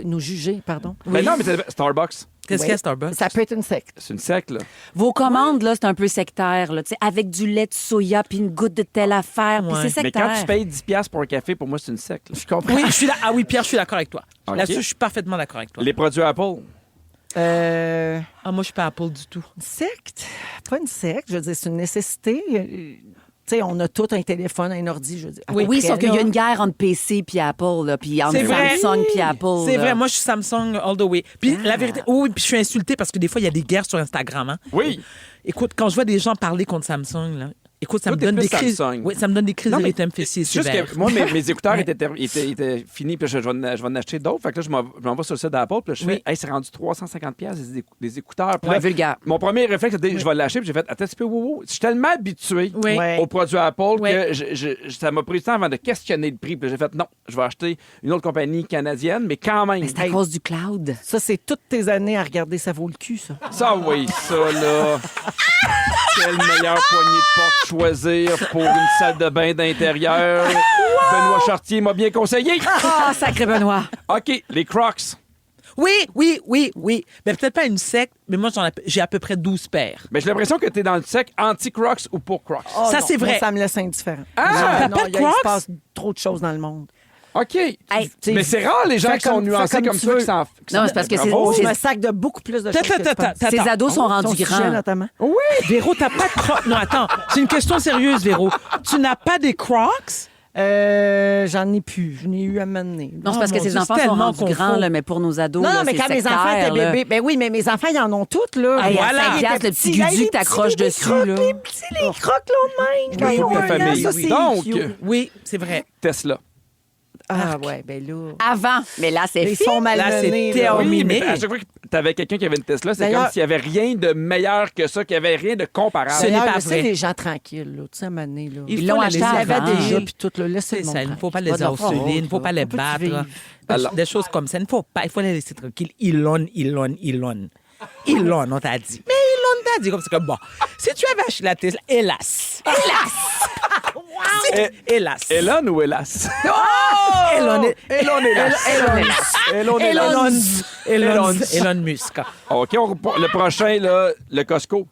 Speaker 3: nous juger, pardon.
Speaker 4: Ben non, mais c'est Starbucks.
Speaker 6: Qu'est-ce
Speaker 3: Oui.
Speaker 6: qu'il y a, Starbucks?
Speaker 3: Ça peut être une secte.
Speaker 4: C'est une secte, là.
Speaker 5: Vos commandes, là, c'est un peu sectaire, là. Tu sais, avec du lait de soya puis une goutte de telle affaire, puis
Speaker 6: Ouais.
Speaker 5: c'est
Speaker 4: Mais
Speaker 5: sectaire.
Speaker 4: quand tu payes 10$ pour un café, pour moi, c'est une secte. là.
Speaker 3: Je comprends.
Speaker 6: Oui, je suis là. Ah oui, Pierre, je suis d'accord avec toi.
Speaker 4: OK.
Speaker 6: Là-dessus, je suis parfaitement d'accord avec toi.
Speaker 4: Les produits Apple.
Speaker 6: Ah, moi, je suis pas Apple du tout.
Speaker 3: Une secte? Pas une secte. Je veux dire, c'est une nécessité. Tu sais, on a tout un téléphone, un ordi, je veux dire. à peu
Speaker 5: Oui,
Speaker 3: près,
Speaker 5: sauf qu'il y
Speaker 3: là.
Speaker 5: a une guerre entre PC puis Apple, là, puis entre
Speaker 6: C'est vrai.
Speaker 5: Samsung puis Apple.
Speaker 6: C'est
Speaker 5: là.
Speaker 6: vrai, moi, je suis Samsung all the way. Puis la vérité, oui, puis je suis insultée parce que des fois, il y a des guerres sur Instagram. Hein.
Speaker 4: Oui.
Speaker 6: Écoute, quand je vois des gens parler contre Samsung, là, écoute, ça
Speaker 4: Toi,
Speaker 6: me
Speaker 4: t'es
Speaker 6: donne
Speaker 4: plus
Speaker 6: des crises.
Speaker 4: Samsung.
Speaker 6: Oui, ça me donne des crises
Speaker 4: Non,
Speaker 6: de
Speaker 4: mais
Speaker 6: rythme fessier
Speaker 4: C'est juste
Speaker 6: sévère.
Speaker 4: que moi, mes écouteurs étaient finis, puis là, je vais en acheter d'autres. Fait que là, je m'en vais sur le site d'Apple, puis là, je fais,
Speaker 6: Oui.
Speaker 4: hey, c'est rendu 350$ des écouteurs. Puis
Speaker 5: Ouais,
Speaker 4: là,
Speaker 5: vulgaire.
Speaker 4: mon premier réflexe, c'était, je vais l'acheter, puis j'ai fait, attends un petit peu, wow. Je suis tellement habitué
Speaker 6: Oui.
Speaker 3: Ouais.
Speaker 4: aux produits Apple
Speaker 6: Oui.
Speaker 4: que ça m'a pris du temps avant de questionner le prix. Puis là, j'ai fait, non, je vais acheter une autre compagnie canadienne, mais quand même.
Speaker 5: Mais c'est à cause du cloud.
Speaker 3: Ça, c'est toutes tes années à regarder, ça vaut le cul, ça.
Speaker 4: Ça, oui, ça, là. Quelle meilleure poignée de porte choisir pour une salle de bain d'intérieur? Benoît Chartier m'a bien conseillé.
Speaker 5: Ah, sacré Benoît.
Speaker 4: OK, les Crocs.
Speaker 6: Oui. Mais peut-être pas une secte, mais moi, j'ai à peu près 12 paires.
Speaker 4: Mais j'ai l'impression que tu es dans le sec anti-Crocs ou pour Crocs.
Speaker 3: Oh,
Speaker 6: Ça,
Speaker 3: non,
Speaker 6: c'est vrai.
Speaker 3: moi, ça me laisse indifférent.
Speaker 4: Ah!
Speaker 6: T'as
Speaker 3: non,
Speaker 6: pas de
Speaker 3: il se
Speaker 6: Crocs?
Speaker 3: passe trop de choses dans le monde.
Speaker 4: OK.
Speaker 3: t'sais,
Speaker 4: Mais c'est rare les gens
Speaker 3: fais
Speaker 4: qui sont
Speaker 3: comme-
Speaker 4: nuancés
Speaker 3: fais comme
Speaker 4: comme
Speaker 3: tu
Speaker 4: ça
Speaker 3: veux.
Speaker 4: qui s'en.
Speaker 5: Non, c'est parce que
Speaker 4: Bravo.
Speaker 3: Je me sac de beaucoup plus de choses que tu penses.
Speaker 5: Ces ados sont
Speaker 3: Ton
Speaker 5: rendus
Speaker 3: sujet,
Speaker 5: grands.
Speaker 3: notamment.
Speaker 6: Véro, t'as pas de Crocs. Non, attends, c'est une question sérieuse, Véro. Tu n'as pas des Crocs?
Speaker 3: J'en ai plus. Je n'ai eu à m'amener.
Speaker 5: Non, c'est parce
Speaker 6: Oh,
Speaker 5: que
Speaker 6: mon
Speaker 5: ces
Speaker 6: Dieu,
Speaker 5: enfants
Speaker 6: c'est
Speaker 5: sont
Speaker 6: tellement
Speaker 5: rendus
Speaker 6: confort.
Speaker 5: grands, là, mais pour nos ados,
Speaker 3: Non,
Speaker 5: là,
Speaker 3: non, mais
Speaker 5: c'est
Speaker 3: quand mes enfants
Speaker 5: sectaire,
Speaker 3: étaient
Speaker 5: là.
Speaker 3: bébés, ben oui, mais mes enfants, ils en ont toutes, là.
Speaker 5: Hey, à
Speaker 6: Voilà.
Speaker 5: 5 piastres, le petit gudu que t'accroches dessus, là.
Speaker 3: Les petits, les crocs, là, même. Quand
Speaker 4: Oui,
Speaker 3: ils ont
Speaker 4: toute la
Speaker 3: un an,
Speaker 4: famille.
Speaker 3: ça,
Speaker 4: Oui.
Speaker 3: c'est
Speaker 4: Donc,
Speaker 3: cute.
Speaker 6: Oui, c'est vrai.
Speaker 4: Tesla.
Speaker 3: Ah, ouais, ben là.
Speaker 5: Avant, mais là, c'est
Speaker 3: Ils
Speaker 5: fini.
Speaker 3: sont
Speaker 6: Là, c'est
Speaker 3: malmenés. là.
Speaker 6: terminé.
Speaker 4: Oui, mais à chaque fois que tu avais quelqu'un qui avait une Tesla, c'est
Speaker 3: D'ailleurs-
Speaker 4: comme s'il n'y avait rien de meilleur que ça, qu'il n'y avait rien de comparable.
Speaker 6: Ce n'est
Speaker 3: D'ailleurs,
Speaker 6: pas
Speaker 3: laissez
Speaker 6: vrai.
Speaker 3: les gens tranquilles, là. Tu sais, à un moment donné, là.
Speaker 6: Il
Speaker 5: l'ont
Speaker 6: faut
Speaker 5: acheté
Speaker 6: les
Speaker 3: Ils
Speaker 6: laisser
Speaker 3: avaient
Speaker 5: avant.
Speaker 3: déjà, puis tout, là. Laissez
Speaker 6: C'est
Speaker 3: le monde
Speaker 6: ça, il ne faut pas
Speaker 3: tranquille.
Speaker 6: les
Speaker 3: de leur faute,
Speaker 6: harceler, il ne faut
Speaker 3: là.
Speaker 6: pas les
Speaker 3: On peut
Speaker 6: battre.
Speaker 3: vivre.
Speaker 4: Alors-
Speaker 6: Des choses comme ça, il ne faut pas. Il faut les laisser tranquilles. Elon, on t'a dit. Mais Elon t'a dit comme c'est comme bon. Si tu avais acheté la Tesla, hélas. Hélas.
Speaker 4: Elon ou hélas?
Speaker 6: Elon, Elon Musk.
Speaker 4: OK, le prochain, là, le Costco.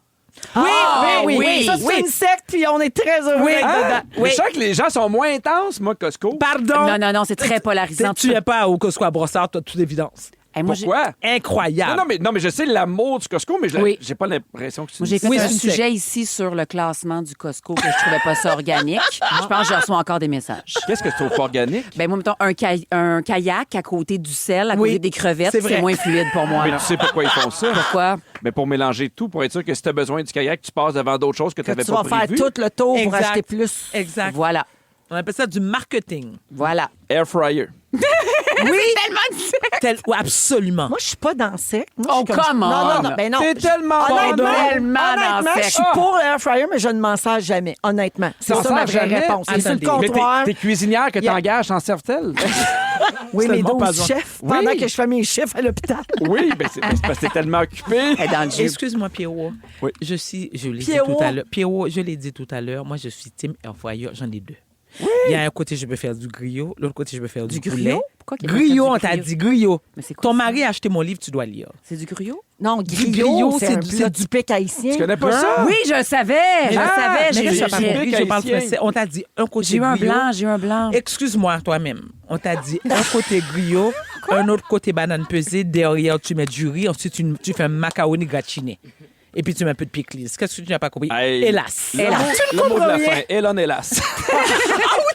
Speaker 3: Oui. Ça, c'est une secte, puis on est très heureux
Speaker 6: Oui.
Speaker 3: d'être
Speaker 4: Hein?
Speaker 3: dedans.
Speaker 4: Mais je sens que les gens sont moins intenses, moi, Costco.
Speaker 6: Pardon.
Speaker 5: Non, c'est très polarisant.
Speaker 6: Tu n'es pas au Costco à Brossard, toi, de toute évidence.
Speaker 5: Hey, moi, j'ai-
Speaker 4: Pourquoi?
Speaker 6: Incroyable.
Speaker 4: Non, mais je sais l'amour du Costco, mais
Speaker 5: Oui.
Speaker 4: j'ai pas l'impression que tu
Speaker 5: Moi, j'ai fait
Speaker 6: Oui,
Speaker 5: un
Speaker 6: c'est une
Speaker 5: sujet ici sur le classement du Costco que je trouvais pas ça organique. Je pense que je reçois encore des messages.
Speaker 4: Qu'est-ce que tu trouves organique?
Speaker 5: Ben moi, mettons, un kayak à côté du sel, à
Speaker 6: Oui,
Speaker 5: côté des crevettes,
Speaker 6: c'est vrai.
Speaker 5: c'est moins fluide pour moi.
Speaker 4: Mais tu sais pourquoi ils font ça?
Speaker 5: Pourquoi?
Speaker 4: Mais pour mélanger tout, pour être sûr que si tu as besoin du kayak, tu passes devant d'autres choses que tu
Speaker 3: Que
Speaker 4: n'avais
Speaker 3: tu
Speaker 4: pas
Speaker 3: vas faire
Speaker 4: prévues.
Speaker 3: tout le tour pour
Speaker 6: Exact.
Speaker 3: acheter plus.
Speaker 6: Exact.
Speaker 5: Voilà.
Speaker 6: On appelle ça du marketing.
Speaker 5: Voilà.
Speaker 4: Air fryer.
Speaker 6: Oui. Oui, absolument.
Speaker 3: Moi, je suis pas dans le secte. Moi, je
Speaker 5: Oh,
Speaker 3: suis comme-
Speaker 5: come on.
Speaker 3: Non, ben non.
Speaker 4: T'es tellement
Speaker 3: Honnêtement,
Speaker 4: bon,
Speaker 5: tellement dans
Speaker 3: honnêtement,
Speaker 5: le
Speaker 3: je suis
Speaker 5: secte.
Speaker 3: pour l'air fryer, mais je ne m'en sers jamais. Honnêtement. C'est
Speaker 4: T'en
Speaker 3: ça ma
Speaker 4: sers
Speaker 3: vraie
Speaker 4: jamais?
Speaker 3: réponse. C'est sur le
Speaker 6: Attendez.
Speaker 4: Mais
Speaker 3: comptoir.
Speaker 4: t'es cuisinière que
Speaker 3: Yeah.
Speaker 4: t'engages, s'en servent-elles?
Speaker 3: Oui, mes
Speaker 6: Seulement pas
Speaker 3: 12
Speaker 6: besoin.
Speaker 3: chefs.
Speaker 4: Oui.
Speaker 3: Pendant que je fais mes chiffres à l'hôpital.
Speaker 4: Oui, ben c'est parce que t'es tellement occupé.
Speaker 5: Elle est dans le jus.
Speaker 6: Excuse-moi, Pierrot.
Speaker 4: Oui.
Speaker 6: Je l'ai dit
Speaker 3: Pierrot.
Speaker 6: tout à l'heure. Pierrot, je l'ai dit tout à l'heure. Moi, je suis team air fryer. J'en ai deux. Il y a un côté, je peux faire du griot. L'autre côté, je peux faire du poulet.
Speaker 5: griot? Pourquoi qu'il y a
Speaker 6: Griot,
Speaker 5: pas
Speaker 6: on
Speaker 5: de
Speaker 6: t'a
Speaker 5: griot?
Speaker 6: dit griot.
Speaker 5: Mais c'est quoi
Speaker 6: Ton
Speaker 5: ça?
Speaker 6: mari a acheté mon livre, tu dois lire.
Speaker 5: C'est du griot?
Speaker 3: Non,
Speaker 6: griot,
Speaker 3: griot,
Speaker 6: c'est
Speaker 3: c'est
Speaker 6: du-
Speaker 3: du, du pic haïtien.
Speaker 4: Tu connais pas ça?
Speaker 5: Oui, je le savais. Je le
Speaker 6: Ah,
Speaker 5: savais.
Speaker 6: mais
Speaker 5: J'ai-
Speaker 6: là, je
Speaker 5: j'ai-
Speaker 6: parle
Speaker 4: j'ai-
Speaker 6: compris, je parle
Speaker 4: haïtien.
Speaker 6: français. On t'a dit un côté
Speaker 5: J'ai eu un
Speaker 6: griot.
Speaker 5: blanc, j'ai eu un blanc.
Speaker 6: Excuse-moi, toi-même. On t'a dit un côté griot, un autre côté banane pesée, derrière, tu mets du riz, ensuite, tu fais un macaroni gratiné. Et puis, tu mets un peu de pickles. Qu'est-ce que tu n'as pas compris?
Speaker 4: Hey,
Speaker 6: Hélas.
Speaker 4: Le mot de la fin. Elon, hélas.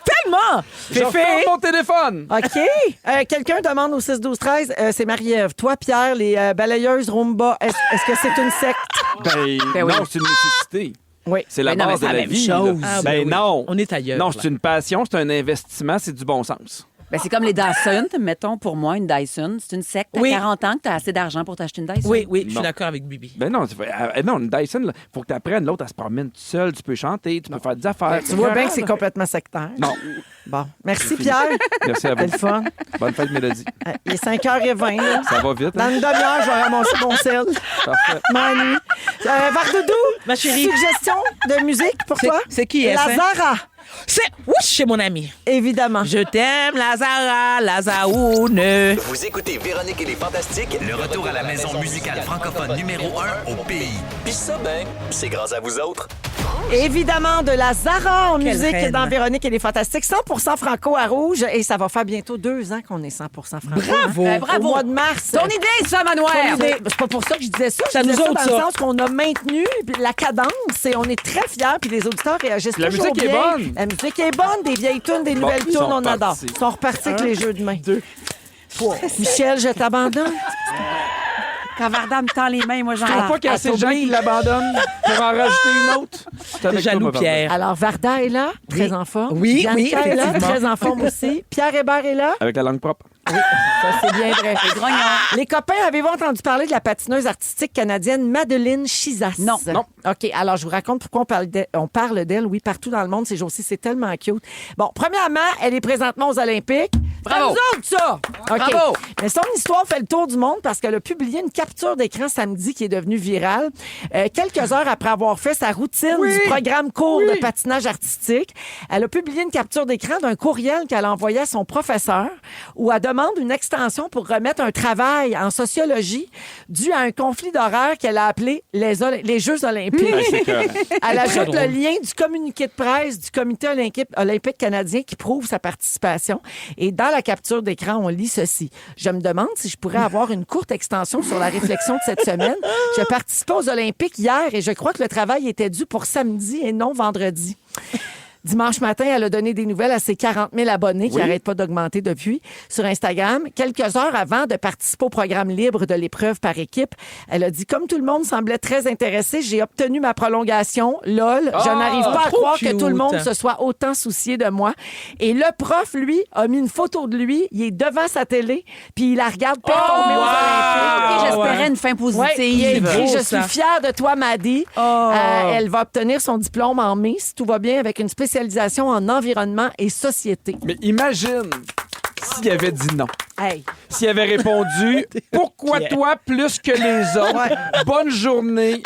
Speaker 3: Tellement!
Speaker 4: Je ferme mon téléphone.
Speaker 3: OK. Quelqu'un demande au 6-12-13, c'est Marie-Ève. Toi, Pierre, les balayeuses Roomba, est-ce que c'est une secte?
Speaker 5: Ben oui.
Speaker 4: Non, c'est une nécessité.
Speaker 3: Oui.
Speaker 4: C'est la
Speaker 5: Ben non,
Speaker 4: base
Speaker 5: mais
Speaker 4: de
Speaker 5: c'est
Speaker 4: la
Speaker 5: la
Speaker 4: vie.
Speaker 5: même
Speaker 4: là.
Speaker 5: chose.
Speaker 6: Ah,
Speaker 4: Ben
Speaker 6: oui.
Speaker 4: non.
Speaker 6: On est ailleurs.
Speaker 4: Non,
Speaker 6: là.
Speaker 4: c'est une passion, c'est un investissement, c'est du bon sens.
Speaker 5: Ben, c'est comme les Dyson, mettons, pour moi, une Dyson. C'est une secte. T'as
Speaker 6: Oui.
Speaker 5: 40 ans que t'as assez d'argent pour t'acheter une Dyson.
Speaker 6: Oui, je suis
Speaker 4: Non.
Speaker 6: d'accord avec Bibi.
Speaker 4: Ben non, non, une Dyson, il faut que tu apprennes. L'autre, elle se promène toute seule. Tu peux chanter, tu peux faire des affaires.
Speaker 3: Tu vois bien que c'est complètement sectaire.
Speaker 4: Non.
Speaker 3: Bon. Merci, Pierre.
Speaker 4: Merci à vous.
Speaker 3: C'est le fun.
Speaker 4: Bonne fête, Mélodie.
Speaker 3: Il est 5h20. Là.
Speaker 4: Ça va vite.
Speaker 3: Dans
Speaker 4: Hein?
Speaker 3: une demi-heure, je vais ramasser mon sel.
Speaker 4: Parfait.
Speaker 3: Manu. Vardoudou,
Speaker 6: Ma chérie.
Speaker 3: suggestion de musique pour toi?
Speaker 6: C'est qui,
Speaker 3: La
Speaker 6: hein?
Speaker 3: Zara,
Speaker 6: C'est chez mon ami.
Speaker 3: évidemment.
Speaker 6: Je t'aime, Lazara, Lazaoune.
Speaker 7: Vous écoutez Véronique et les Fantastiques.
Speaker 8: Le retour à la maison musicale francophone numéro 1 au pays.
Speaker 7: Puis ça, ben, c'est grâce à vous autres.
Speaker 3: Évidemment, de la Zara en
Speaker 6: Quelle
Speaker 3: musique
Speaker 6: reine.
Speaker 3: dans Véronique et les Fantastiques. 100% franco à Rouge. Et ça va faire bientôt 2 ans qu'on est 100% franco.
Speaker 6: Bravo.
Speaker 3: Hein?
Speaker 5: Bravo.
Speaker 3: Au mois de mars.
Speaker 5: Ton idée, ça,
Speaker 3: Ton
Speaker 5: Manoir!
Speaker 3: idée. C'est pas pour ça que je disais ça.
Speaker 6: Ça
Speaker 3: Je disais
Speaker 6: nous autres,
Speaker 3: dans le
Speaker 6: ça.
Speaker 3: sens qu'on a maintenu la cadence et on est très fiers. Puis les auditeurs réagissent
Speaker 4: La
Speaker 3: toujours
Speaker 4: musique est
Speaker 3: bien.
Speaker 4: bonne.
Speaker 3: La musique est bonne. Des vieilles tunes, des
Speaker 4: Bon,
Speaker 3: nouvelles
Speaker 4: ils
Speaker 3: tunes,
Speaker 4: sont
Speaker 3: on adore.
Speaker 4: repartis.
Speaker 3: Ils sont repartis avec les jeux de main. Michel, je t'abandonne.
Speaker 5: Quand Varda me tend les mains, moi, j'en
Speaker 4: Je crois pas qu'il y a assez de gens qui l'abandonnent pour en rajouter une autre. C'est avec
Speaker 6: Jaloux
Speaker 4: toi, ma Varda.
Speaker 6: Pierre.
Speaker 3: Alors, Varda est là, très en forme.
Speaker 6: Oui,
Speaker 3: Bianca
Speaker 6: oui,
Speaker 3: est là,
Speaker 6: effectivement.
Speaker 3: très en forme aussi. Pierre Hébert est là.
Speaker 4: Avec la langue propre.
Speaker 3: Ça, c'est bien vrai. Les copains, avez-vous entendu parler de la patineuse artistique canadienne Madeleine Chizas?
Speaker 5: Non.
Speaker 4: Non.
Speaker 3: OK, alors je vous raconte pourquoi on parle d'elle, oui, partout dans le monde ces jours-ci. C'est tellement cute. Bon, premièrement, elle est présentement aux Olympiques.
Speaker 5: Bravo.
Speaker 3: C'est nous autres, ça! OK.
Speaker 5: Bravo.
Speaker 3: Mais son histoire fait le tour du monde parce qu'elle a publié une capture d'écran samedi qui est devenue virale. Quelques heures après avoir fait sa routine du programme cours de patinage artistique, elle a publié une capture d'écran d'un courriel qu'elle a envoyé à son professeur où elle demande une extension pour remettre un travail en sociologie dû à un conflit d'horaire qu'elle a appelé les Jeux olympiques.
Speaker 4: Ouais, c'est correct.
Speaker 3: Elle ajoute
Speaker 6: drôle.
Speaker 3: le lien du communiqué de presse du Comité olympique canadien qui prouve sa participation. Et dans la capture d'écran, on lit ceci. Je me demande si je pourrais avoir une courte extension sur la réflexion de cette semaine. Je participais aux Olympiques hier et je crois que le travail était dû pour samedi et non vendredi. Dimanche matin, elle a donné des nouvelles à ses 40 000 abonnés qui n'arrêtent pas d'augmenter depuis sur Instagram. Quelques heures avant de participer au programme libre de l'épreuve par équipe, elle a dit « Comme tout le monde semblait très intéressé, j'ai obtenu ma prolongation. Lol, je n'arrive pas à
Speaker 6: trop
Speaker 3: croire que
Speaker 6: cute.
Speaker 3: tout le monde se soit autant soucié de moi. » Et le prof, lui, a mis une photo de lui. Il est devant sa télé, puis il la regarde performer aux Olympiques.
Speaker 5: OK, j'espérais
Speaker 6: ouais.
Speaker 5: une fin
Speaker 3: Ouais, il a
Speaker 5: positive.
Speaker 3: écrit
Speaker 6: beau,
Speaker 3: « Je
Speaker 6: ça.
Speaker 3: suis fière de toi, Maddy. Elle va obtenir son diplôme en mai, si tout va bien, avec une spécialisation en environnement et société.
Speaker 4: Mais imagine s'il avait dit non.
Speaker 3: Hey.
Speaker 4: S'il avait répondu « Pourquoi toi plus que les autres? Bonne journée,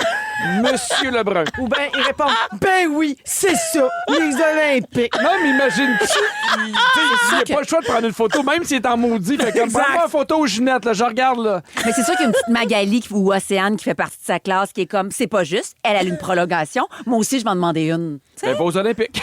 Speaker 4: Monsieur Lebrun. »
Speaker 3: Ou bien il répond « Ben oui, c'est ça, les Olympiques.
Speaker 4: Non, mais imagine-tu, il n'a pas le choix de prendre une photo, même s'il est en maudit. Fait comme, prends-moi une photo aux Ginette, là, je regarde, là.
Speaker 5: Mais c'est sûr qu'il y a une petite Magali ou Océane qui fait partie de sa classe qui est comme, c'est pas juste, elle a une prolongation. Moi aussi, je m'en demandais une. Tu sais?
Speaker 4: Ben, va aux Olympiques.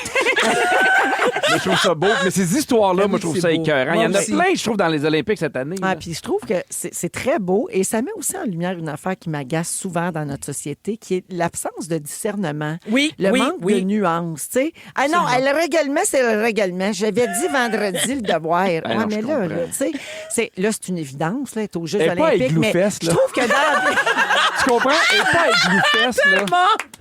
Speaker 4: Mais je trouve ça beau. Mais ces histoires-là,
Speaker 6: Ben
Speaker 4: moi,
Speaker 6: oui,
Speaker 4: je trouve
Speaker 6: c'est
Speaker 4: ça
Speaker 6: beau.
Speaker 4: écœurant. Il y en
Speaker 6: Moi
Speaker 4: a
Speaker 6: aussi.
Speaker 4: plein, je trouve, dans les Olympiques cette année.
Speaker 3: Ah,
Speaker 4: là.
Speaker 3: puis je trouve que c'est très beau et ça met aussi en lumière une affaire qui m'agace souvent dans notre société, qui est l'absence de discernement.
Speaker 6: Oui,
Speaker 3: Le
Speaker 6: oui,
Speaker 3: manque
Speaker 6: oui.
Speaker 3: de nuances, tu sais. Ah non, le règlement, c'est le règlement. J'avais dit vendredi le devoir. Ouais,
Speaker 4: non,
Speaker 3: mais
Speaker 4: je
Speaker 3: là,
Speaker 4: comprends.
Speaker 3: tu sais, c'est une évidence, là, être aux Jeux
Speaker 4: Elle est pas
Speaker 3: olympiques. Mais
Speaker 4: églou-fesse,
Speaker 3: je
Speaker 4: là.
Speaker 3: trouve que dans...
Speaker 4: Tu comprends? Elle est pas avec Gloufesse, là.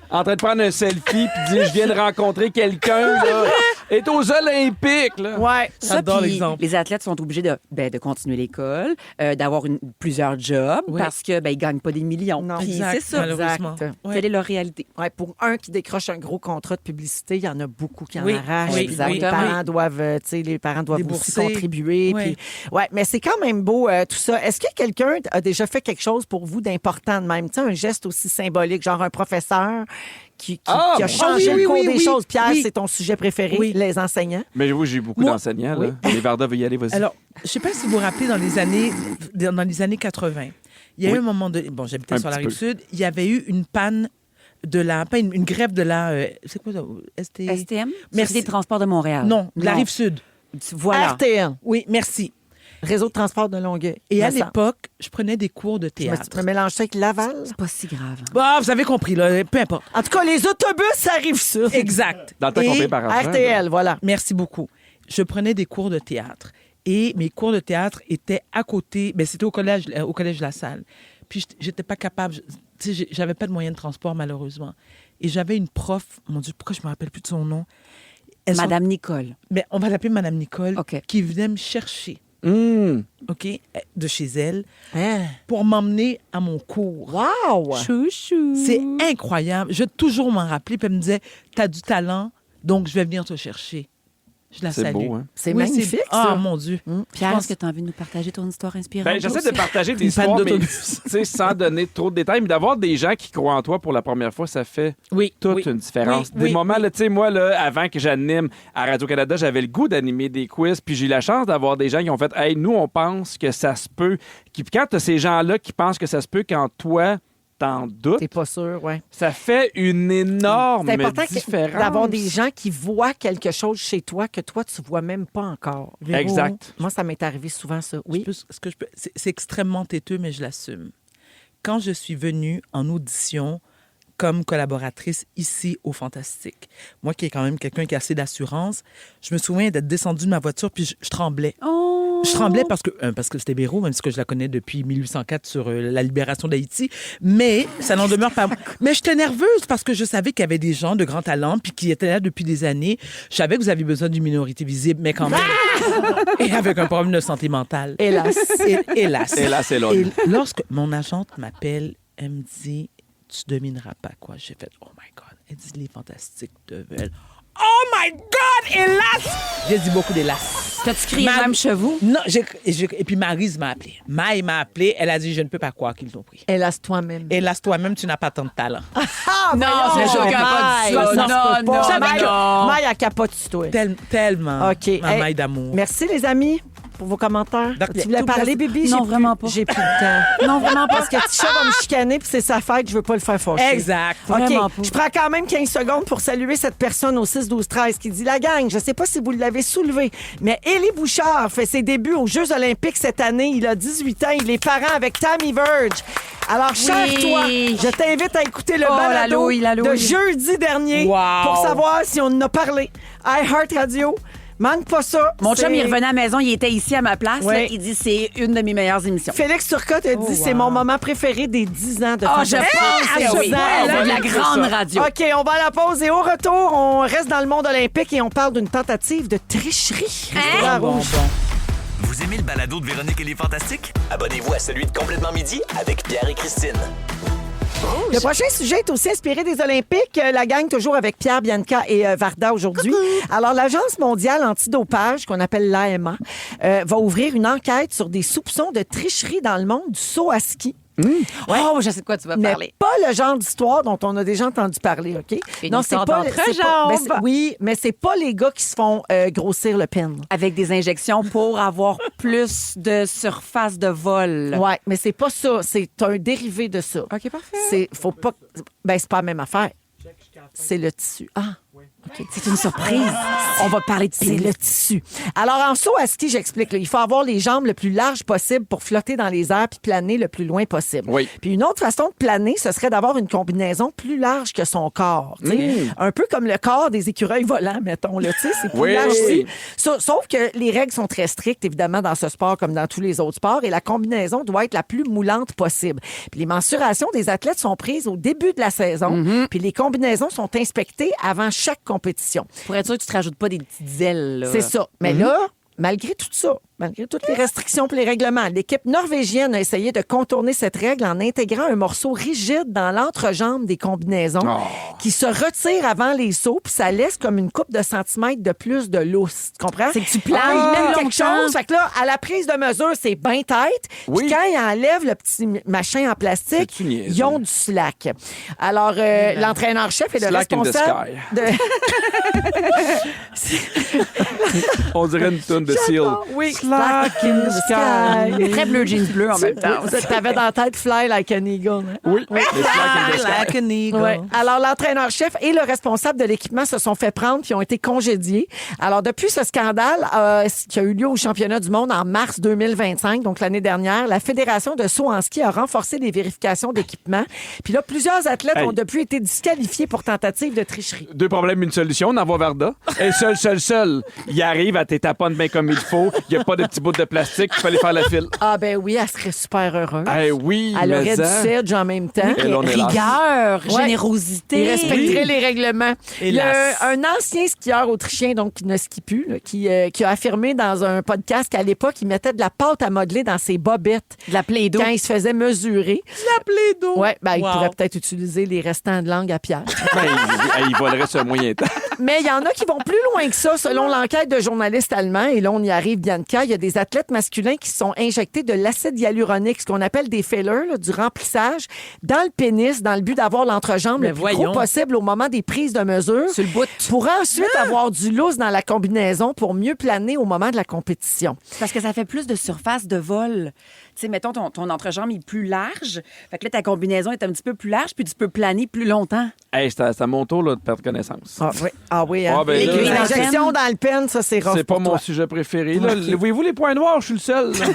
Speaker 4: En train de prendre un selfie puis dire « Je viens de rencontrer quelqu'un, là. » Elle est aux Olympiques, là.
Speaker 3: Ouais.
Speaker 5: Ça,
Speaker 6: J'adore
Speaker 5: puis
Speaker 6: l'exemple.
Speaker 5: les athlètes sont obligés de continuer l'école, d'avoir plusieurs jobs
Speaker 6: Oui.
Speaker 5: parce que ils gagnent pas des millions.
Speaker 3: Non.
Speaker 5: Puis
Speaker 6: Exact,
Speaker 5: c'est ça.
Speaker 6: malheureusement.
Speaker 3: Exact.
Speaker 6: Ouais.
Speaker 5: Quelle est leur réalité?
Speaker 3: Ouais, pour un qui décroche un gros contrat de publicité, il y en a beaucoup qui en
Speaker 6: Oui,
Speaker 3: arrachent.
Speaker 6: oui,
Speaker 3: Puis
Speaker 5: oui.
Speaker 3: les parents doivent, les parents doivent aussi
Speaker 6: Débourser.
Speaker 3: contribuer.
Speaker 6: Oui.
Speaker 3: Puis, ouais, mais c'est quand même beau tout ça. Est-ce que quelqu'un a déjà fait quelque chose pour vous d'important de même? Tu sais, un geste aussi symbolique, genre un professeur qui
Speaker 4: Ah,
Speaker 3: a changé
Speaker 6: oui,
Speaker 3: le cours
Speaker 6: oui,
Speaker 3: des
Speaker 6: oui.
Speaker 3: choses. Pierre,
Speaker 6: Oui.
Speaker 3: c'est ton sujet préféré,
Speaker 6: Oui.
Speaker 3: les enseignants.
Speaker 4: Mais oui, j'ai beaucoup
Speaker 6: Moi-
Speaker 4: d'enseignants, là. Les Varda veut y aller, vas-y.
Speaker 6: Alors, je sais pas si vous vous rappelez, dans les années 80, il y a eu un moment de... Bon, j'habitais
Speaker 4: Un
Speaker 6: sur la
Speaker 4: petit peu.
Speaker 6: Rive-Sud. Il y avait eu une panne de la... Pas une grève de la... c'est quoi ça?
Speaker 5: STM?
Speaker 6: Merci.
Speaker 5: Société de transport de Montréal.
Speaker 6: Non, de la Rive-Sud.
Speaker 5: Voilà.
Speaker 3: RTL.
Speaker 6: Oui, merci.
Speaker 3: Réseau de transport de Longueuil.
Speaker 6: Et à
Speaker 3: me semble.
Speaker 6: l'époque, je prenais des cours de
Speaker 3: Je me
Speaker 6: théâtre.
Speaker 3: mélange ça avec Laval.
Speaker 5: C'est pas si grave.
Speaker 6: Bah, vous avez compris, là, peu importe.
Speaker 3: En tout cas, les autobus, ça arrive ça.
Speaker 6: Exact.
Speaker 4: Dans le temps qu'on
Speaker 6: Et
Speaker 4: paye par argent.
Speaker 3: RTL, voilà.
Speaker 6: Merci beaucoup. Je prenais des cours de théâtre. Et mes cours de théâtre étaient à côté. Ben, c'était au collège La Salle. Puis, j'étais pas capable. Tu sais, j'avais pas de moyen de transport, malheureusement. Et j'avais une prof. Mon Dieu, pourquoi je me rappelle plus de son nom?
Speaker 5: Madame Nicole.
Speaker 6: Mais on va l'appeler Madame Nicole,
Speaker 5: OK.
Speaker 6: qui venait me chercher, OK, de chez elle,
Speaker 3: Hein?
Speaker 6: pour m'emmener à mon cours.
Speaker 3: Wow!
Speaker 5: Chouchou.
Speaker 6: C'est incroyable. Je vais toujours m'en rappeler. Puis elle me disait, t'as du talent, donc je vais venir te chercher. Je la
Speaker 4: C'est
Speaker 6: salue.
Speaker 4: beau, hein?
Speaker 3: C'est
Speaker 6: Oui,
Speaker 3: magnifique,
Speaker 6: Ah,
Speaker 3: ça.
Speaker 6: mon Dieu.
Speaker 5: Pierre,
Speaker 6: Je pense-
Speaker 5: est-ce que tu as envie de nous partager ton histoire inspirante?
Speaker 4: Ben, j'essaie
Speaker 5: aussi?
Speaker 4: de partager des
Speaker 6: Une panne
Speaker 4: histoires, mais
Speaker 6: d'autobus.
Speaker 4: tu sais, sans donner trop de détails, mais d'avoir des gens qui croient en toi pour la première fois, ça fait
Speaker 6: Oui,
Speaker 4: toute
Speaker 6: oui.
Speaker 4: une différence.
Speaker 6: Oui,
Speaker 4: Des
Speaker 6: oui,
Speaker 4: moments,
Speaker 6: oui.
Speaker 4: là, tu sais, moi, là, avant que j'anime à Radio-Canada, j'avais le goût d'animer des quiz, puis j'ai eu la chance d'avoir des gens qui ont fait « Hey, nous, on pense que ça se peut. » Quand tu as ces gens-là qui pensent que ça se peut, quand toi, t'en doutes,
Speaker 3: T'es pas sûr, ouais.
Speaker 4: ça fait une énorme
Speaker 3: C'est important
Speaker 4: différence.
Speaker 3: d'avoir des gens qui voient quelque chose chez toi que toi, tu vois même pas encore. Véro,
Speaker 4: Exact.
Speaker 3: Moi, ça m'est arrivé souvent, ça. Oui.
Speaker 6: C'est extrêmement têteux, mais je l'assume. Quand je suis venue en audition comme collaboratrice ici au Fantastique, moi qui est quand même quelqu'un qui a assez d'assurance, je me souviens d'être descendue de ma voiture puis je tremblais.
Speaker 5: Oh!
Speaker 6: Je tremblais parce que c'était Béraud, même si que je la connais depuis 1804 sur la libération d'Haïti. Mais ça n'en demeure pas. Mais j'étais nerveuse parce que je savais qu'il y avait des gens de grand talent puis qui étaient là depuis des années. Je savais que vous aviez besoin d'une minorité visible, mais quand même. Et avec un problème de santé mentale.
Speaker 3: Hélas.
Speaker 6: Hélas.
Speaker 4: Et là, c'est là.
Speaker 6: Et lorsque mon agente m'appelle, elle me dit, tu domineras pas quoi. J'ai fait, oh my God. Elle dit, les Fantastiques veulent. Oh my God, hélas! J'ai dit beaucoup d'hélas.
Speaker 5: T'as-tu crié même chez vous?
Speaker 6: Non, et puis Maryse m'a appelé. Maï m'a appelé. Elle a dit, je ne peux pas croire qu'ils t'ont pris.
Speaker 3: Hélas, toi-même.
Speaker 6: Hélas, toi-même, tu n'as pas tant de talent.
Speaker 5: Non, c'est
Speaker 3: voyons,
Speaker 5: sûr qu'elle a pas
Speaker 3: Maï,
Speaker 5: dit ça.
Speaker 3: ça se peut
Speaker 5: Non,
Speaker 3: pas.
Speaker 5: non,
Speaker 3: Maï,
Speaker 5: non.
Speaker 3: Maï, elle capote sur toi.
Speaker 6: Tellement.
Speaker 3: OK.
Speaker 6: Ma
Speaker 3: Hey,
Speaker 6: maille d'amour.
Speaker 3: Merci, les amis, pour vos commentaires.
Speaker 6: D'accord.
Speaker 3: Tu voulais parler, Bibi?
Speaker 5: Non,
Speaker 3: J'ai
Speaker 5: vraiment
Speaker 3: plus-
Speaker 5: pas.
Speaker 3: J'ai plus le temps.
Speaker 5: Non, vraiment pas.
Speaker 3: Parce que Tisha va me chicaner, puis c'est sa fête, je veux pas le faire fâcher.
Speaker 6: Exact.
Speaker 3: OK.
Speaker 5: Vraiment pas.
Speaker 3: Je prends quand même 15 secondes pour saluer cette personne au 6-12-13 qui dit « La gang, je sais pas si vous l'avez soulevé, mais Élie Bouchard fait ses débuts aux Jeux olympiques cette année. Il a 18 ans. Il est parent avec Tammy Verge. Alors, cher toi, je t'invite à écouter le
Speaker 5: Oh, la
Speaker 3: balado
Speaker 5: louille, la
Speaker 3: de
Speaker 5: louille.
Speaker 3: jeudi dernier
Speaker 6: Wow.
Speaker 3: pour savoir si on en a parlé. iHeart Radio. Manque pas ça.
Speaker 5: Mon
Speaker 3: C'est-
Speaker 5: chum, il revenait à la maison, il était ici à ma place.
Speaker 3: Ouais.
Speaker 5: Là, il dit c'est une de mes meilleures émissions.
Speaker 3: Félix Turcotte a dit c'est mon moment préféré des 10 ans de
Speaker 5: Ah, je
Speaker 3: Fantastique.
Speaker 5: pense que oui.
Speaker 3: 10 ans,
Speaker 5: Elle a de la
Speaker 4: écouter
Speaker 5: grande
Speaker 4: ça.
Speaker 5: radio.
Speaker 3: OK, on va à la pause et au retour, on reste dans le monde olympique et on parle d'une tentative de tricherie. Restaurant
Speaker 6: Bon,
Speaker 3: Rouge.
Speaker 6: bon.
Speaker 8: Vous aimez le balado de Véronique et les Fantastiques?
Speaker 7: Abonnez-vous à celui de Complètement Midi avec Pierre et Christine.
Speaker 3: Le prochain sujet est aussi inspiré des Olympiques. La gang toujours avec Pierre, Bianca et Varda aujourd'hui. Alors, l'Agence mondiale antidopage, qu'on appelle l'AMA, va ouvrir une enquête sur des soupçons de tricherie dans le monde du saut à ski.
Speaker 5: Oh, je sais de quoi tu vas
Speaker 3: Mais
Speaker 5: parler.
Speaker 3: pas le genre d'histoire dont on a déjà entendu parler, OK?
Speaker 5: Une histoire d'entrejambe.
Speaker 3: ben, oui, mais c'est pas les gars qui se font grossir le pen.
Speaker 5: Avec des injections pour avoir plus de surface de vol.
Speaker 3: Ouais, mais c'est pas ça. C'est un dérivé de ça.
Speaker 5: OK, parfait.
Speaker 3: Faut pas. Ben, c'est pas la même affaire. C'est le tissu. Ah. OK.
Speaker 5: C'est une surprise. On va parler de
Speaker 3: C'est
Speaker 5: pénis.
Speaker 3: le tissu. Alors, en saut à ski, j'explique, là, il faut avoir les jambes le plus larges possible pour flotter dans les airs puis planer le plus loin possible.
Speaker 4: Oui.
Speaker 3: Puis une autre façon de planer, ce serait d'avoir une combinaison plus large que son corps. tu sais. Un peu comme le corps des écureuils volants, mettons. Là, tu sais, c'est plus
Speaker 4: Oui.
Speaker 3: large aussi. Sauf que les règles sont très strictes, évidemment, dans ce sport comme dans tous les autres sports, et la combinaison doit être la plus moulante possible. Puis les mensurations des athlètes sont prises au début de la saison, puis les combinaisons sont inspectées avant chaque compétition.
Speaker 5: Pour être sûr que tu te rajoutes pas des petites ailes. Là.
Speaker 3: C'est ça. Mais là, malgré tout ça, malgré toutes les restrictions et les règlements, l'équipe norvégienne a essayé de contourner cette règle en intégrant un morceau rigide dans l'entrejambe des combinaisons qui se retire avant les sauts, puis ça laisse comme une coupe de centimètres de plus de lousse. Tu comprends?
Speaker 5: C'est que tu planes
Speaker 3: Ils mettent quelque
Speaker 5: longtemps.
Speaker 3: chose. Fait que là, à la prise de mesure, c'est bien tête.
Speaker 4: Oui.
Speaker 3: Puis quand ils enlèvent le petit machin en plastique,
Speaker 4: C'est-tu niaiseux?
Speaker 3: ils ont du slack. Alors, l'entraîneur-chef est le
Speaker 4: Slack in the
Speaker 3: responsable
Speaker 4: sky.
Speaker 3: de...
Speaker 4: On dirait une tonne de seal.
Speaker 3: Oui, like in the sky.
Speaker 5: Très bleu jeans bleu en même temps.
Speaker 3: T'avais dans la tête Fly like an eagle. Hein?
Speaker 4: Oui, les Fly
Speaker 6: Like an eagle.
Speaker 3: Ouais. Alors, l'entraîneur-chef et le responsable de l'équipement se sont fait prendre puis ont été congédiés. Alors, depuis ce scandale qui a eu lieu au championnat du monde en mars 2025, donc l'année dernière, la Fédération de saut en ski a renforcé les vérifications d'équipement. Puis là, plusieurs athlètes ont depuis été disqualifiés pour tentative de tricherie.
Speaker 4: 2 problèmes, une solution. On envoie Varda. Et seul. Il arrive à tes taponnes bien comme il faut. Il n'y a pas de petits bouts de plastique. Il fallait faire la file.
Speaker 3: Ah ben oui, elle serait super heureuse.
Speaker 4: Eh oui,
Speaker 3: Elle
Speaker 4: mais
Speaker 3: aurait du
Speaker 4: ça.
Speaker 3: sedge en même temps.
Speaker 4: Et là, on est là.
Speaker 5: Rigueur,
Speaker 3: Ouais.
Speaker 5: générosité.
Speaker 3: Il respecterait les règlements. Il y a
Speaker 6: Hélas.
Speaker 3: un ancien skieur autrichien, donc qui ne skie plus, là, qui a affirmé dans un podcast qu'à l'époque, il mettait de la pâte à modeler dans ses bobettes
Speaker 5: De la Play-Doh.
Speaker 3: quand il se faisait mesurer.
Speaker 6: La Play-Doh.
Speaker 3: Oui, ben, il
Speaker 6: Wow.
Speaker 3: pourrait peut-être utiliser les restants de langue à Pierre.
Speaker 4: Ben, il volerait sur un moyen temps.
Speaker 3: Mais il y en a qui vont plus loin que ça, selon l'enquête de journalistes allemands. Et là, on y arrive, Bianca. Il y a des athlètes masculins qui se sont injectés de l'acide hyaluronique, ce qu'on appelle des fillers, là, du remplissage, dans le pénis, dans le but d'avoir l'entrejambe
Speaker 6: Mais
Speaker 3: le plus
Speaker 6: voyons.
Speaker 3: gros possible au moment des prises de mesure.
Speaker 5: Sur le bout.
Speaker 3: Pour ensuite avoir du lousse dans la combinaison pour mieux planer au moment de la compétition.
Speaker 5: Parce que ça fait plus de surface de vol. Tu sais, mettons, ton entrejambe est plus large. Fait que là, ta combinaison est un petit peu plus large, puis tu peux planer plus longtemps.
Speaker 4: Hey, c'est à mon tour là, de perdre connaissance.
Speaker 3: Ah oui, hein?
Speaker 4: Ah, ben là,
Speaker 3: L'aiguille
Speaker 5: là,
Speaker 3: d'injection dans le pen, ça, c'est rough
Speaker 4: C'est pas
Speaker 3: pour
Speaker 4: mon
Speaker 3: toi.
Speaker 4: sujet préféré. Là. Voyez-vous les points noirs? Je suis le seul. là.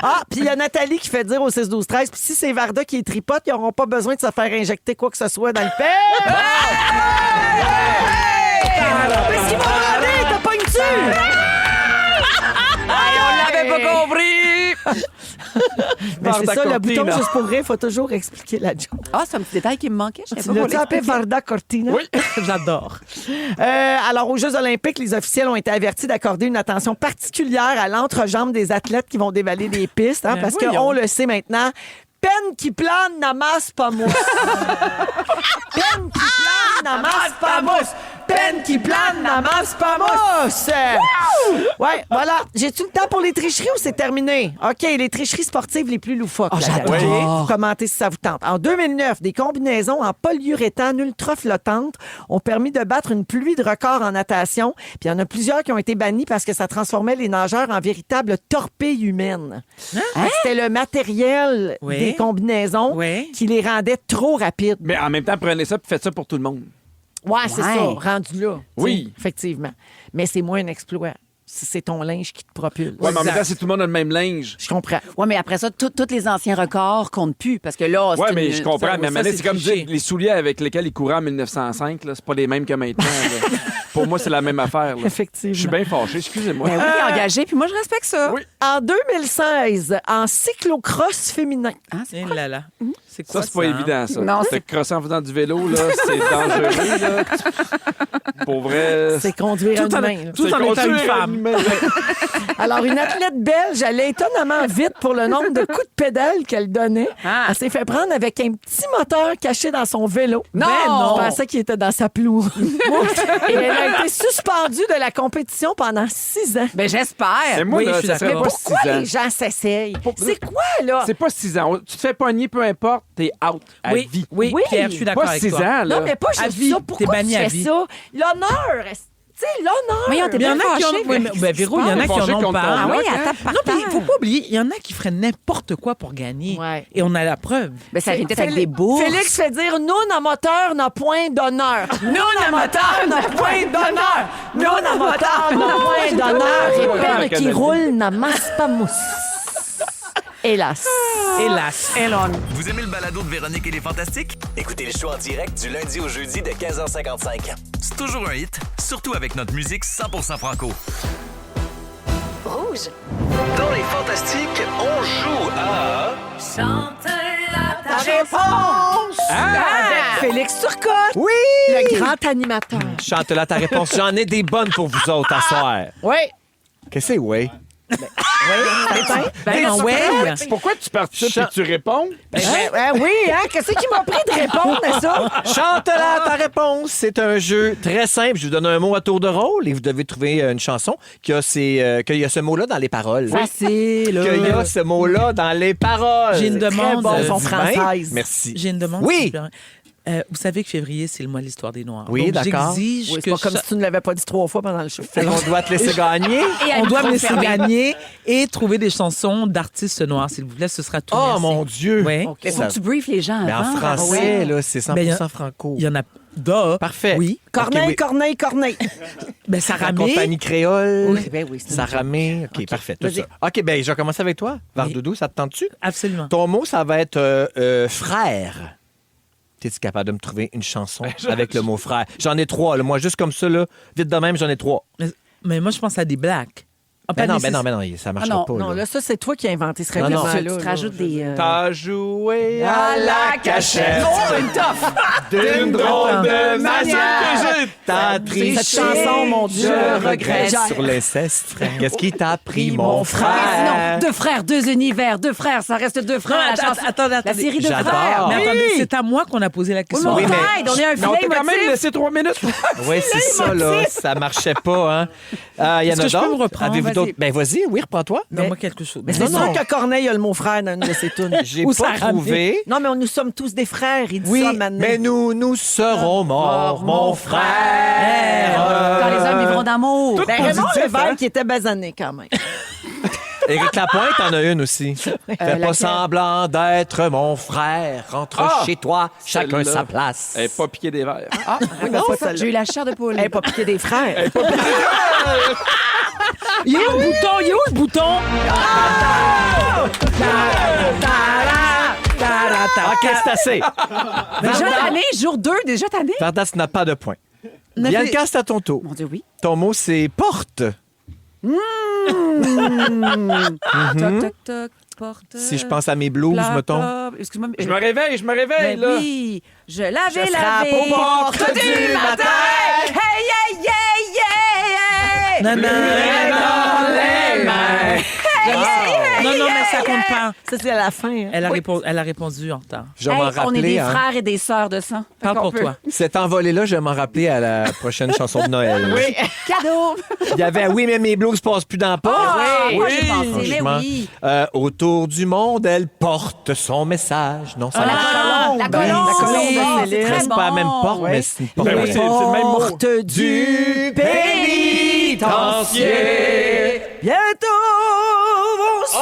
Speaker 3: Ah, puis il y a Nathalie qui fait dire au 6-12-13, puis si c'est Varda qui est tripote, ils n'auront pas besoin de se faire injecter quoi que ce soit dans le pen. Mais ce qu'ils vont demander, t'as pas une tue!
Speaker 5: On l'avait pas compris!
Speaker 3: Mais c'est
Speaker 4: Varda
Speaker 3: ça, le
Speaker 4: Cortina.
Speaker 3: bouton juste pour rire, il faut toujours expliquer la joke.
Speaker 5: Ah, c'est un petit détail qui me manquait. Je savais
Speaker 3: Tu
Speaker 5: pas
Speaker 3: l'as-tu
Speaker 5: pour
Speaker 3: appelé
Speaker 5: l'expliquer.
Speaker 3: Varda Cortina?
Speaker 4: Oui.
Speaker 6: J'adore.
Speaker 3: Alors, aux Jeux olympiques, les officiels ont été avertis d'accorder une attention particulière à l'entrejambe des athlètes qui vont dévaler les pistes, hein,
Speaker 6: Ben
Speaker 3: parce
Speaker 6: voyons.
Speaker 3: qu'on le sait maintenant. Peine qui plane n'amasse pas mousse. Peine qui plane n'amasse pas mousse. Peine qui plane n'amasse pas mousse. Ouais, voilà. J'ai-tu le temps pour les tricheries ou c'est terminé? OK, les tricheries sportives les plus loufoques. la gang.
Speaker 5: j'adore.
Speaker 3: OK? Commentez si ça vous tente. En 2009, des combinaisons en polyuréthane ultra flottantes ont permis de battre une pluie de records en natation. Puis il y en a plusieurs qui ont été bannis parce que ça transformait les nageurs en véritables torpilles humaines. C'était le matériel
Speaker 6: Oui.
Speaker 3: des combinaisons
Speaker 6: Oui.
Speaker 3: qui les rendait trop rapides.
Speaker 4: Mais en même temps, prenez ça et faites ça pour tout le monde.
Speaker 3: Ouais, c'est
Speaker 5: Ouais.
Speaker 3: ça, rendu là.
Speaker 4: Oui.
Speaker 3: T'sais, effectivement. Mais c'est moins un exploit. C'est ton linge qui te propulse.
Speaker 4: Ouais, mais en même
Speaker 6: Exact.
Speaker 4: temps, si tout le monde a le même linge.
Speaker 3: Je comprends.
Speaker 5: Ouais, mais après ça, tous les anciens records comptent plus. Parce que là,
Speaker 4: Ouais,
Speaker 5: c'est
Speaker 4: mais
Speaker 5: une-
Speaker 4: je comprends.
Speaker 6: ça,
Speaker 4: Mais à un moment donné,
Speaker 6: c'est
Speaker 4: c'est comme
Speaker 6: triché.
Speaker 4: dire les souliers avec lesquels ils couraient en 1905, là, c'est pas les mêmes que maintenant. là. Pour moi, c'est la même affaire. là.
Speaker 3: Effectivement.
Speaker 4: Je suis bien fâché, excusez-moi.
Speaker 5: Ben oui, engagé, puis moi, je respecte ça.
Speaker 4: Oui.
Speaker 3: En 2016, en cyclocross féminin.
Speaker 5: Ah, c'est
Speaker 6: Eh là là. C'est
Speaker 4: Ça,
Speaker 6: quoi
Speaker 4: c'est pas
Speaker 6: hein?
Speaker 4: évident, ça.
Speaker 5: Non,
Speaker 4: Te crosser en faisant du vélo, là, c'est dangereux. Là. Pour vrai.
Speaker 3: C'est conduire un
Speaker 6: Tout en,
Speaker 3: humain. là.
Speaker 6: tout
Speaker 4: c'est
Speaker 6: en étant une
Speaker 4: conduire un
Speaker 6: femme.
Speaker 4: humain.
Speaker 3: Alors, une athlète belge allait étonnamment vite pour le nombre de coups de pédale qu'elle donnait.
Speaker 5: Ah.
Speaker 3: Elle s'est fait prendre avec un petit moteur caché dans son vélo.
Speaker 5: Non!
Speaker 6: Ben non!
Speaker 3: Je pensais qu'il était dans sa ploue. Et elle a été suspendue de la compétition pendant 6 ans.
Speaker 5: Ben, j'espère.
Speaker 4: Mais moi,
Speaker 6: Oui,
Speaker 4: là,
Speaker 6: je suis
Speaker 4: ça serait
Speaker 6: d'accord.
Speaker 4: pas
Speaker 3: Pourquoi
Speaker 4: 6 ans.
Speaker 3: les gens s'essayent? C'est quoi, là?
Speaker 4: C'est pas 6 ans. Tu te fais pogner, peu importe, t'es out à
Speaker 6: Oui,
Speaker 4: vie.
Speaker 6: oui,
Speaker 3: Oui.
Speaker 6: Pierre, je suis d'accord
Speaker 4: Pas
Speaker 6: avec
Speaker 4: 6
Speaker 6: toi.
Speaker 4: ans, là.
Speaker 3: Non, mais pas
Speaker 6: À
Speaker 3: juste
Speaker 6: vie.
Speaker 3: ça.
Speaker 6: T'es
Speaker 3: Pourquoi
Speaker 6: banni
Speaker 3: tu
Speaker 6: à
Speaker 3: fais
Speaker 6: vie.
Speaker 3: ça? L'honneur. Tu sais, l'honneur.
Speaker 5: Voyons, t'es
Speaker 6: Il y en
Speaker 5: bien
Speaker 6: a qui
Speaker 5: fâché.
Speaker 6: en oui, mais- ben, Véro, il y en a qui en
Speaker 4: Fâché
Speaker 6: ont
Speaker 4: contre
Speaker 6: pas.
Speaker 4: ton
Speaker 5: Ah oui,
Speaker 4: bloc,
Speaker 5: à
Speaker 4: hein?
Speaker 5: tape par
Speaker 6: Non, puis il
Speaker 5: terre.
Speaker 6: faut pas oublier, il y en a qui feraient n'importe quoi pour gagner.
Speaker 3: Ouais.
Speaker 6: Et on a la preuve.
Speaker 5: Ben, ça vient peut-être avec des bourses.
Speaker 3: Félix fait dire nous, nos moteurs n'a point d'honneur. Nous, nos moteurs n'a point d'honneur. Nous, nos moteurs n'a point d'honneur. Et peine qui
Speaker 4: Canadien.
Speaker 3: roule n'amasse pas mousse. Hélas.
Speaker 6: Hélas.
Speaker 8: Vous aimez le balado de Véronique et les Fantastiques?
Speaker 7: Écoutez le show en direct du lundi au jeudi dès 15h55.
Speaker 8: C'est toujours un hit, surtout avec notre musique 100% franco.
Speaker 2: Rouge.
Speaker 7: Dans les Fantastiques, on joue à...
Speaker 3: Ta réponse avec Félix Turcotte.
Speaker 10: Oui!
Speaker 3: Le grand animateur.
Speaker 10: Chante là ta réponse. J'en ai des bonnes pour vous autres à soir.
Speaker 3: Oui.
Speaker 10: Qu'est-ce que c'est, oui?
Speaker 6: Ben non, ouais.
Speaker 4: Pourquoi tu participes et tu réponds?
Speaker 3: Oui, hein? Qu'est-ce qui m'a pris de répondre à ça?
Speaker 10: Chante là ta réponse. C'est un jeu très simple. Je vous donne un mot à tour de rôle et vous devez trouver une chanson qui a, qu'il y a ce mot-là dans les paroles.
Speaker 6: Facile.
Speaker 10: Qu'il y a ce mot-là dans les paroles.
Speaker 6: J'ai une demande.
Speaker 3: bon,
Speaker 10: Ça
Speaker 3: son
Speaker 10: dit bien.
Speaker 3: française.
Speaker 10: Merci.
Speaker 6: J'ai une demande.
Speaker 10: Oui.
Speaker 6: s'il vous plaît. Vous savez que février, c'est le mois de l'histoire des Noirs.
Speaker 10: Oui,
Speaker 6: donc,
Speaker 10: d'accord.
Speaker 6: j'exige
Speaker 3: Oui, c'est
Speaker 6: que
Speaker 3: pas comme si tu ne l'avais pas dit 3 fois pendant le show.
Speaker 10: Fait qu'on doit te laisser gagner.
Speaker 6: on doit me laisser gagner et trouver des chansons d'artistes noirs, s'il vous plaît. Ce sera tout.
Speaker 10: Oh,
Speaker 6: merci.
Speaker 10: mon Dieu!
Speaker 6: Oui.
Speaker 5: Mais faut que tu briefes les gens
Speaker 10: Mais
Speaker 5: avant.
Speaker 10: en français, là, c'est 100%
Speaker 6: Ben, y a-
Speaker 10: franco.
Speaker 6: Il y en a d'autres.
Speaker 10: Parfait.
Speaker 6: Oui.
Speaker 3: Corneille,
Speaker 10: Ok, oui.
Speaker 3: Corneille, Corneille.
Speaker 6: Ben, ça
Speaker 10: La
Speaker 6: ramène.
Speaker 10: compagnie créole.
Speaker 3: Oui, ben oui, c'est
Speaker 10: Ça ramène. OK, parfait. Tout
Speaker 3: Vas-y.
Speaker 10: ça. OK, ben je vais commencer avec toi. Vardoudou, ça te tente-tu?
Speaker 6: Absolument.
Speaker 10: Ton mot, ça va être frère. T'es-tu capable de me trouver une chanson avec le mot frère? J'en ai 3. Là. Moi, juste comme ça, là, vite de même, j'en ai 3.
Speaker 6: Mais moi, je pense à des blacks. Ah,
Speaker 10: Ben
Speaker 6: pas
Speaker 10: non,
Speaker 6: nécessaire-
Speaker 10: ça marchera
Speaker 5: non,
Speaker 10: pas.
Speaker 3: Non, là, ça, c'est toi qui as inventé ce
Speaker 10: Non, non.
Speaker 3: règlement-là.
Speaker 5: Tu te rajoutes des...
Speaker 4: T'as joué
Speaker 10: À la cachette d'une drôle de manière. T'as triché.
Speaker 3: Cette chanson, mon Dieu,
Speaker 10: Je regrette
Speaker 3: regrette.
Speaker 10: sur l'inceste. Qu'est-ce qui t'a pris, mon
Speaker 5: Mais
Speaker 10: frère?
Speaker 5: sinon, 2 frères, 2 univers, 2 frères, ça reste 2 frères.
Speaker 6: Non,
Speaker 5: la chanson-
Speaker 6: attends,
Speaker 5: La
Speaker 6: attendez.
Speaker 5: série de
Speaker 10: J'adore.
Speaker 5: frères.
Speaker 6: Mais attendez, c'est à moi qu'on a posé la question.
Speaker 10: Oui, mais-
Speaker 5: On est un
Speaker 4: Mais on
Speaker 5: filet
Speaker 4: t'a quand même
Speaker 5: émotif.
Speaker 4: laissé 3 minutes.
Speaker 10: Oui, c'est ça, là. Ça marchait pas, hein? Il y en
Speaker 6: Est-ce
Speaker 10: a
Speaker 6: que je peux me
Speaker 10: d'autres?
Speaker 6: reprendre?
Speaker 10: Avez-vous
Speaker 6: Vas-y.
Speaker 10: d'autres? Ben, vas-y, oui, reprends-toi.
Speaker 6: Donne-moi quelque chose.
Speaker 3: Mais
Speaker 6: Ben,
Speaker 3: c'est sûr que Corneille a le mot frère dans une de ses tunes.
Speaker 10: J'ai
Speaker 6: Où
Speaker 10: pas
Speaker 6: ça ramène?
Speaker 10: trouvé.
Speaker 3: Non, mais nous sommes tous des frères. Il dit
Speaker 10: Oui,
Speaker 3: ça maintenant.
Speaker 10: mais nous serons morts, mon frère.
Speaker 5: Quand les hommes vivront d'amour.
Speaker 3: Ben, Raymond
Speaker 4: positif,
Speaker 3: Lévesque
Speaker 4: hein?
Speaker 3: qui était basané quand même.
Speaker 10: Éric Lapointe en a une aussi. Fais pas
Speaker 5: laquelle?
Speaker 10: semblant d'être mon frère. Rentre
Speaker 4: Ah,
Speaker 10: chez toi, chacun
Speaker 4: celle-là.
Speaker 10: sa place.
Speaker 4: Elle est pas piqué des verres.
Speaker 5: Ah,
Speaker 3: Oui, non, ça,
Speaker 5: j'ai eu la chair de poule.
Speaker 3: elle n'est pas piqué des frères.
Speaker 6: Il est où le bouton? Il est où le bouton?
Speaker 10: OK, c'est assez.
Speaker 5: Déjà tanné, jour 2, déjà tanné.
Speaker 10: Varda, tu n'as pas de point. Bianca, c'est à ton tour.
Speaker 5: Mon Dieu, oui.
Speaker 10: Ton mot, c'est porte.
Speaker 5: Toc, toc, toc, porte.
Speaker 10: Si je pense à mes blues, mettons.
Speaker 5: Excuse-moi.
Speaker 4: Je me réveille,
Speaker 5: Ben
Speaker 4: là.
Speaker 5: oui, je l'avais
Speaker 3: frappe
Speaker 5: lavé.
Speaker 3: aux portes du matin.
Speaker 5: Hey, hey, hey, hey, hey.
Speaker 6: Non, non,
Speaker 10: les mains.
Speaker 6: non, non, mais ça compte pas.
Speaker 3: Ça, c'est à la fin. hein.
Speaker 6: Elle a répondu en retard.
Speaker 10: Je vais m'en
Speaker 5: Hey, on est
Speaker 10: rappeler.
Speaker 5: des
Speaker 10: hein.
Speaker 5: frères et des sœurs de sang. Fait
Speaker 6: Parle
Speaker 5: qu'on
Speaker 6: pour
Speaker 5: peut-
Speaker 6: toi.
Speaker 10: Cet envolé-là, je vais m'en rappeler à la prochaine chanson de Noël.
Speaker 3: Oui.
Speaker 5: Cadeau.
Speaker 10: Il y avait Oui, mais mes blues passent plus dans la porte.
Speaker 5: Ah, moi, j'ai pensé, mais
Speaker 10: Franchement.
Speaker 5: oui.
Speaker 10: Autour du monde, elle porte son message. Non, ça
Speaker 5: La
Speaker 10: marche.
Speaker 5: colombe. La
Speaker 3: Ben,
Speaker 5: colombe.
Speaker 3: la colombe
Speaker 5: Oui,
Speaker 3: de
Speaker 5: c'est
Speaker 3: Céline.
Speaker 5: très
Speaker 10: C'est pas la même
Speaker 5: bon.
Speaker 10: porte,
Speaker 3: Ouais.
Speaker 10: mais c'est une porte.
Speaker 4: Ben oui, c'est le même mot.
Speaker 3: Porte du
Speaker 10: pénitencier.
Speaker 3: Bientôt vont se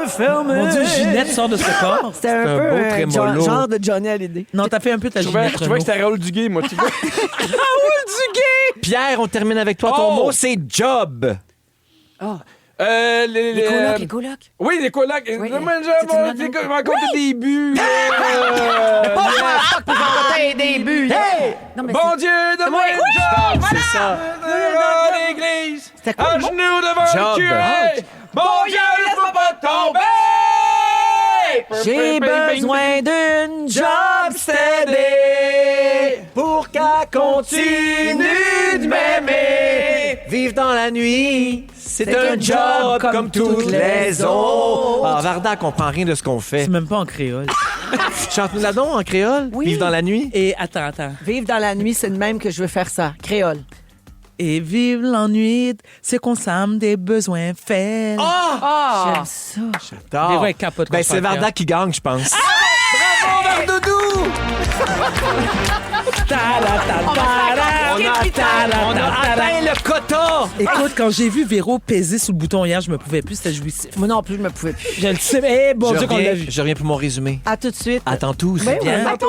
Speaker 3: refermer.
Speaker 6: Mon Dieu, Ginette sort de ce corps.
Speaker 3: C'était un
Speaker 10: un
Speaker 3: peu
Speaker 10: beau
Speaker 3: un
Speaker 10: trémolo.
Speaker 3: genre de Johnny Hallyday.
Speaker 6: Non, t'as fait un peu ta
Speaker 4: Je trouvais
Speaker 6: Ginette
Speaker 4: que c'était Raoul Duguay, moi, tu vois.
Speaker 10: Pierre, on termine avec toi. Ton
Speaker 4: Oh!
Speaker 10: mot, c'est job.
Speaker 5: Les colocs, les colocs.
Speaker 4: Oui, les colocs.
Speaker 5: Oui,
Speaker 4: Moi,
Speaker 5: c'est une
Speaker 4: j'ai
Speaker 5: nana.
Speaker 4: rencontré des buts.
Speaker 3: des buts.
Speaker 5: Non, mais
Speaker 4: Bon Dieu, donne-moi une job.
Speaker 10: C'est ça.
Speaker 4: Devant l'église,
Speaker 3: C'était quoi
Speaker 4: à
Speaker 3: le mot?
Speaker 4: genoux devant
Speaker 10: Job.
Speaker 4: le curé. Bon Dieu, laisse-moi pas tomber.
Speaker 3: J'ai besoin d'une job steady
Speaker 10: Pour qu'elle continue de m'aimer. Vivre dans la nuit, c'est un job comme toutes les autres. Ah, Varda comprend rien de ce qu'on fait.
Speaker 6: C'est même pas en créole.
Speaker 10: Chante-nous la donc en créole.
Speaker 5: Oui.
Speaker 10: Vivre dans la nuit.
Speaker 6: Et attends.
Speaker 3: Vivre dans la nuit, c'est de même que je veux faire ça. Créole.
Speaker 6: Et vivre l'ennui, c'est qu'on s'ame des besoins faibles.
Speaker 5: Ah!
Speaker 3: J'aime ça.
Speaker 10: J'adore.
Speaker 6: Véro, elle capote
Speaker 10: Ben,
Speaker 6: quand
Speaker 10: c'est
Speaker 6: je parle
Speaker 10: Varda qui gagne, je pense. On a atteint le quota.
Speaker 6: Écoute, quand j'ai vu Véro peser sur le bouton hier, je me pouvais plus, c'était jouissif.
Speaker 3: Moi non plus, je me pouvais plus.
Speaker 6: Je le sais, mais bon Dieu qu'on l'a vu.
Speaker 10: Je reviens pour mon résumé.
Speaker 3: À tout de suite.
Speaker 10: Attends tous.
Speaker 3: Ben oui,
Speaker 6: Bien.
Speaker 3: attends.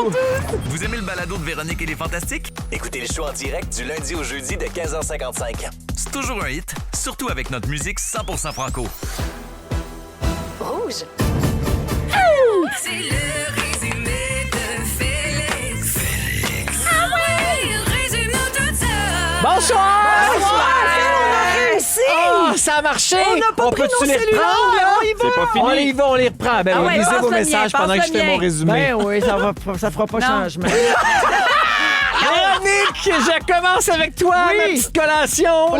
Speaker 8: Vous aimez le balado de Véronique et les Fantastiques?
Speaker 7: Écoutez le show en direct du lundi au jeudi de 15h55.
Speaker 8: C'est toujours un hit, surtout avec notre musique 100% franco.
Speaker 2: Rouge.
Speaker 1: C'est le résumé de Félix. Ah oui, résume-nous tout ça.
Speaker 10: Bonsoir!
Speaker 3: On a réussi.
Speaker 10: Ah, ça a marché!
Speaker 3: On n'a pas pris
Speaker 10: peut-tu
Speaker 3: nos
Speaker 10: les
Speaker 3: cellulaires,
Speaker 10: reprendre, là?
Speaker 3: on y va.
Speaker 4: C'est pas
Speaker 10: On
Speaker 4: fini.
Speaker 10: y va, on les reprend. Ben,
Speaker 5: Ah ouais,
Speaker 10: lisez
Speaker 5: passe
Speaker 10: vos
Speaker 5: le
Speaker 10: messages
Speaker 5: mien,
Speaker 10: pendant que
Speaker 5: passe
Speaker 10: je
Speaker 5: le
Speaker 10: fais mon
Speaker 5: mien.
Speaker 10: résumé.
Speaker 3: Ben oui, ça fera pas changement.
Speaker 10: Véronique, Véronique, je commence avec toi, ma petite collation.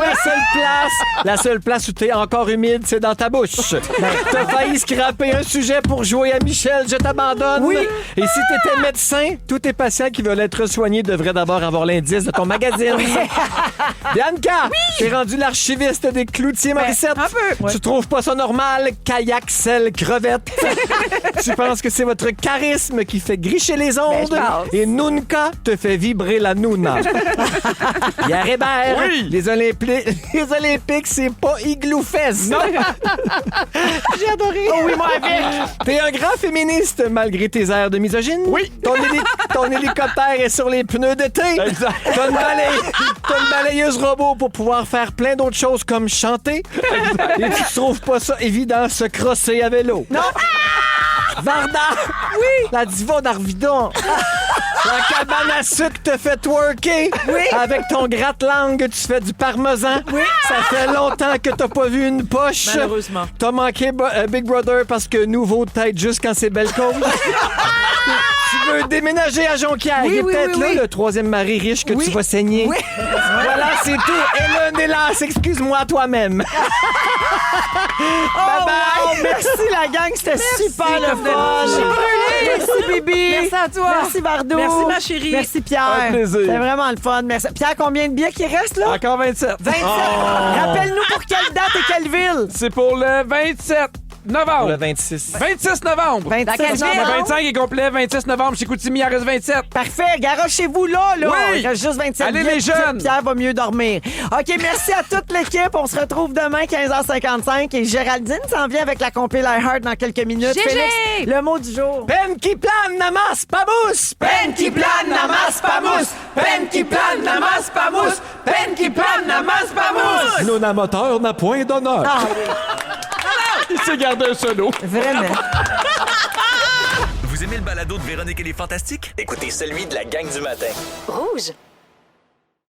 Speaker 10: La seule place où t'es encore humide, c'est dans ta bouche. T'as failli scraper un sujet pour jouer à Michel, je t'abandonne. Oui. Et si t'étais médecin, tous tes patients qui veulent être soignés devraient d'abord avoir l'indice de ton magazine. Bianca, t'es rendu l'archiviste des Cloutier Morissette.
Speaker 3: Un peu.
Speaker 10: Tu trouves pas ça normal? Kayak, sel, crevette. Tu penses que c'est votre charisme qui fait gricher les ondes?
Speaker 3: je pense.
Speaker 10: Et Nunca te fait vibrer la nouna. Pierre Hébert, les Olympiques, c'est pas igloo fest. Non. J'ai adoré.
Speaker 3: Oh oui, moi avec.
Speaker 10: T'es un grand féministe malgré tes airs de misogyne. Oui. Ton hélicoptère est sur les pneus d'été. Exact. T'as une balayeuse robot pour pouvoir faire plein d'autres choses comme chanter. Exact. Et tu trouves pas ça évident se crosser à vélo. Non. Varda! Oui! La diva d'Arvidon! La cabane à sucre te fait twerker! Oui! Avec ton gratte-langue, tu fais du parmesan! Oui! Ça fait longtemps que t'as pas vu une poche!
Speaker 6: Malheureusement.
Speaker 10: T'as manqué Big Brother parce que nouveau tête juste quand c'est belle cause! Tu veux déménager à Jonquière? Il est peut-être là, le troisième mari riche que tu vas saigner. Oui. Voilà, c'est tout. Hélène, hélas, excuse-moi toi-même. Bye-bye.
Speaker 3: Wow, merci la gang, c'était super le fun. Je suis brûlée. Merci Bibi.
Speaker 5: Merci à toi.
Speaker 3: Merci Bardot.
Speaker 6: Merci, ma chérie.
Speaker 3: Merci Pierre.
Speaker 4: Un plaisir.
Speaker 3: C'était vraiment le fun. Merci. Pierre, combien de billets qui restent là?
Speaker 4: Encore 27.
Speaker 3: 27. Rappelle-nous pour quelle date et quelle ville?
Speaker 4: C'est pour le 27 novembre.
Speaker 10: Le 26.
Speaker 4: 26 novembre.
Speaker 3: 26
Speaker 5: Dans quelle ville?
Speaker 3: novembre.
Speaker 4: Le 25 est complet, 26 novembre chez Koutimi, il en reste 27.
Speaker 3: Parfait, garochez-vous là.
Speaker 4: Oui.
Speaker 3: Il reste juste 27
Speaker 4: Allez,
Speaker 3: billets.
Speaker 4: les jeunes.
Speaker 3: Pierre va mieux dormir. OK, merci à toute l'équipe. On se retrouve demain, 15h55. Et Géraldine s'en vient avec la compil iHeart dans quelques minutes.
Speaker 5: GG.
Speaker 3: Félix, le mot du jour.
Speaker 10: Peine qui plane, n'amasse pas mousse!
Speaker 9: Peine qui plane, n'amasse pas mousse. Peine qui plane, n'amasse pas mousse. Peine qui plane, n'amasse pas mousse.
Speaker 10: Nos amateurs n'a point d'honneur.
Speaker 3: Ah,
Speaker 4: Il s'est gardé un solo.
Speaker 3: vraiment.
Speaker 8: Vous aimez le balado de Véronique et les Fantastiques?
Speaker 7: Écoutez celui de la gang du matin.
Speaker 2: Rouge.